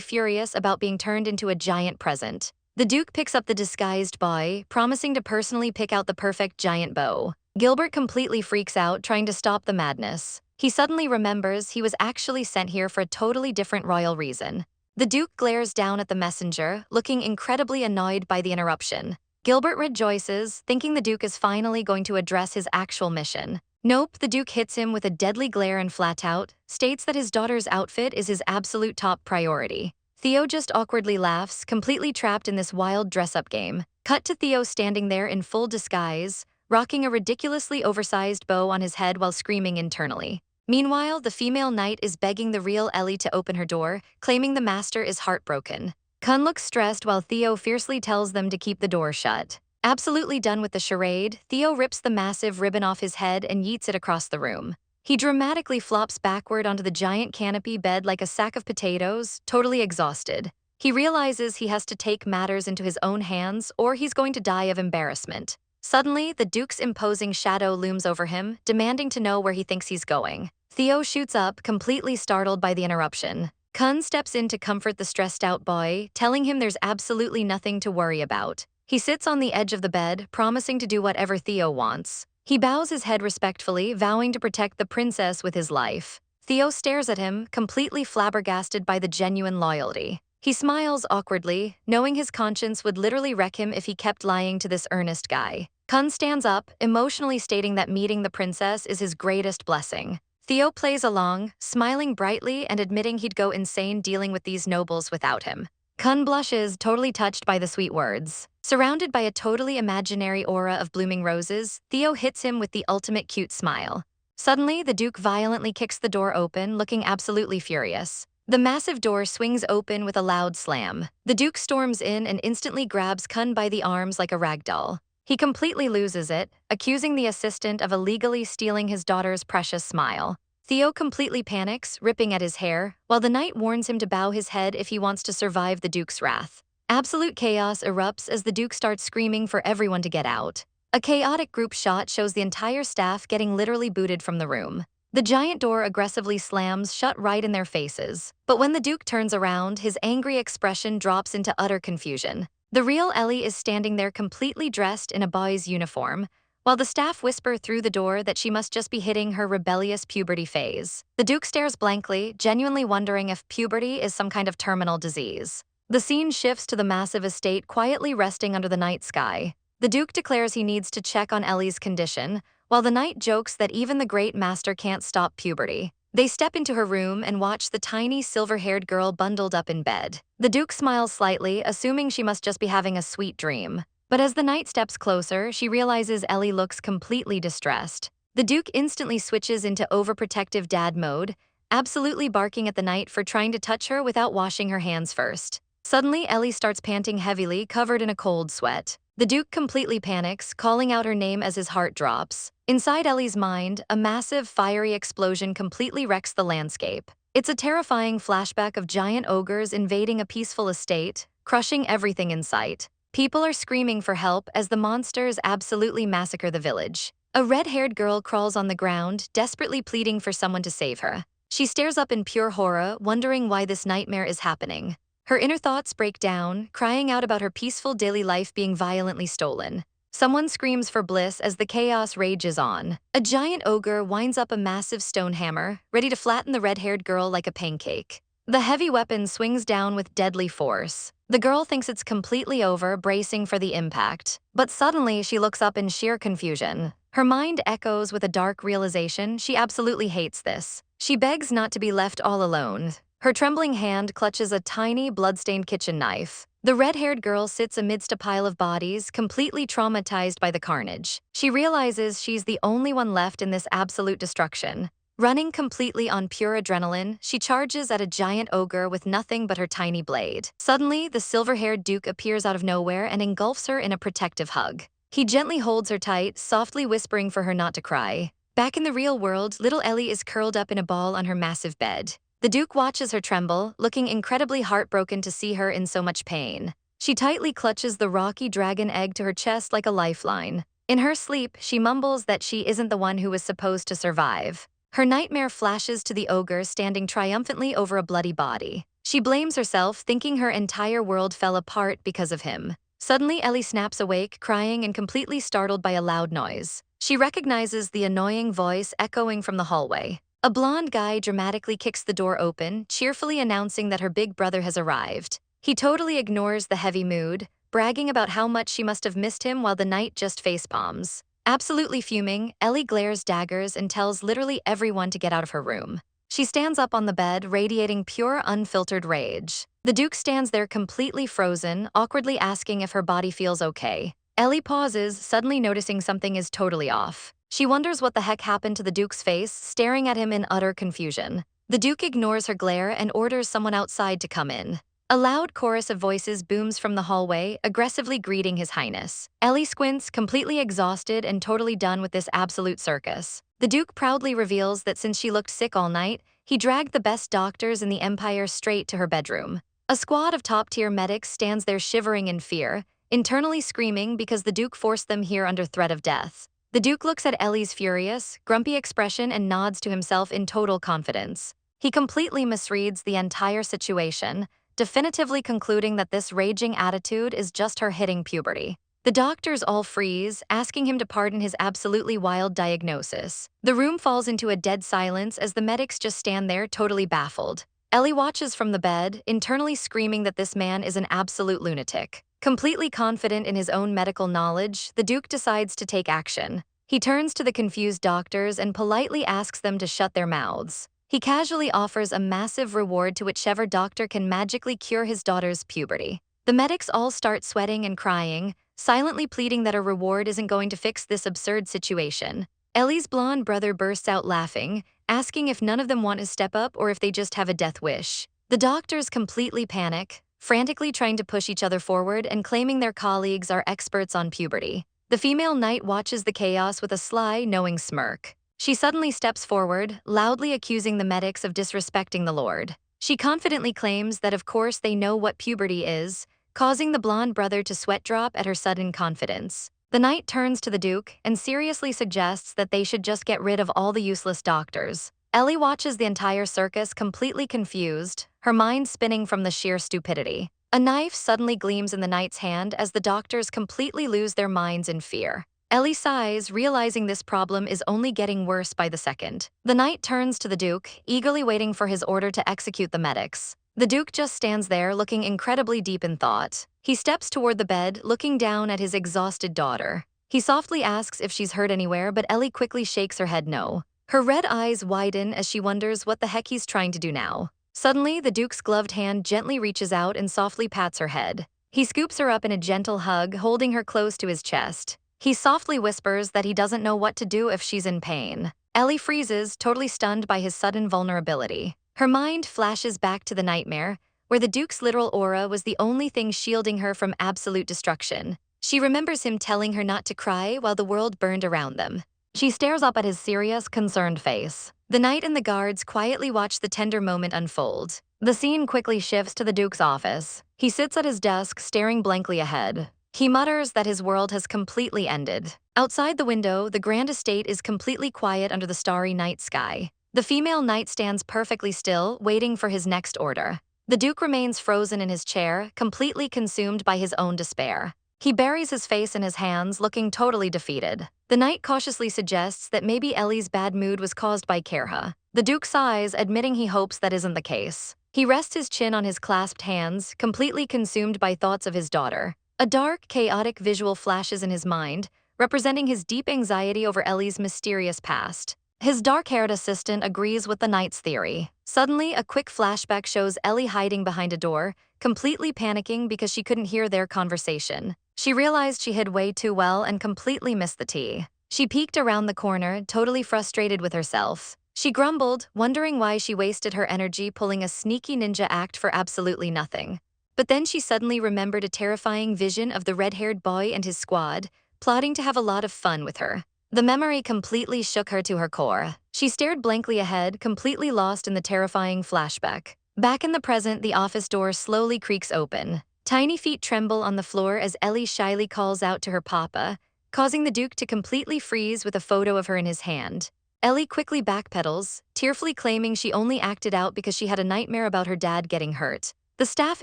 furious about being turned into a giant present. The Duke picks up the disguised boy, promising to personally pick out the perfect giant bow. Gilbert completely freaks out, trying to stop the madness. He suddenly remembers he was actually sent here for a totally different royal reason. The Duke glares down at the messenger, looking incredibly annoyed by the interruption. Gilbert rejoices, thinking the Duke is finally going to address his actual mission. Nope, the Duke hits him with a deadly glare and flat out, states that his daughter's outfit is his absolute top priority. Theo just awkwardly laughs, completely trapped in this wild dress-up game. Cut to Theo standing there in full disguise, rocking a ridiculously oversized bow on his head while screaming internally. Meanwhile, the female knight is begging the real Ellie to open her door, claiming the master is heartbroken. Kun looks stressed while Theo fiercely tells them to keep the door shut. Absolutely done with the charade, Theo rips the massive ribbon off his head and yeets it across the room. He dramatically flops backward onto the giant canopy bed like a sack of potatoes, totally exhausted. He realizes he has to take matters into his own hands or he's going to die of embarrassment. Suddenly, the Duke's imposing shadow looms over him, demanding to know where he thinks he's going. Theo shoots up, completely startled by the interruption. Kun steps in to comfort the stressed-out boy, telling him there's absolutely nothing to worry about. He sits on the edge of the bed, promising to do whatever Theo wants. He bows his head respectfully, vowing to protect the princess with his life. Theo stares at him, completely flabbergasted by the genuine loyalty. He smiles awkwardly, knowing his conscience would literally wreck him if he kept lying to this earnest guy. Kun stands up, emotionally stating that meeting the princess is his greatest blessing. Theo plays along, smiling brightly and admitting he'd go insane dealing with these nobles without him. Kun blushes, totally touched by the sweet words. Surrounded by a totally imaginary aura of blooming roses, Theo hits him with the ultimate cute smile. Suddenly, the Duke violently kicks the door open, looking absolutely furious. The massive door swings open with a loud slam. The Duke storms in and instantly grabs Kun by the arms like a ragdoll. He completely loses it, accusing the assistant of illegally stealing his daughter's precious smile. Theo completely panics, ripping at his hair, while the knight warns him to bow his head if he wants to survive the Duke's wrath. Absolute chaos erupts as the Duke starts screaming for everyone to get out. A chaotic group shot shows the entire staff getting literally booted from the room. The giant door aggressively slams shut right in their faces. But when the Duke turns around, his angry expression drops into utter confusion. The real Ellie is standing there completely dressed in a boy's uniform, while the staff whisper through the door that she must just be hitting her rebellious puberty phase. The Duke stares blankly, genuinely wondering if puberty is some kind of terminal disease. The scene shifts to the massive estate quietly resting under the night sky. The Duke declares he needs to check on Ellie's condition, while the knight jokes that even the great master can't stop puberty. They step into her room and watch the tiny silver-haired girl bundled up in bed. The Duke smiles slightly, assuming she must just be having a sweet dream. But as the knight steps closer, she realizes Ellie looks completely distressed. The Duke instantly switches into overprotective dad mode, absolutely barking at the knight for trying to touch her without washing her hands first. Suddenly, Ellie starts panting heavily, covered in a cold sweat. The Duke completely panics, calling out her name as his heart drops. Inside Ellie's mind, a massive, fiery explosion completely wrecks the landscape. It's a terrifying flashback of giant ogres invading a peaceful estate, crushing everything in sight. People are screaming for help as the monsters absolutely massacre the village. A red-haired girl crawls on the ground, desperately pleading for someone to save her. She stares up in pure horror, wondering why this nightmare is happening. Her inner thoughts break down, crying out about her peaceful daily life being violently stolen. Someone screams for bliss as the chaos rages on. A giant ogre winds up a massive stone hammer, ready to flatten the red-haired girl like a pancake. The heavy weapon swings down with deadly force. The girl thinks it's completely over, bracing for the impact. But suddenly, she looks up in sheer confusion. Her mind echoes with a dark realization she absolutely hates this. She begs not to be left all alone. Her trembling hand clutches a tiny, bloodstained kitchen knife. The red-haired girl sits amidst a pile of bodies, completely traumatized by the carnage. She realizes she's the only one left in this absolute destruction. Running completely on pure adrenaline, she charges at a giant ogre with nothing but her tiny blade. Suddenly, the silver-haired duke appears out of nowhere and engulfs her in a protective hug. He gently holds her tight, softly whispering for her not to cry. Back in the real world, little Ellie is curled up in a ball on her massive bed. The duke watches her tremble, looking incredibly heartbroken to see her in so much pain. She tightly clutches the rocky dragon egg to her chest like a lifeline. In her sleep, she mumbles that she isn't the one who was supposed to survive. Her nightmare flashes to the ogre standing triumphantly over a bloody body. She blames herself, thinking her entire world fell apart because of him. Suddenly, Ellie snaps awake, crying and completely startled by a loud noise. She recognizes the annoying voice echoing from the hallway. A blonde guy dramatically kicks the door open, cheerfully announcing that her big brother has arrived. He totally ignores the heavy mood, bragging about how much she must have missed him while the knight just facepalms. Absolutely fuming, Ellie glares daggers and tells literally everyone to get out of her room. She stands up on the bed, radiating pure, unfiltered rage. The duke stands there completely frozen, awkwardly asking if her body feels okay. Ellie pauses, suddenly noticing something is totally off. She wonders what the heck happened to the duke's face, staring at him in utter confusion. The duke ignores her glare and orders someone outside to come in. A loud chorus of voices booms from the hallway, aggressively greeting His Highness. Ellie squints, completely exhausted and totally done with this absolute circus. The Duke proudly reveals that since she looked sick all night, he dragged the best doctors in the Empire straight to her bedroom. A squad of top-tier medics stands there shivering in fear, internally screaming because the Duke forced them here under threat of death. The Duke looks at Ellie's furious, grumpy expression and nods to himself in total confidence. He completely misreads the entire situation, definitively concluding that this raging attitude is just her hitting puberty. The doctors all freeze, asking him to pardon his absolutely wild diagnosis. The room falls into a dead silence as the medics just stand there totally baffled. Ellie watches from the bed, internally screaming that this man is an absolute lunatic. Completely confident in his own medical knowledge, the Duke decides to take action. He turns to the confused doctors and politely asks them to shut their mouths. He casually offers a massive reward to whichever doctor can magically cure his daughter's puberty. The medics all start sweating and crying, silently pleading that a reward isn't going to fix this absurd situation. Ellie's blonde brother bursts out laughing, asking if none of them want to step up or if they just have a death wish. The doctors completely panic, frantically trying to push each other forward and claiming their colleagues are experts on puberty. The female knight watches the chaos with a sly, knowing smirk. She suddenly steps forward, loudly accusing the medics of disrespecting the Lord. She confidently claims that of course they know what puberty is, causing the blonde brother to sweat drop at her sudden confidence. The knight turns to the Duke and seriously suggests that they should just get rid of all the useless doctors. Ellie watches the entire circus completely confused, her mind spinning from the sheer stupidity. A knife suddenly gleams in the knight's hand as the doctors completely lose their minds in fear. Ellie sighs, realizing this problem is only getting worse by the second. The knight turns to the Duke, eagerly waiting for his order to execute the medics. The Duke just stands there, looking incredibly deep in thought. He steps toward the bed, looking down at his exhausted daughter. He softly asks if she's hurt anywhere, but Ellie quickly shakes her head no. Her red eyes widen as she wonders what the heck he's trying to do now. Suddenly, the Duke's gloved hand gently reaches out and softly pats her head. He scoops her up in a gentle hug, holding her close to his chest. He softly whispers that he doesn't know what to do if she's in pain. Ellie freezes, totally stunned by his sudden vulnerability. Her mind flashes back to the nightmare, where the Duke's literal aura was the only thing shielding her from absolute destruction. She remembers him telling her not to cry while the world burned around them. She stares up at his serious, concerned face. The knight and the guards quietly watch the tender moment unfold. The scene quickly shifts to the Duke's office. He sits at his desk, staring blankly ahead. He mutters that his world has completely ended. Outside the window, the grand estate is completely quiet under the starry night sky. The female knight stands perfectly still, waiting for his next order. The Duke remains frozen in his chair, completely consumed by his own despair. He buries his face in his hands, looking totally defeated. The knight cautiously suggests that maybe Ellie's bad mood was caused by Kerha. The Duke sighs, admitting he hopes that isn't the case. He rests his chin on his clasped hands, completely consumed by thoughts of his daughter. A dark, chaotic visual flashes in his mind, representing his deep anxiety over Ellie's mysterious past. His dark-haired assistant agrees with the knight's theory. Suddenly, a quick flashback shows Ellie hiding behind a door, completely panicking because she couldn't hear their conversation. She realized she hid way too well and completely missed the tea. She peeked around the corner, totally frustrated with herself. She grumbled, wondering why she wasted her energy pulling a sneaky ninja act for absolutely nothing. But then she suddenly remembered a terrifying vision of the red-haired boy and his squad, plotting to have a lot of fun with her. The memory completely shook her to her core. She stared blankly ahead, completely lost in the terrifying flashback. Back in the present, the office door slowly creaks open. Tiny feet tremble on the floor as Ellie shyly calls out to her papa, causing the Duke to completely freeze with a photo of her in his hand. Ellie quickly backpedals, tearfully claiming she only acted out because she had a nightmare about her dad getting hurt. The staff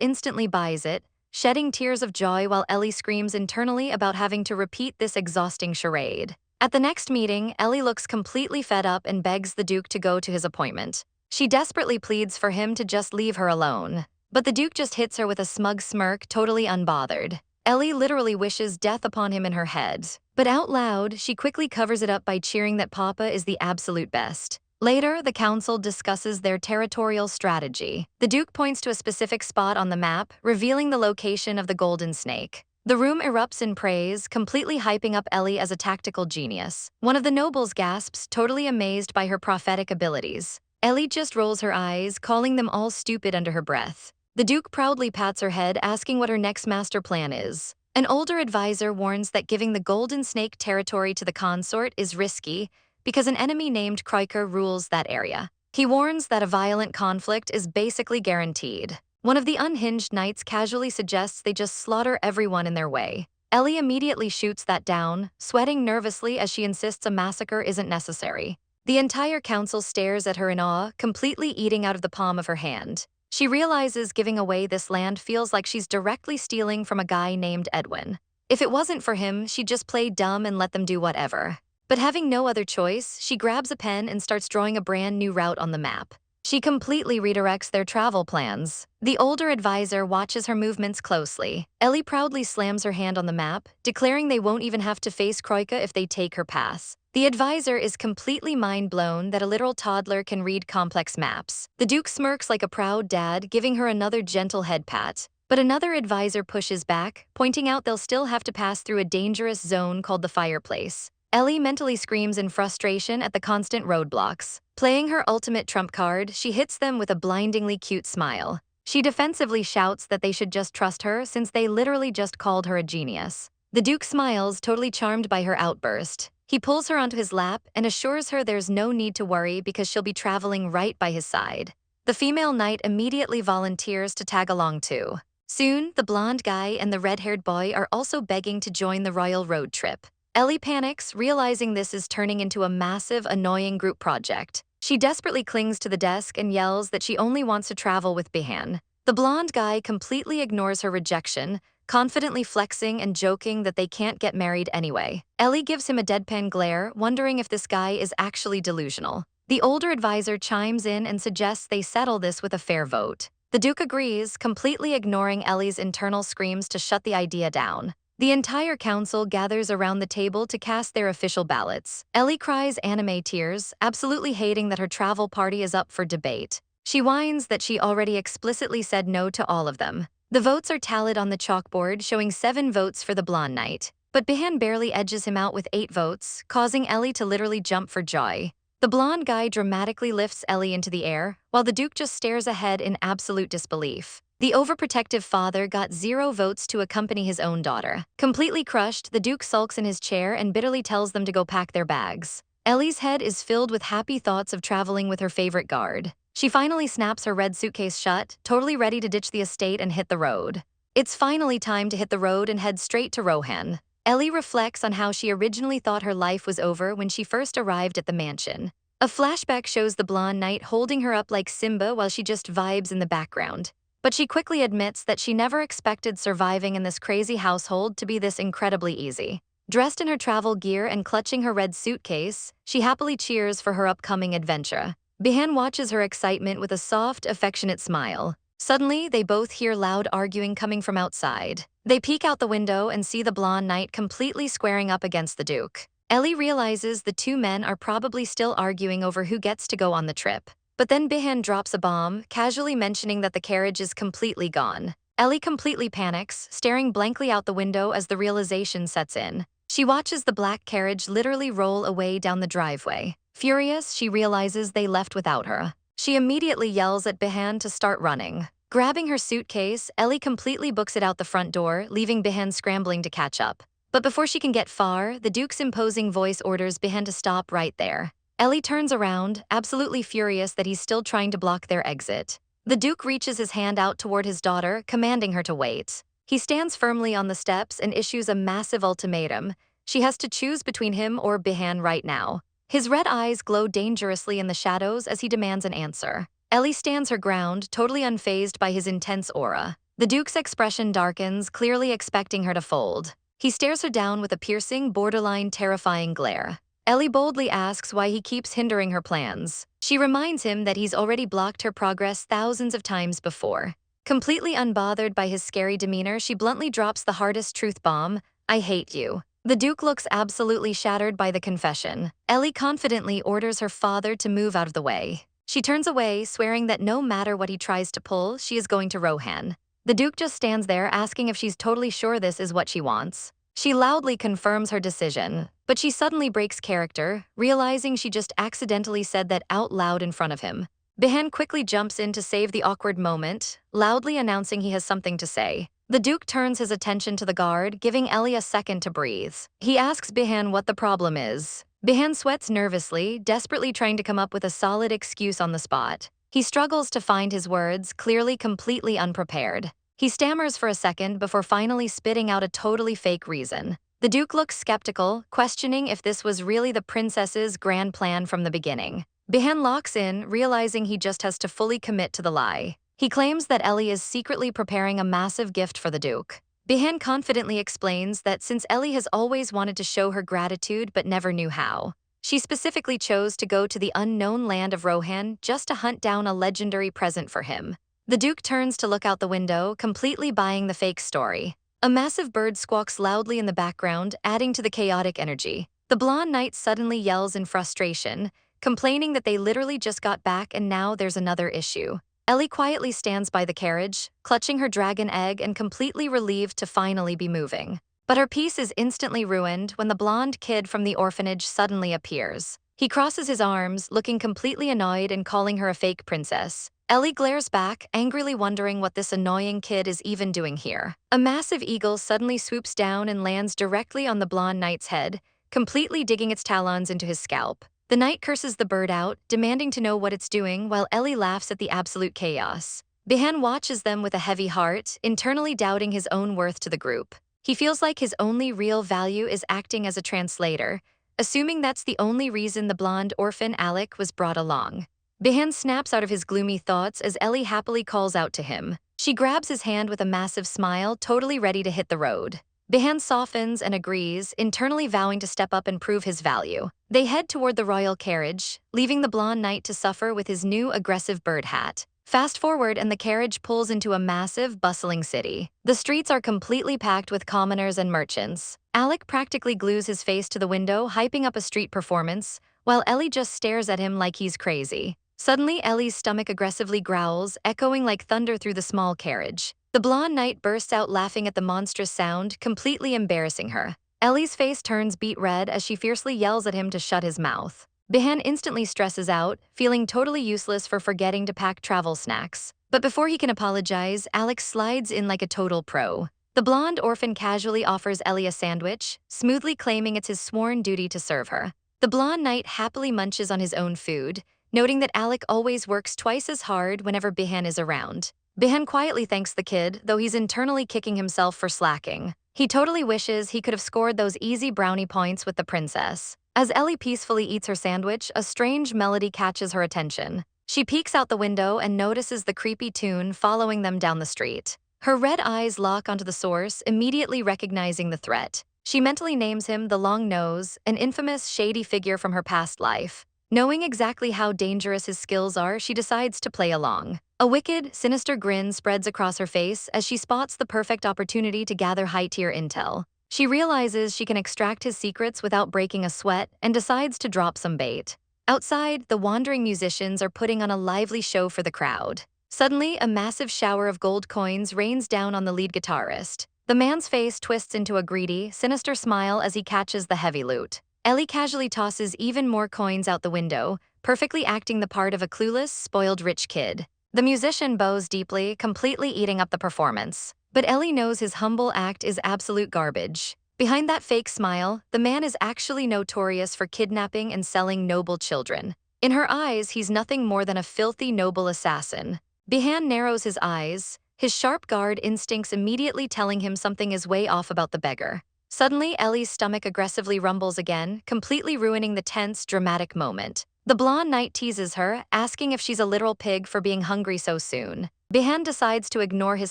instantly buys it, shedding tears of joy while Ellie screams internally about having to repeat this exhausting charade. At the next meeting, Ellie looks completely fed up and begs the Duke to go to his appointment. She desperately pleads for him to just leave her alone. But the Duke just hits her with a smug smirk, totally unbothered. Ellie literally wishes death upon him in her head. But out loud, she quickly covers it up by cheering that Papa is the absolute best. Later, the council discusses their territorial strategy. The Duke points to a specific spot on the map, revealing the location of the Golden Snake. The room erupts in praise, completely hyping up Ellie as a tactical genius. One of the nobles gasps, totally amazed by her prophetic abilities. Ellie just rolls her eyes, calling them all stupid under her breath. The Duke proudly pats her head, asking what her next master plan is. An older advisor warns that giving the Golden Snake territory to the consort is risky because an enemy named Kroiker rules that area. He warns that a violent conflict is basically guaranteed. One of the unhinged knights casually suggests they just slaughter everyone in their way. Ellie immediately shoots that down, sweating nervously as she insists a massacre isn't necessary. The entire council stares at her in awe, completely eating out of the palm of her hand. She realizes giving away this land feels like she's directly stealing from a guy named Edwin. If it wasn't for him, she'd just play dumb and let them do whatever. But having no other choice, she grabs a pen and starts drawing a brand new route on the map. She completely redirects their travel plans. The older advisor watches her movements closely. Ellie proudly slams her hand on the map, declaring they won't even have to face Kroika if they take her pass. The advisor is completely mind-blown that a literal toddler can read complex maps. The Duke smirks like a proud dad, giving her another gentle head pat. But another advisor pushes back, pointing out they'll still have to pass through a dangerous zone called the fireplace. Ellie mentally screams in frustration at the constant roadblocks. Playing her ultimate trump card, she hits them with a blindingly cute smile. She defensively shouts that they should just trust her since they literally just called her a genius. The Duke smiles, totally charmed by her outburst. He pulls her onto his lap and assures her there's no need to worry because she'll be traveling right by his side. The female knight immediately volunteers to tag along too. Soon, the blonde guy and the red-haired boy are also begging to join the royal road trip. Ellie panics, realizing this is turning into a massive, annoying group project. She desperately clings to the desk and yells that she only wants to travel with Bihan. The blonde guy completely ignores her rejection, confidently flexing and joking that they can't get married anyway. Ellie gives him a deadpan glare, wondering if this guy is actually delusional. The older advisor chimes in and suggests they settle this with a fair vote. The Duke agrees, completely ignoring Ellie's internal screams to shut the idea down. The entire council gathers around the table to cast their official ballots. Ellie cries anime tears, absolutely hating that her travel party is up for debate. She whines that she already explicitly said no to all of them. The votes are tallied on the chalkboard, showing 7 votes for the blonde knight. But Bihan barely edges him out with 8 votes, causing Ellie to literally jump for joy. The blonde guy dramatically lifts Ellie into the air, while the Duke just stares ahead in absolute disbelief. The overprotective father got 0 votes to accompany his own daughter. Completely crushed, the Duke sulks in his chair and bitterly tells them to go pack their bags. Ellie's head is filled with happy thoughts of traveling with her favorite guard. She finally snaps her red suitcase shut, totally ready to ditch the estate and hit the road. It's finally time to hit the road and head straight to Rohan. Ellie reflects on how she originally thought her life was over when she first arrived at the mansion. A flashback shows the blonde knight holding her up like Simba while she just vibes in the background. But she quickly admits that she never expected surviving in this crazy household to be this incredibly easy. Dressed in her travel gear and clutching her red suitcase, she happily cheers for her upcoming adventure. Bihan watches her excitement with a soft, affectionate smile. Suddenly, they both hear loud arguing coming from outside. They peek out the window and see the blonde knight completely squaring up against the Duke. Ellie realizes the two men are probably still arguing over who gets to go on the trip. But then Bihan drops a bomb, casually mentioning that the carriage is completely gone. Ellie completely panics, staring blankly out the window as the realization sets in. She watches the black carriage literally roll away down the driveway. Furious, she realizes they left without her. She immediately yells at Bihan to start running. Grabbing her suitcase, Ellie completely books it out the front door, leaving Bihan scrambling to catch up. But before she can get far, the Duke's imposing voice orders Bihan to stop right there. Ellie turns around, absolutely furious that he's still trying to block their exit. The Duke reaches his hand out toward his daughter, commanding her to wait. He stands firmly on the steps and issues a massive ultimatum. She has to choose between him or Bihan right now. His red eyes glow dangerously in the shadows as he demands an answer. Ellie stands her ground, totally unfazed by his intense aura. The Duke's expression darkens, clearly expecting her to fold. He stares her down with a piercing, borderline terrifying glare. Ellie boldly asks why he keeps hindering her plans. She reminds him that he's already blocked her progress thousands of times before. Completely unbothered by his scary demeanor, she bluntly drops the hardest truth bomb, "I hate you." The Duke looks absolutely shattered by the confession. Ellie confidently orders her father to move out of the way. She turns away, swearing that no matter what he tries to pull, she is going to Rohan. The Duke just stands there, asking if she's totally sure this is what she wants. She loudly confirms her decision, but she suddenly breaks character, realizing she just accidentally said that out loud in front of him. Bihan quickly jumps in to save the awkward moment, loudly announcing he has something to say. The Duke turns his attention to the guard, giving Ellie a second to breathe. He asks Bihan what the problem is. Bihan sweats nervously, desperately trying to come up with a solid excuse on the spot. He struggles to find his words, clearly completely unprepared. He stammers for a second before finally spitting out a totally fake reason. The Duke looks skeptical, questioning if this was really the princess's grand plan from the beginning. Bihan locks in, realizing he just has to fully commit to the lie. He claims that Ellie is secretly preparing a massive gift for the Duke. Bihan confidently explains that since Ellie has always wanted to show her gratitude but never knew how, she specifically chose to go to the unknown land of Rohan just to hunt down a legendary present for him. The Duke turns to look out the window, completely buying the fake story. A massive bird squawks loudly in the background, adding to the chaotic energy. The blonde knight suddenly yells in frustration, complaining that they literally just got back and now there's another issue. Ellie quietly stands by the carriage, clutching her dragon egg and completely relieved to finally be moving. But her peace is instantly ruined when the blonde kid from the orphanage suddenly appears. He crosses his arms, looking completely annoyed and calling her a fake princess. Ellie glares back, angrily wondering what this annoying kid is even doing here. A massive eagle suddenly swoops down and lands directly on the blonde knight's head, completely digging its talons into his scalp. The knight curses the bird out, demanding to know what it's doing, while Ellie laughs at the absolute chaos. Bihan watches them with a heavy heart, internally doubting his own worth to the group. He feels like his only real value is acting as a translator, assuming that's the only reason the blonde orphan Alec was brought along. Bihan snaps out of his gloomy thoughts as Ellie happily calls out to him. She grabs his hand with a massive smile, totally ready to hit the road. Bihan softens and agrees, internally vowing to step up and prove his value. They head toward the royal carriage, leaving the blonde knight to suffer with his new aggressive bird hat. Fast forward and the carriage pulls into a massive, bustling city. The streets are completely packed with commoners and merchants. Alec practically glues his face to the window, hyping up a street performance, while Ellie just stares at him like he's crazy. Suddenly, Ellie's stomach aggressively growls, echoing like thunder through the small carriage. The blonde knight bursts out laughing at the monstrous sound, completely embarrassing her. Ellie's face turns beet red as she fiercely yells at him to shut his mouth. Bihan instantly stresses out, feeling totally useless for forgetting to pack travel snacks. But before he can apologize, Alex slides in like a total pro. The blonde orphan casually offers Ellie a sandwich, smoothly claiming it's his sworn duty to serve her. The blonde knight happily munches on his own food, noting that Alec always works twice as hard whenever Bihan is around. Bihan quietly thanks the kid, though he's internally kicking himself for slacking. He totally wishes he could have scored those easy brownie points with the princess. As Ellie peacefully eats her sandwich, a strange melody catches her attention. She peeks out the window and notices the creepy tune following them down the street. Her red eyes lock onto the source, immediately recognizing the threat. She mentally names him the Long Nose, an infamous, shady figure from her past life. Knowing exactly how dangerous his skills are, she decides to play along. A wicked, sinister grin spreads across her face as she spots the perfect opportunity to gather high-tier intel. She realizes she can extract his secrets without breaking a sweat and decides to drop some bait. Outside, the wandering musicians are putting on a lively show for the crowd. Suddenly, a massive shower of gold coins rains down on the lead guitarist. The man's face twists into a greedy, sinister smile as he catches the heavy loot. Ellie casually tosses even more coins out the window, perfectly acting the part of a clueless, spoiled rich kid. The musician bows deeply, completely eating up the performance. But Ellie knows his humble act is absolute garbage. Behind that fake smile, the man is actually notorious for kidnapping and selling noble children. In her eyes, he's nothing more than a filthy noble assassin. Behan narrows his eyes, his sharp guard instincts immediately telling him something is way off about the beggar. Suddenly, Ellie's stomach aggressively rumbles again, completely ruining the tense, dramatic moment. The blonde knight teases her, asking if she's a literal pig for being hungry so soon. Behan decides to ignore his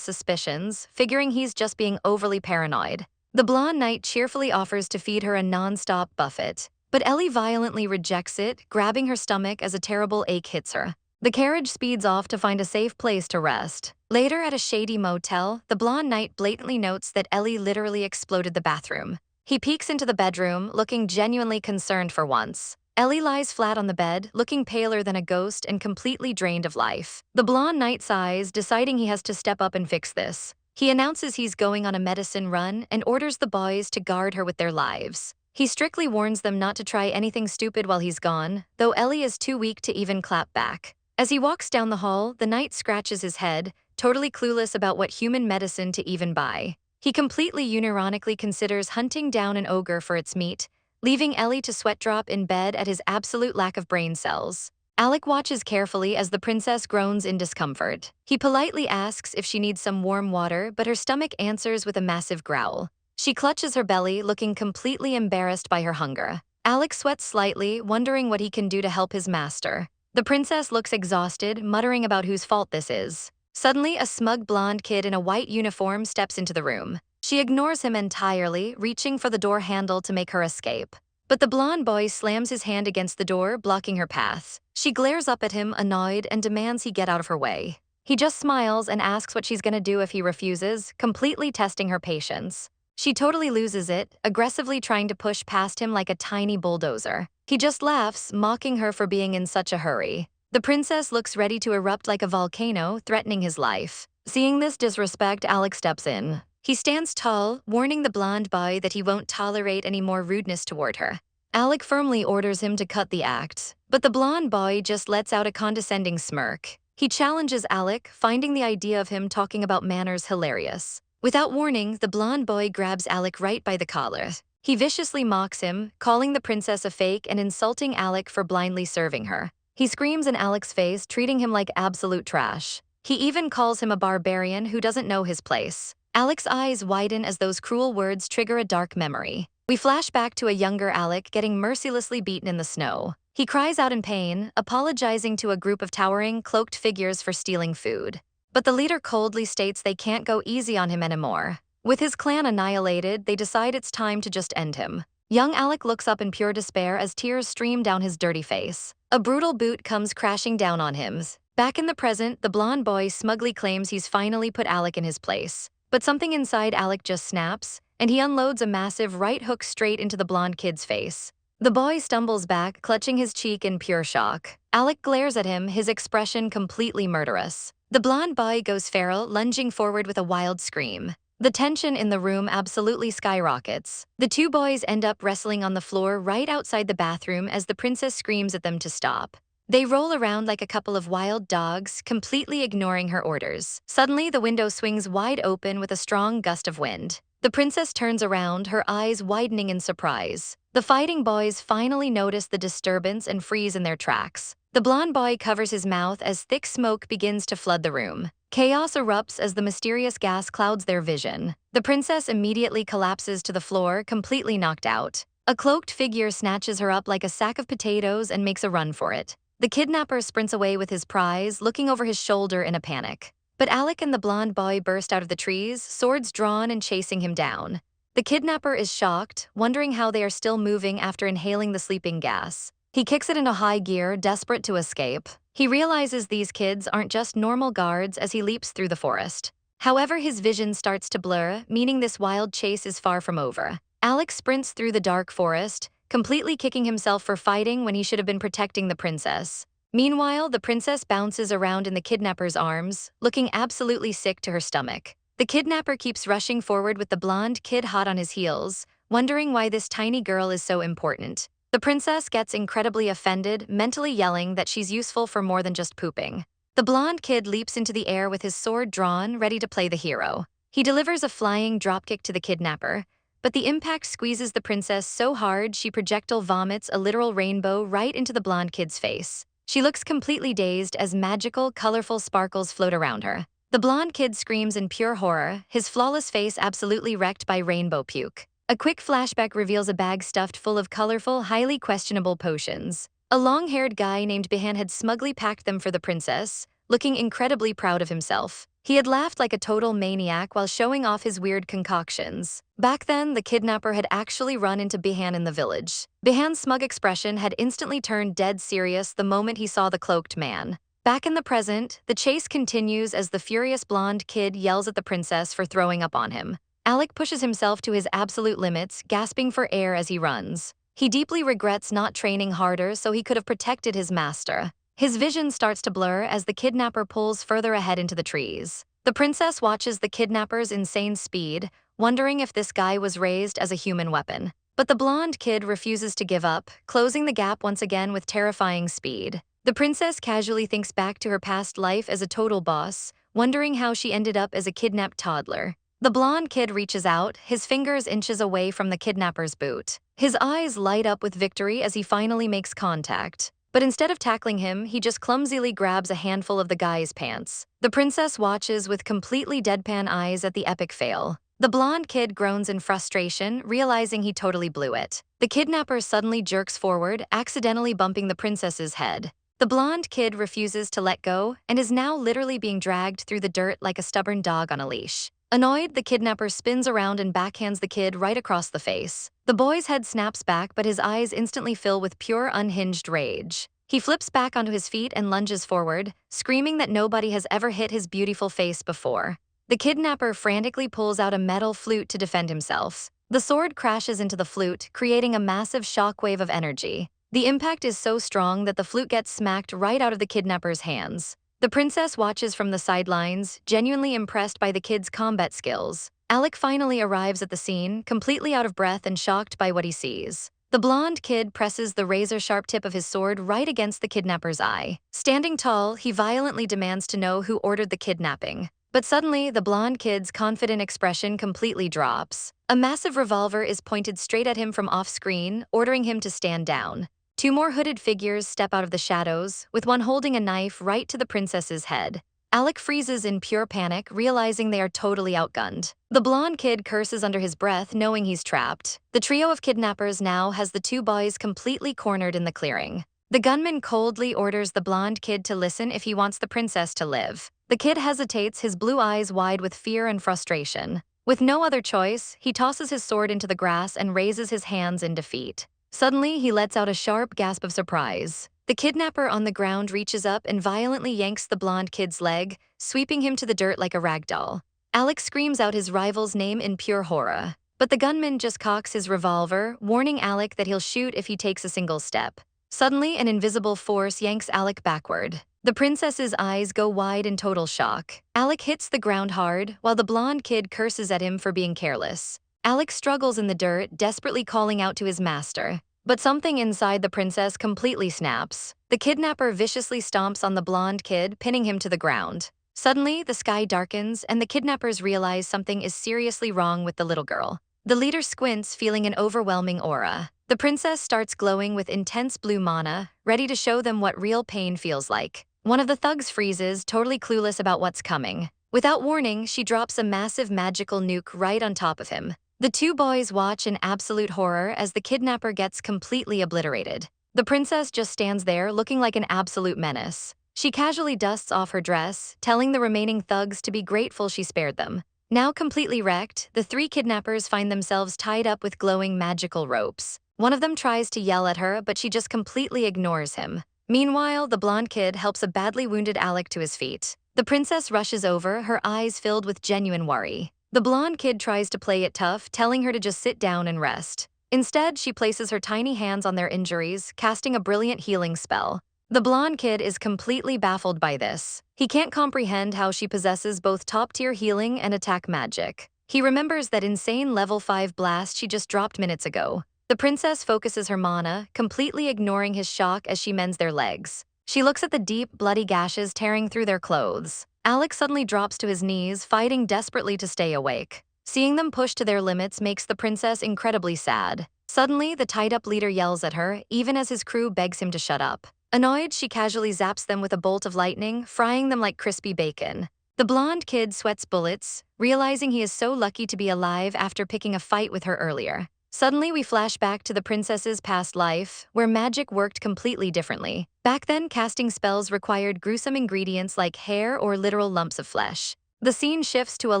suspicions, figuring he's just being overly paranoid. The blonde knight cheerfully offers to feed her a non-stop buffet, but Ellie violently rejects it, grabbing her stomach as a terrible ache hits her. The carriage speeds off to find a safe place to rest. Later, at a shady motel, the blonde knight blatantly notes that Ellie literally exploded the bathroom. He peeks into the bedroom, looking genuinely concerned for once. Ellie lies flat on the bed, looking paler than a ghost and completely drained of life. The blonde knight sighs, deciding he has to step up and fix this. He announces he's going on a medicine run and orders the boys to guard her with their lives. He strictly warns them not to try anything stupid while he's gone, though Ellie is too weak to even clap back. As he walks down the hall, the knight scratches his head, totally clueless about what human medicine to even buy. He completely unironically considers hunting down an ogre for its meat, leaving Ellie to sweat drop in bed at his absolute lack of brain cells. Alec watches carefully as the princess groans in discomfort. He politely asks if she needs some warm water, but her stomach answers with a massive growl. She clutches her belly, looking completely embarrassed by her hunger. Alec sweats slightly, wondering what he can do to help his master. The princess looks exhausted, muttering about whose fault this is. Suddenly, a smug blonde kid in a white uniform steps into the room. She ignores him entirely, reaching for the door handle to make her escape. But the blonde boy slams his hand against the door, blocking her path. She glares up at him, annoyed, and demands he get out of her way. He just smiles and asks what she's gonna do if he refuses, completely testing her patience. She totally loses it, aggressively trying to push past him like a tiny bulldozer. He just laughs, mocking her for being in such a hurry. The princess looks ready to erupt like a volcano, threatening his life. Seeing this disrespect, Alec steps in. He stands tall, warning the blonde boy that he won't tolerate any more rudeness toward her. Alec firmly orders him to cut the act, but the blonde boy just lets out a condescending smirk. He challenges Alec, finding the idea of him talking about manners hilarious. Without warning, the blonde boy grabs Alec right by the collar. He viciously mocks him, calling the princess a fake and insulting Alec for blindly serving her. He screams in Alec's face, treating him like absolute trash. He even calls him a barbarian who doesn't know his place. Alec's eyes widen as those cruel words trigger a dark memory. We flash back to a younger Alec getting mercilessly beaten in the snow. He cries out in pain, apologizing to a group of towering, cloaked figures for stealing food. But the leader coldly states they can't go easy on him anymore. With his clan annihilated, they decide it's time to just end him. Young Alec looks up in pure despair as tears stream down his dirty face. A brutal boot comes crashing down on him. Back in the present, the blonde boy smugly claims he's finally put Alec in his place. But something inside Alec just snaps, and he unloads a massive right hook straight into the blonde kid's face. The boy stumbles back, clutching his cheek in pure shock. Alec glares at him, his expression completely murderous. The blonde boy goes feral, lunging forward with a wild scream. The tension in the room absolutely skyrockets. The two boys end up wrestling on the floor right outside the bathroom as the princess screams at them to stop. They roll around like a couple of wild dogs, completely ignoring her orders. Suddenly, the window swings wide open with a strong gust of wind. The princess turns around, her eyes widening in surprise. The fighting boys finally notice the disturbance and freeze in their tracks. The blonde boy covers his mouth as thick smoke begins to flood the room. Chaos erupts as the mysterious gas clouds their vision. The princess immediately collapses to the floor, completely knocked out. A cloaked figure snatches her up like a sack of potatoes and makes a run for it. The kidnapper sprints away with his prize, looking over his shoulder in a panic. But Alec and the blonde boy burst out of the trees, swords drawn and chasing him down. The kidnapper is shocked, wondering how they are still moving after inhaling the sleeping gas. He kicks it into high gear, desperate to escape. He realizes these kids aren't just normal guards as he leaps through the forest. However, his vision starts to blur, meaning this wild chase is far from over. Alex sprints through the dark forest, completely kicking himself for fighting when he should have been protecting the princess. Meanwhile, the princess bounces around in the kidnapper's arms, looking absolutely sick to her stomach. The kidnapper keeps rushing forward with the blonde kid hot on his heels, wondering why this tiny girl is so important. The princess gets incredibly offended, mentally yelling that she's useful for more than just pooping. The blonde kid leaps into the air with his sword drawn, ready to play the hero. He delivers a flying dropkick to the kidnapper, but the impact squeezes the princess so hard she projectile vomits a literal rainbow right into the blonde kid's face. She looks completely dazed as magical, colorful sparkles float around her. The blonde kid screams in pure horror, his flawless face absolutely wrecked by rainbow puke. A quick flashback reveals a bag stuffed full of colorful, highly questionable potions. A long-haired guy named Bihan had smugly packed them for the princess, looking incredibly proud of himself. He had laughed like a total maniac while showing off his weird concoctions. Back then, the kidnapper had actually run into Bihan in the village. Bihan's smug expression had instantly turned dead serious the moment he saw the cloaked man. Back in the present, the chase continues as the furious blonde kid yells at the princess for throwing up on him. Alec pushes himself to his absolute limits, gasping for air as he runs. He deeply regrets not training harder so he could have protected his master. His vision starts to blur as the kidnapper pulls further ahead into the trees. The princess watches the kidnapper's insane speed, wondering if this guy was raised as a human weapon. But the blonde kid refuses to give up, closing the gap once again with terrifying speed. The princess casually thinks back to her past life as a total boss, wondering how she ended up as a kidnapped toddler. The blonde kid reaches out, his fingers inches away from the kidnapper's boot. His eyes light up with victory as he finally makes contact. But instead of tackling him, he just clumsily grabs a handful of the guy's pants. The princess watches with completely deadpan eyes at the epic fail. The blonde kid groans in frustration, realizing he totally blew it. The kidnapper suddenly jerks forward, accidentally bumping the princess's head. The blonde kid refuses to let go and is now literally being dragged through the dirt like a stubborn dog on a leash. Annoyed, the kidnapper spins around and backhands the kid right across the face. The boy's head snaps back, but his eyes instantly fill with pure, unhinged rage. He flips back onto his feet and lunges forward, screaming that nobody has ever hit his beautiful face before. The kidnapper frantically pulls out a metal flute to defend himself. The sword crashes into the flute, creating a massive shockwave of energy. The impact is so strong that the flute gets smacked right out of the kidnapper's hands. The princess watches from the sidelines, genuinely impressed by the kid's combat skills. Alec finally arrives at the scene, completely out of breath and shocked by what he sees. The blonde kid presses the razor-sharp tip of his sword right against the kidnapper's eye. Standing tall, he violently demands to know who ordered the kidnapping. But suddenly, the blonde kid's confident expression completely drops. A massive revolver is pointed straight at him from off-screen, ordering him to stand down. Two more hooded figures step out of the shadows, with one holding a knife right to the princess's head. Alec freezes in pure panic, realizing they are totally outgunned. The blonde kid curses under his breath, knowing he's trapped. The trio of kidnappers now has the two boys completely cornered in the clearing. The gunman coldly orders the blonde kid to listen if he wants the princess to live. The kid hesitates, his blue eyes wide with fear and frustration. With no other choice, he tosses his sword into the grass and raises his hands in defeat. Suddenly, he lets out a sharp gasp of surprise. The kidnapper on the ground reaches up and violently yanks the blonde kid's leg, sweeping him to the dirt like a rag doll. Alex screams out his rival's name in pure horror. But the gunman just cocks his revolver, warning Alec that he'll shoot if he takes a single step. Suddenly, an invisible force yanks Alec backward. The princess's eyes go wide in total shock. Alec hits the ground hard, while the blonde kid curses at him for being careless. Alec struggles in the dirt, desperately calling out to his master. But something inside the princess completely snaps. The kidnapper viciously stomps on the blonde kid, pinning him to the ground. Suddenly, the sky darkens, and the kidnappers realize something is seriously wrong with the little girl. The leader squints, feeling an overwhelming aura. The princess starts glowing with intense blue mana, ready to show them what real pain feels like. One of the thugs freezes, totally clueless about what's coming. Without warning, she drops a massive magical nuke right on top of him. The two boys watch in absolute horror as the kidnapper gets completely obliterated. The princess just stands there looking like an absolute menace. She casually dusts off her dress, telling the remaining thugs to be grateful she spared them. Now completely wrecked, the three kidnappers find themselves tied up with glowing magical ropes. One of them tries to yell at her, but she just completely ignores him. Meanwhile, the blonde kid helps a badly wounded Alec to his feet. The princess rushes over, her eyes filled with genuine worry. The blonde kid tries to play it tough, telling her to just sit down and rest. Instead, she places her tiny hands on their injuries, casting a brilliant healing spell. The blonde kid is completely baffled by this. He can't comprehend how she possesses both top-tier healing and attack magic. He remembers that insane level 5 blast she just dropped minutes ago. The princess focuses her mana, completely ignoring his shock as she mends their legs. She looks at the deep, bloody gashes tearing through their clothes. Alex suddenly drops to his knees, fighting desperately to stay awake. Seeing them push to their limits makes the princess incredibly sad. Suddenly, the tied-up leader yells at her, even as his crew begs him to shut up. Annoyed, she casually zaps them with a bolt of lightning, frying them like crispy bacon. The blonde kid sweats bullets, realizing he is so lucky to be alive after picking a fight with her earlier. Suddenly, we flash back to the princess's past life, where magic worked completely differently. Back then, casting spells required gruesome ingredients like hair or literal lumps of flesh. The scene shifts to a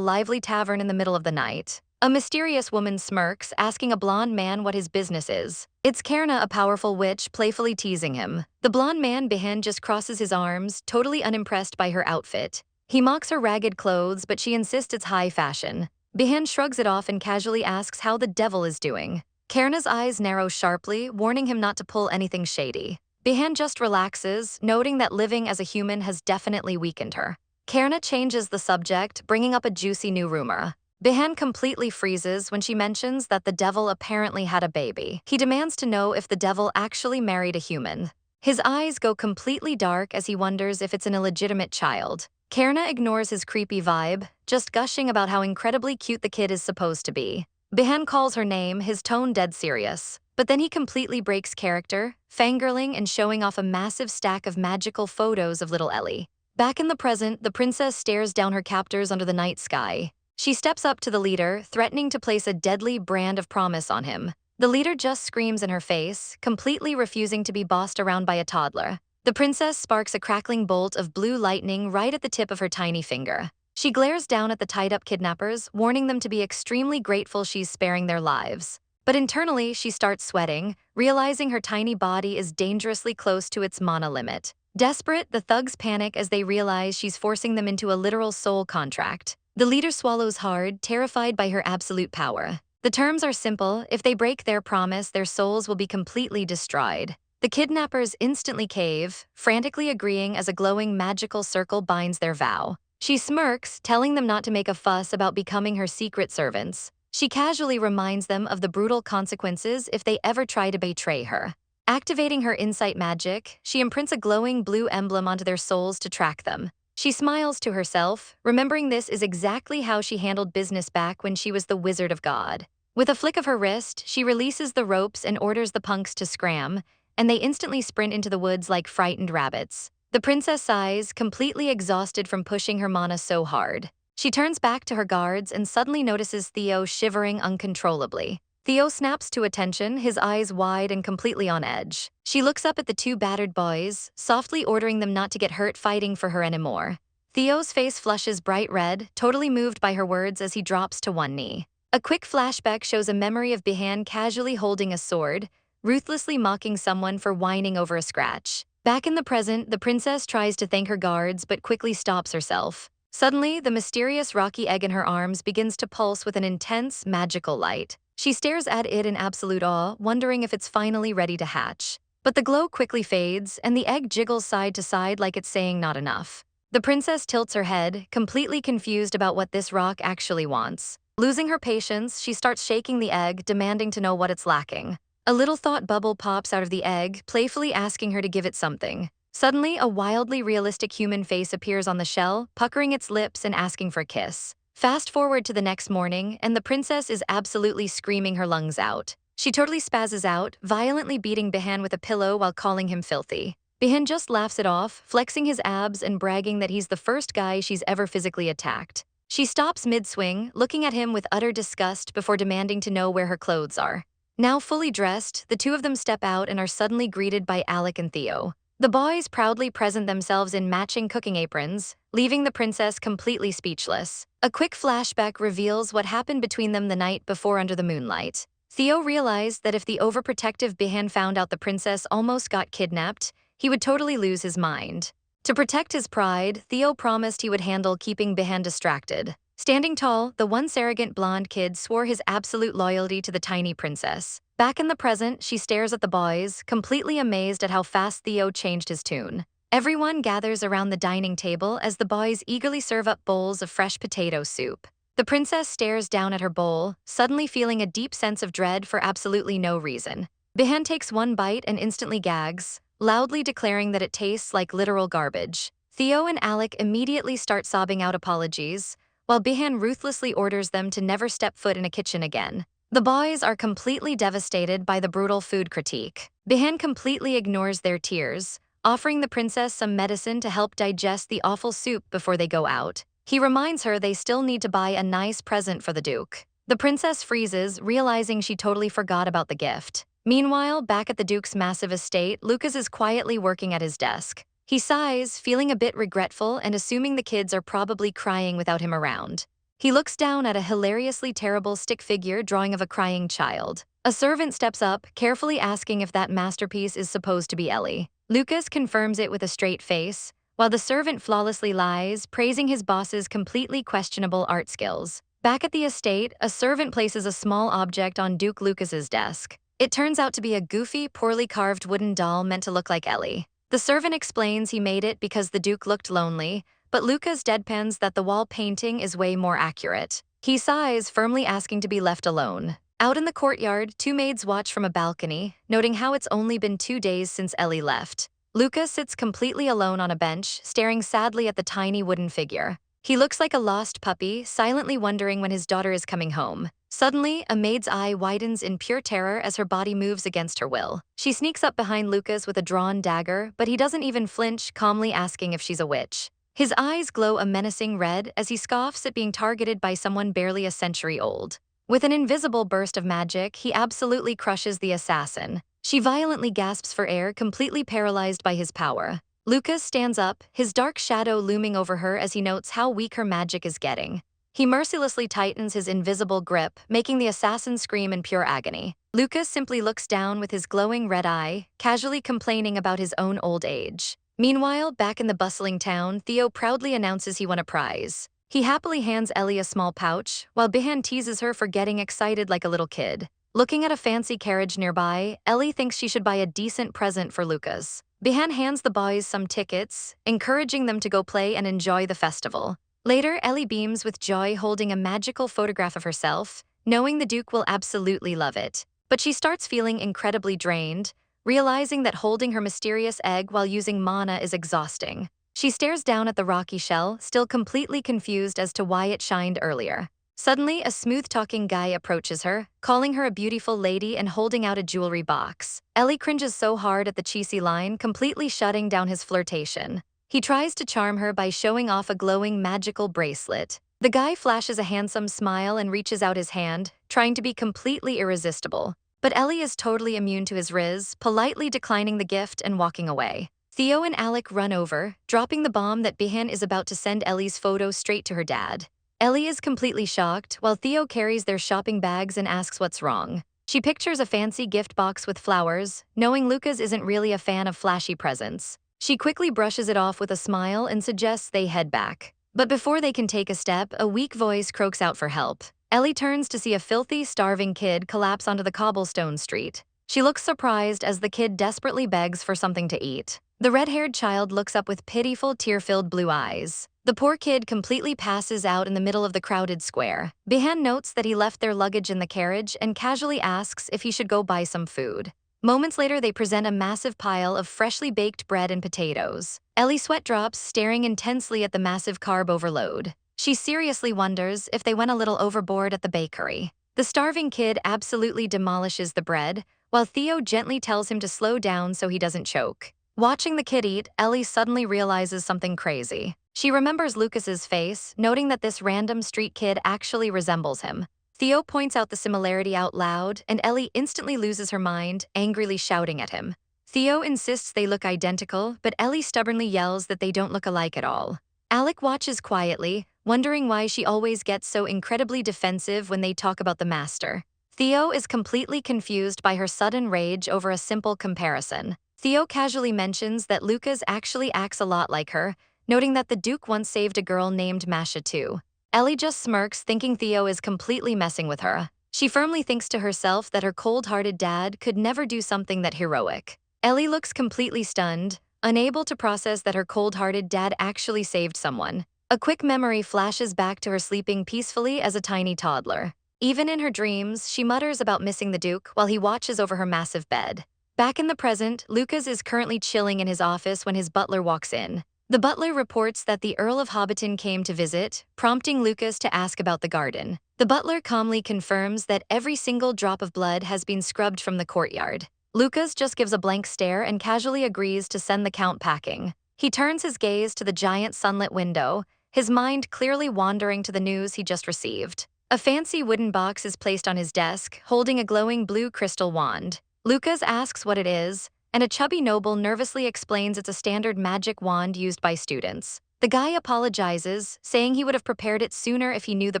lively tavern in the middle of the night. A mysterious woman smirks, asking a blonde man what his business is. It's Karna, a powerful witch, playfully teasing him. The blonde man Bihan just crosses his arms, totally unimpressed by her outfit. He mocks her ragged clothes, but she insists it's high fashion. Bihan shrugs it off and casually asks how the devil is doing. Karna's eyes narrow sharply, warning him not to pull anything shady. Bihan just relaxes, noting that living as a human has definitely weakened her. Karna changes the subject, bringing up a juicy new rumor. Bihan completely freezes when she mentions that the devil apparently had a baby. He demands to know if the devil actually married a human. His eyes go completely dark as he wonders if it's an illegitimate child. Karna ignores his creepy vibe, just gushing about how incredibly cute the kid is supposed to be. Bihan calls her name, his tone dead serious. But then he completely breaks character, fangirling and showing off a massive stack of magical photos of little Ellie. Back in the present, the princess stares down her captors under the night sky. She steps up to the leader, threatening to place a deadly brand of promise on him. The leader just screams in her face, completely refusing to be bossed around by a toddler. The princess sparks a crackling bolt of blue lightning right at the tip of her tiny finger. She glares down at the tied-up kidnappers, warning them to be extremely grateful she's sparing their lives. But internally, she starts sweating, realizing her tiny body is dangerously close to its mana limit. Desperate, the thugs panic as they realize she's forcing them into a literal soul contract. The leader swallows hard, terrified by her absolute power. The terms are simple: if they break their promise, their souls will be completely destroyed. The kidnappers instantly cave, frantically agreeing as a glowing magical circle binds their vow. She smirks, telling them not to make a fuss about becoming her secret servants. She casually reminds them of the brutal consequences if they ever try to betray her. Activating her insight magic, she imprints a glowing blue emblem onto their souls to track them. She smiles to herself, remembering this is exactly how she handled business back when she was the Wizard of God. With a flick of her wrist, she releases the ropes and orders the punks to scram, and they instantly sprint into the woods like frightened rabbits. The princess sighs, completely exhausted from pushing her mana so hard. She turns back to her guards and suddenly notices Theo shivering uncontrollably. Theo snaps to attention, his eyes wide and completely on edge. She looks up at the two battered boys, softly ordering them not to get hurt fighting for her anymore. Theo's face flushes bright red, totally moved by her words as he drops to one knee. A quick flashback shows a memory of Bihan casually holding a sword, ruthlessly mocking someone for whining over a scratch. Back in the present, the princess tries to thank her guards but quickly stops herself. Suddenly, the mysterious rocky egg in her arms begins to pulse with an intense, magical light. She stares at it in absolute awe, wondering if it's finally ready to hatch. But the glow quickly fades, and the egg jiggles side to side like it's saying not enough. The princess tilts her head, completely confused about what this rock actually wants. Losing her patience, she starts shaking the egg, demanding to know what it's lacking. A little thought bubble pops out of the egg, playfully asking her to give it something. Suddenly, a wildly realistic human face appears on the shell, puckering its lips and asking for a kiss. Fast forward to the next morning, and the princess is absolutely screaming her lungs out. She totally spazzes out, violently beating Bihan with a pillow while calling him filthy. Bihan just laughs it off, flexing his abs and bragging that he's the first guy she's ever physically attacked. She stops mid-swing, looking at him with utter disgust before demanding to know where her clothes are. Now fully dressed, the two of them step out and are suddenly greeted by Alec and Theo. The boys proudly present themselves in matching cooking aprons, leaving the princess completely speechless. A quick flashback reveals what happened between them the night before under the moonlight. Theo realized that if the overprotective Bihan found out the princess almost got kidnapped, he would totally lose his mind. To protect his pride, Theo promised he would handle keeping Bihan distracted. Standing tall, the once arrogant blonde kid swore his absolute loyalty to the tiny princess. Back in the present, she stares at the boys, completely amazed at how fast Theo changed his tune. Everyone gathers around the dining table as the boys eagerly serve up bowls of fresh potato soup. The princess stares down at her bowl, suddenly feeling a deep sense of dread for absolutely no reason. Bihan takes one bite and instantly gags, loudly declaring that it tastes like literal garbage. Theo and Alec immediately start sobbing out apologies, while Bihan ruthlessly orders them to never step foot in a kitchen again. The boys are completely devastated by the brutal food critique. Bihan completely ignores their tears, offering the princess some medicine to help digest the awful soup before they go out. He reminds her they still need to buy a nice present for the Duke. The princess freezes, realizing she totally forgot about the gift. Meanwhile, back at the Duke's massive estate, Lucas is quietly working at his desk. He sighs, feeling a bit regretful and assuming the kids are probably crying without him around. He looks down at a hilariously terrible stick figure drawing of a crying child. A servant steps up, carefully asking if that masterpiece is supposed to be Ellie. Lucas confirms it with a straight face, while the servant flawlessly lies, praising his boss's completely questionable art skills. Back at the estate, a servant places a small object on Duke Lucas's desk. It turns out to be a goofy, poorly carved wooden doll meant to look like Ellie. The servant explains he made it because the Duke looked lonely, but Lucas deadpans that the wall painting is way more accurate. He sighs, firmly asking to be left alone. Out in the courtyard, two maids watch from a balcony, noting how it's only been 2 days since Ellie left. Lucas sits completely alone on a bench, staring sadly at the tiny wooden figure. He looks like a lost puppy, silently wondering when his daughter is coming home. Suddenly, a maid's eye widens in pure terror as her body moves against her will. She sneaks up behind Lucas with a drawn dagger, but he doesn't even flinch, calmly asking if she's a witch. His eyes glow a menacing red as he scoffs at being targeted by someone barely a century old. With an invisible burst of magic, he absolutely crushes the assassin. She violently gasps for air, completely paralyzed by his power. Lucas stands up, his dark shadow looming over her as he notes how weak her magic is getting. He mercilessly tightens his invisible grip, making the assassin scream in pure agony. Lucas simply looks down with his glowing red eye, casually complaining about his own old age. Meanwhile, back in the bustling town, Theo proudly announces he won a prize. He happily hands Ellie a small pouch, while Bihan teases her for getting excited like a little kid. Looking at a fancy carriage nearby, Ellie thinks she should buy a decent present for Lucas. Bihan hands the boys some tickets, encouraging them to go play and enjoy the festival. Later, Ellie beams with joy holding a magical photograph of herself, knowing the Duke will absolutely love it. But she starts feeling incredibly drained, realizing that holding her mysterious egg while using mana is exhausting. She stares down at the rocky shell, still completely confused as to why it shined earlier. Suddenly, a smooth-talking guy approaches her, calling her a beautiful lady and holding out a jewelry box. Ellie cringes so hard at the cheesy line, completely shutting down his flirtation. He tries to charm her by showing off a glowing magical bracelet. The guy flashes a handsome smile and reaches out his hand, trying to be completely irresistible. But Ellie is totally immune to his riz, politely declining the gift and walking away. Theo and Alec run over, dropping the bomb that Bihan is about to send Ellie's photo straight to her dad. Ellie is completely shocked, while Theo carries their shopping bags and asks what's wrong. She pictures a fancy gift box with flowers, knowing Lucas isn't really a fan of flashy presents. She quickly brushes it off with a smile and suggests they head back. But before they can take a step, a weak voice croaks out for help. Ellie turns to see a filthy, starving kid collapse onto the cobblestone street. She looks surprised as the kid desperately begs for something to eat. The red-haired child looks up with pitiful, tear-filled blue eyes. The poor kid completely passes out in the middle of the crowded square. Bihan notes that he left their luggage in the carriage and casually asks if he should go buy some food. Moments later, they present a massive pile of freshly baked bread and potatoes. Ellie sweat drops, staring intensely at the massive carb overload. She seriously wonders if they went a little overboard at the bakery. The starving kid absolutely demolishes the bread, while Theo gently tells him to slow down so he doesn't choke. Watching the kid eat, Ellie suddenly realizes something crazy. She remembers Lucas's face, noting that this random street kid actually resembles him. Theo points out the similarity out loud, and Ellie instantly loses her mind, angrily shouting at him. Theo insists they look identical, but Ellie stubbornly yells that they don't look alike at all. Alec watches quietly, wondering why she always gets so incredibly defensive when they talk about the master. Theo is completely confused by her sudden rage over a simple comparison. Theo casually mentions that Lucas actually acts a lot like her, noting that the Duke once saved a girl named Masha too. Ellie just smirks, thinking Theo is completely messing with her. She firmly thinks to herself that her cold-hearted dad could never do something that heroic. Ellie looks completely stunned, unable to process that her cold-hearted dad actually saved someone. A quick memory flashes back to her sleeping peacefully as a tiny toddler. Even in her dreams, she mutters about missing the Duke while he watches over her massive bed. Back in the present, Lucas is currently chilling in his office when his butler walks in. The butler reports that the Earl of Hobbiton came to visit, prompting Lucas to ask about the garden. The butler calmly confirms that every single drop of blood has been scrubbed from the courtyard. Lucas just gives a blank stare and casually agrees to send the Count packing. He turns his gaze to the giant sunlit window, his mind clearly wandering to the news he just received. A fancy wooden box is placed on his desk, holding a glowing blue crystal wand. Lucas asks what it is, and a chubby noble nervously explains it's a standard magic wand used by students. The guy apologizes, saying he would have prepared it sooner if he knew the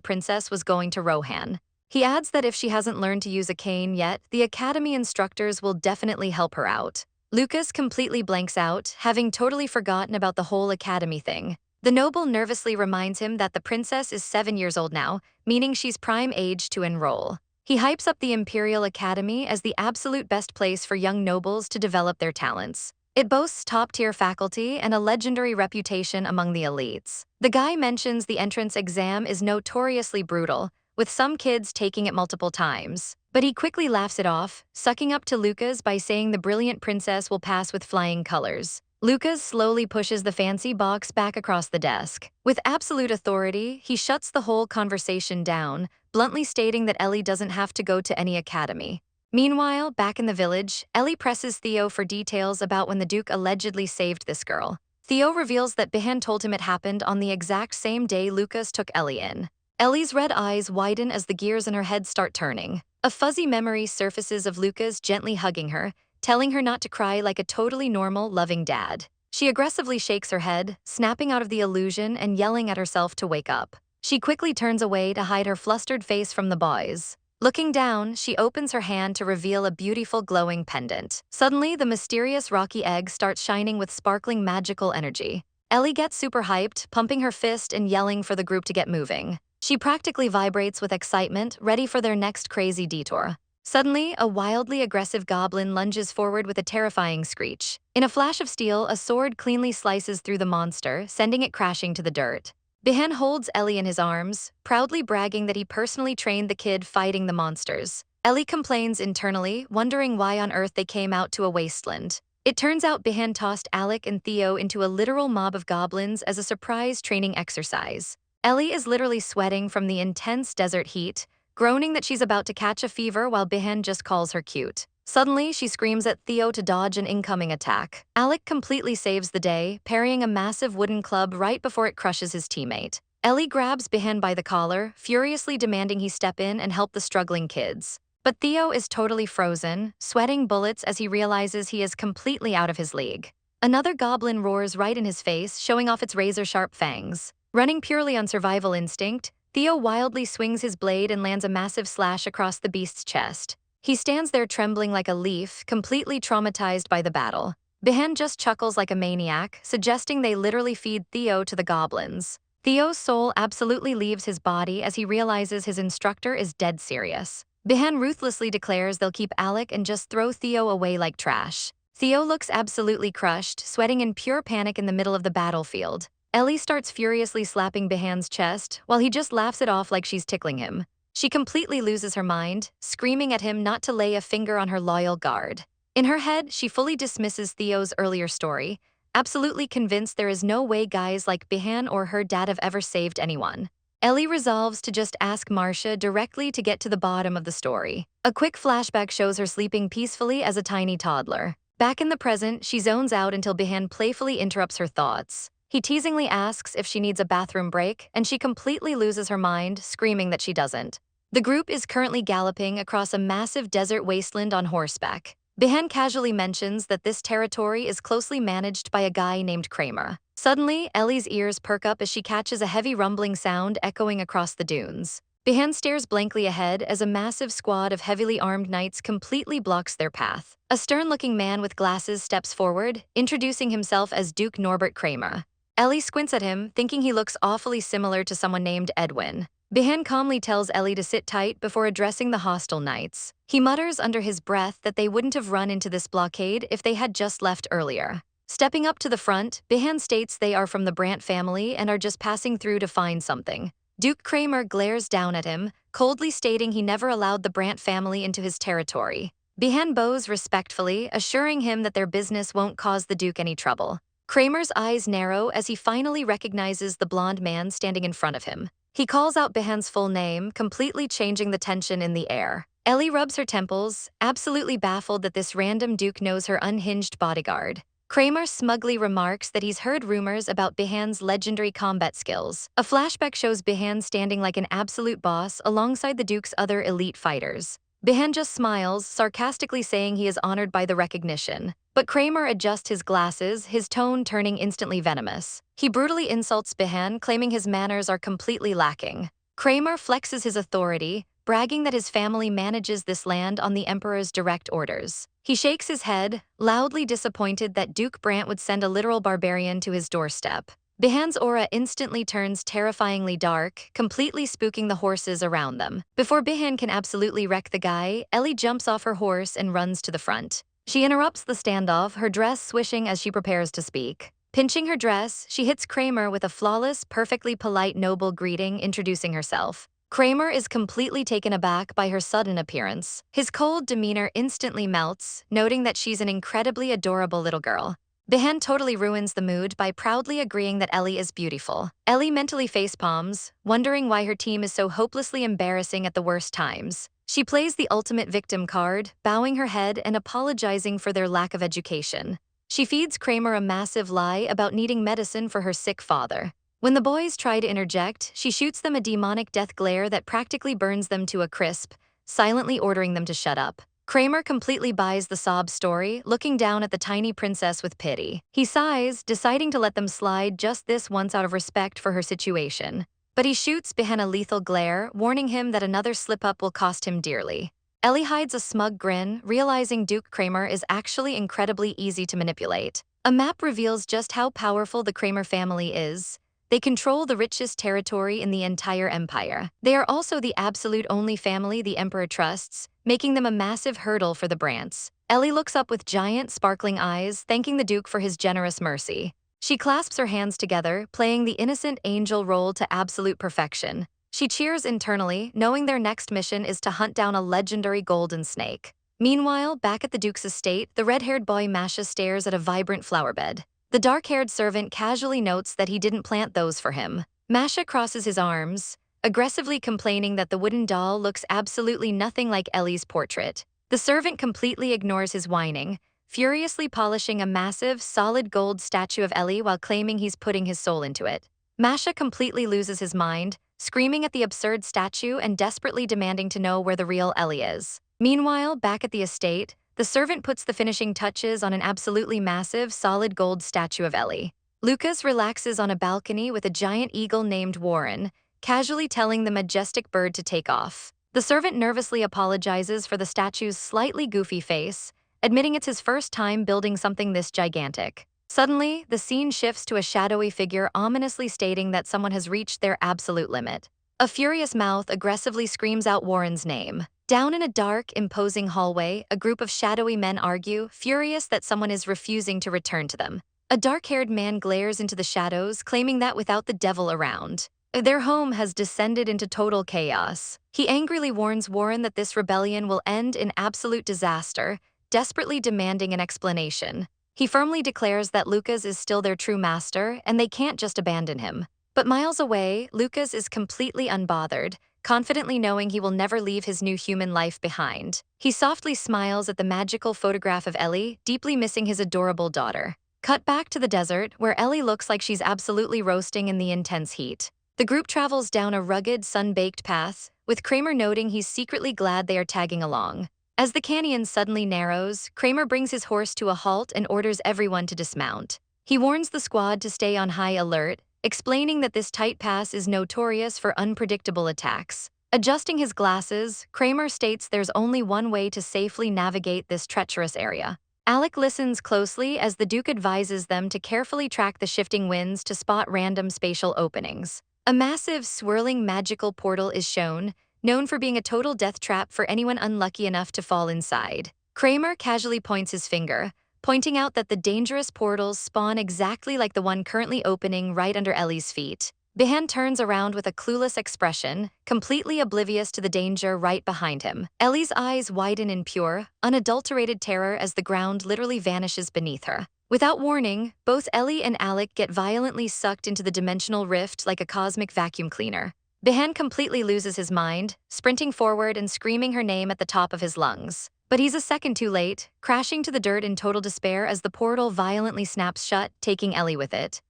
princess was going to Rohan. He adds that if she hasn't learned to use a cane yet, the academy instructors will definitely help her out. Lucas completely blanks out, having totally forgotten about the whole academy thing. The noble nervously reminds him that the princess is 7 years old now, meaning she's prime age to enroll. He hypes up the Imperial Academy as the absolute best place for young nobles to develop their talents. It boasts top-tier faculty and a legendary reputation among the elites. The guy mentions the entrance exam is notoriously brutal, with some kids taking it multiple times. But he quickly laughs it off, sucking up to Lucas by saying the brilliant princess will pass with flying colors. Lucas slowly pushes the fancy box back across the desk. With absolute authority, he shuts the whole conversation down, bluntly stating that Ellie doesn't have to go to any academy. Meanwhile, back in the village, Ellie presses Theo for details about when the Duke allegedly saved this girl. Theo reveals that Bihan told him it happened on the exact same day Lucas took Ellie in. Ellie's red eyes widen as the gears in her head start turning. A fuzzy memory surfaces of Lucas gently hugging her, telling her not to cry like a totally normal, loving dad. She aggressively shakes her head, snapping out of the illusion and yelling at herself to wake up. She quickly turns away to hide her flustered face from the boys. Looking down, she opens her hand to reveal a beautiful glowing pendant. Suddenly, the mysterious rocky egg starts shining with sparkling magical energy. Ellie gets super hyped, pumping her fist and yelling for the group to get moving. She practically vibrates with excitement, ready for their next crazy detour. Suddenly, a wildly aggressive goblin lunges forward with a terrifying screech. In a flash of steel, a sword cleanly slices through the monster, sending it crashing to the dirt. Bihan holds Ellie in his arms, proudly bragging that he personally trained the kid fighting the monsters. Ellie complains internally, wondering why on earth they came out to a wasteland. It turns out Bihan tossed Alec and Theo into a literal mob of goblins as a surprise training exercise. Ellie is literally sweating from the intense desert heat, groaning that she's about to catch a fever while Bihan just calls her cute. Suddenly, she screams at Theo to dodge an incoming attack. Alec completely saves the day, parrying a massive wooden club right before it crushes his teammate. Ellie grabs Bihan by the collar, furiously demanding he step in and help the struggling kids. But Theo is totally frozen, sweating bullets as he realizes he is completely out of his league. Another goblin roars right in his face, showing off its razor-sharp fangs. Running purely on survival instinct, Theo wildly swings his blade and lands a massive slash across the beast's chest. He stands there trembling like a leaf, completely traumatized by the battle. Bihan just chuckles like a maniac, suggesting they literally feed Theo to the goblins. Theo's soul absolutely leaves his body as he realizes his instructor is dead serious. Bihan ruthlessly declares they'll keep Alec and just throw Theo away like trash. Theo looks absolutely crushed, sweating in pure panic in the middle of the battlefield. Ellie starts furiously slapping Bihan's chest, while he just laughs it off like she's tickling him. She completely loses her mind, screaming at him not to lay a finger on her loyal guard. In her head, she fully dismisses Theo's earlier story, absolutely convinced there is no way guys like Bihan or her dad have ever saved anyone. Ellie resolves to just ask Marcia directly to get to the bottom of the story. A quick flashback shows her sleeping peacefully as a tiny toddler. Back in the present, she zones out until Bihan playfully interrupts her thoughts. He teasingly asks if she needs a bathroom break, and she completely loses her mind, screaming that she doesn't. The group is currently galloping across a massive desert wasteland on horseback. Bihan casually mentions that this territory is closely managed by a guy named Kramer. Suddenly, Ellie's ears perk up as she catches a heavy rumbling sound echoing across the dunes. Behan stares blankly ahead as a massive squad of heavily armed knights completely blocks their path. A stern-looking man with glasses steps forward, introducing himself as Duke Norbert Kramer. Ellie squints at him, thinking he looks awfully similar to someone named Edwin. Behan calmly tells Ellie to sit tight before addressing the hostile knights. He mutters under his breath that they wouldn't have run into this blockade if they had just left earlier. Stepping up to the front, Behan states they are from the Brandt family and are just passing through to find something. Duke Kramer glares down at him, coldly stating he never allowed the Brandt family into his territory. Behan bows respectfully, assuring him that their business won't cause the Duke any trouble. Kramer's eyes narrow as he finally recognizes the blonde man standing in front of him. He calls out Behan's full name, completely changing the tension in the air. Ellie rubs her temples, absolutely baffled that this random Duke knows her unhinged bodyguard. Kramer smugly remarks that he's heard rumors about Behan's legendary combat skills. A flashback shows Behan standing like an absolute boss alongside the Duke's other elite fighters. Behan just smiles, sarcastically saying he is honored by the recognition. But Kramer adjusts his glasses, his tone turning instantly venomous. He brutally insults Behan, claiming his manners are completely lacking. Kramer flexes his authority, bragging that his family manages this land on the Emperor's direct orders. He shakes his head, loudly disappointed that Duke Brandt would send a literal barbarian to his doorstep. Behan's aura instantly turns terrifyingly dark, completely spooking the horses around them. Before Behan can absolutely wreck the guy, Ellie jumps off her horse and runs to the front. She interrupts the standoff, her dress swishing as she prepares to speak. Pinching her dress, she hits Kramer with a flawless, perfectly polite noble greeting, introducing herself. Kramer is completely taken aback by her sudden appearance. His cold demeanor instantly melts, noting that she's an incredibly adorable little girl. Behan totally ruins the mood by proudly agreeing that Ellie is beautiful. Ellie mentally facepalms, wondering why her team is so hopelessly embarrassing at the worst times. She plays the ultimate victim card, bowing her head and apologizing for their lack of education. She feeds Kramer a massive lie about needing medicine for her sick father. When the boys try to interject, she shoots them a demonic death glare that practically burns them to a crisp, silently ordering them to shut up. Kramer completely buys the sob story, looking down at the tiny princess with pity. He sighs, deciding to let them slide just this once out of respect for her situation. But he shoots Behan a lethal glare, warning him that another slip-up will cost him dearly. Ellie hides a smug grin, realizing Duke Kramer is actually incredibly easy to manipulate. A map reveals just how powerful the Kramer family is. They control the richest territory in the entire empire. They are also the absolute only family the Emperor trusts, making them a massive hurdle for the Brandts. Ellie looks up with giant, sparkling eyes, thanking the Duke for his generous mercy. She clasps her hands together, playing the innocent angel role to absolute perfection. She cheers internally, knowing their next mission is to hunt down a legendary golden snake. Meanwhile, back at the Duke's estate, the red-haired boy Masha stares at a vibrant flower bed. The dark-haired servant casually notes that he didn't plant those for him. Masha crosses his arms, aggressively complaining that the wooden doll looks absolutely nothing like Ellie's portrait. The servant completely ignores his whining, furiously polishing a massive, solid gold statue of Ellie while claiming he's putting his soul into it. Masha completely loses his mind, screaming at the absurd statue and desperately demanding to know where the real Ellie is. Meanwhile, back at the estate, the servant puts the finishing touches on an absolutely massive, solid gold statue of Ellie. Lucas relaxes on a balcony with a giant eagle named Warren, casually telling the majestic bird to take off. The servant nervously apologizes for the statue's slightly goofy face, admitting it's his first time building something this gigantic. Suddenly, the scene shifts to a shadowy figure ominously stating that someone has reached their absolute limit. A furious mouth aggressively screams out Warren's name. Down in a dark, imposing hallway, a group of shadowy men argue, furious that someone is refusing to return to them. A dark-haired man glares into the shadows, claiming that without the devil around, their home has descended into total chaos. He angrily warns Warren that this rebellion will end in absolute disaster, desperately demanding an explanation. He firmly declares that Lucas is still their true master, and they can't just abandon him. But miles away, Lucas is completely unbothered, confidently knowing he will never leave his new human life behind. He softly smiles at the magical photograph of Ellie, deeply missing his adorable daughter. Cut back to the desert, where Ellie looks like she's absolutely roasting in the intense heat. The group travels down a rugged, sun-baked path, with Kramer noting he's secretly glad they are tagging along. As the canyon suddenly narrows, Kramer brings his horse to a halt and orders everyone to dismount. He warns the squad to stay on high alert, explaining that this tight pass is notorious for unpredictable attacks. Adjusting his glasses, Kramer states there's only one way to safely navigate this treacherous area. Alec listens closely as the Duke advises them to carefully track the shifting winds to spot random spatial openings. A massive, swirling magical portal is shown, known for being a total death trap for anyone unlucky enough to fall inside. Kramer casually points his finger, pointing out that the dangerous portals spawn exactly like the one currently opening right under Ellie's feet. Behan turns around with a clueless expression, completely oblivious to the danger right behind him. Ellie's eyes widen in pure, unadulterated terror as the ground literally vanishes beneath her. Without warning, both Ellie and Alec get violently sucked into the dimensional rift like a cosmic vacuum cleaner. Behan completely loses his mind, sprinting forward and screaming her name at the top of his lungs. But he's a second too late, crashing to the dirt in total despair as the portal violently snaps shut, taking Ellie with it.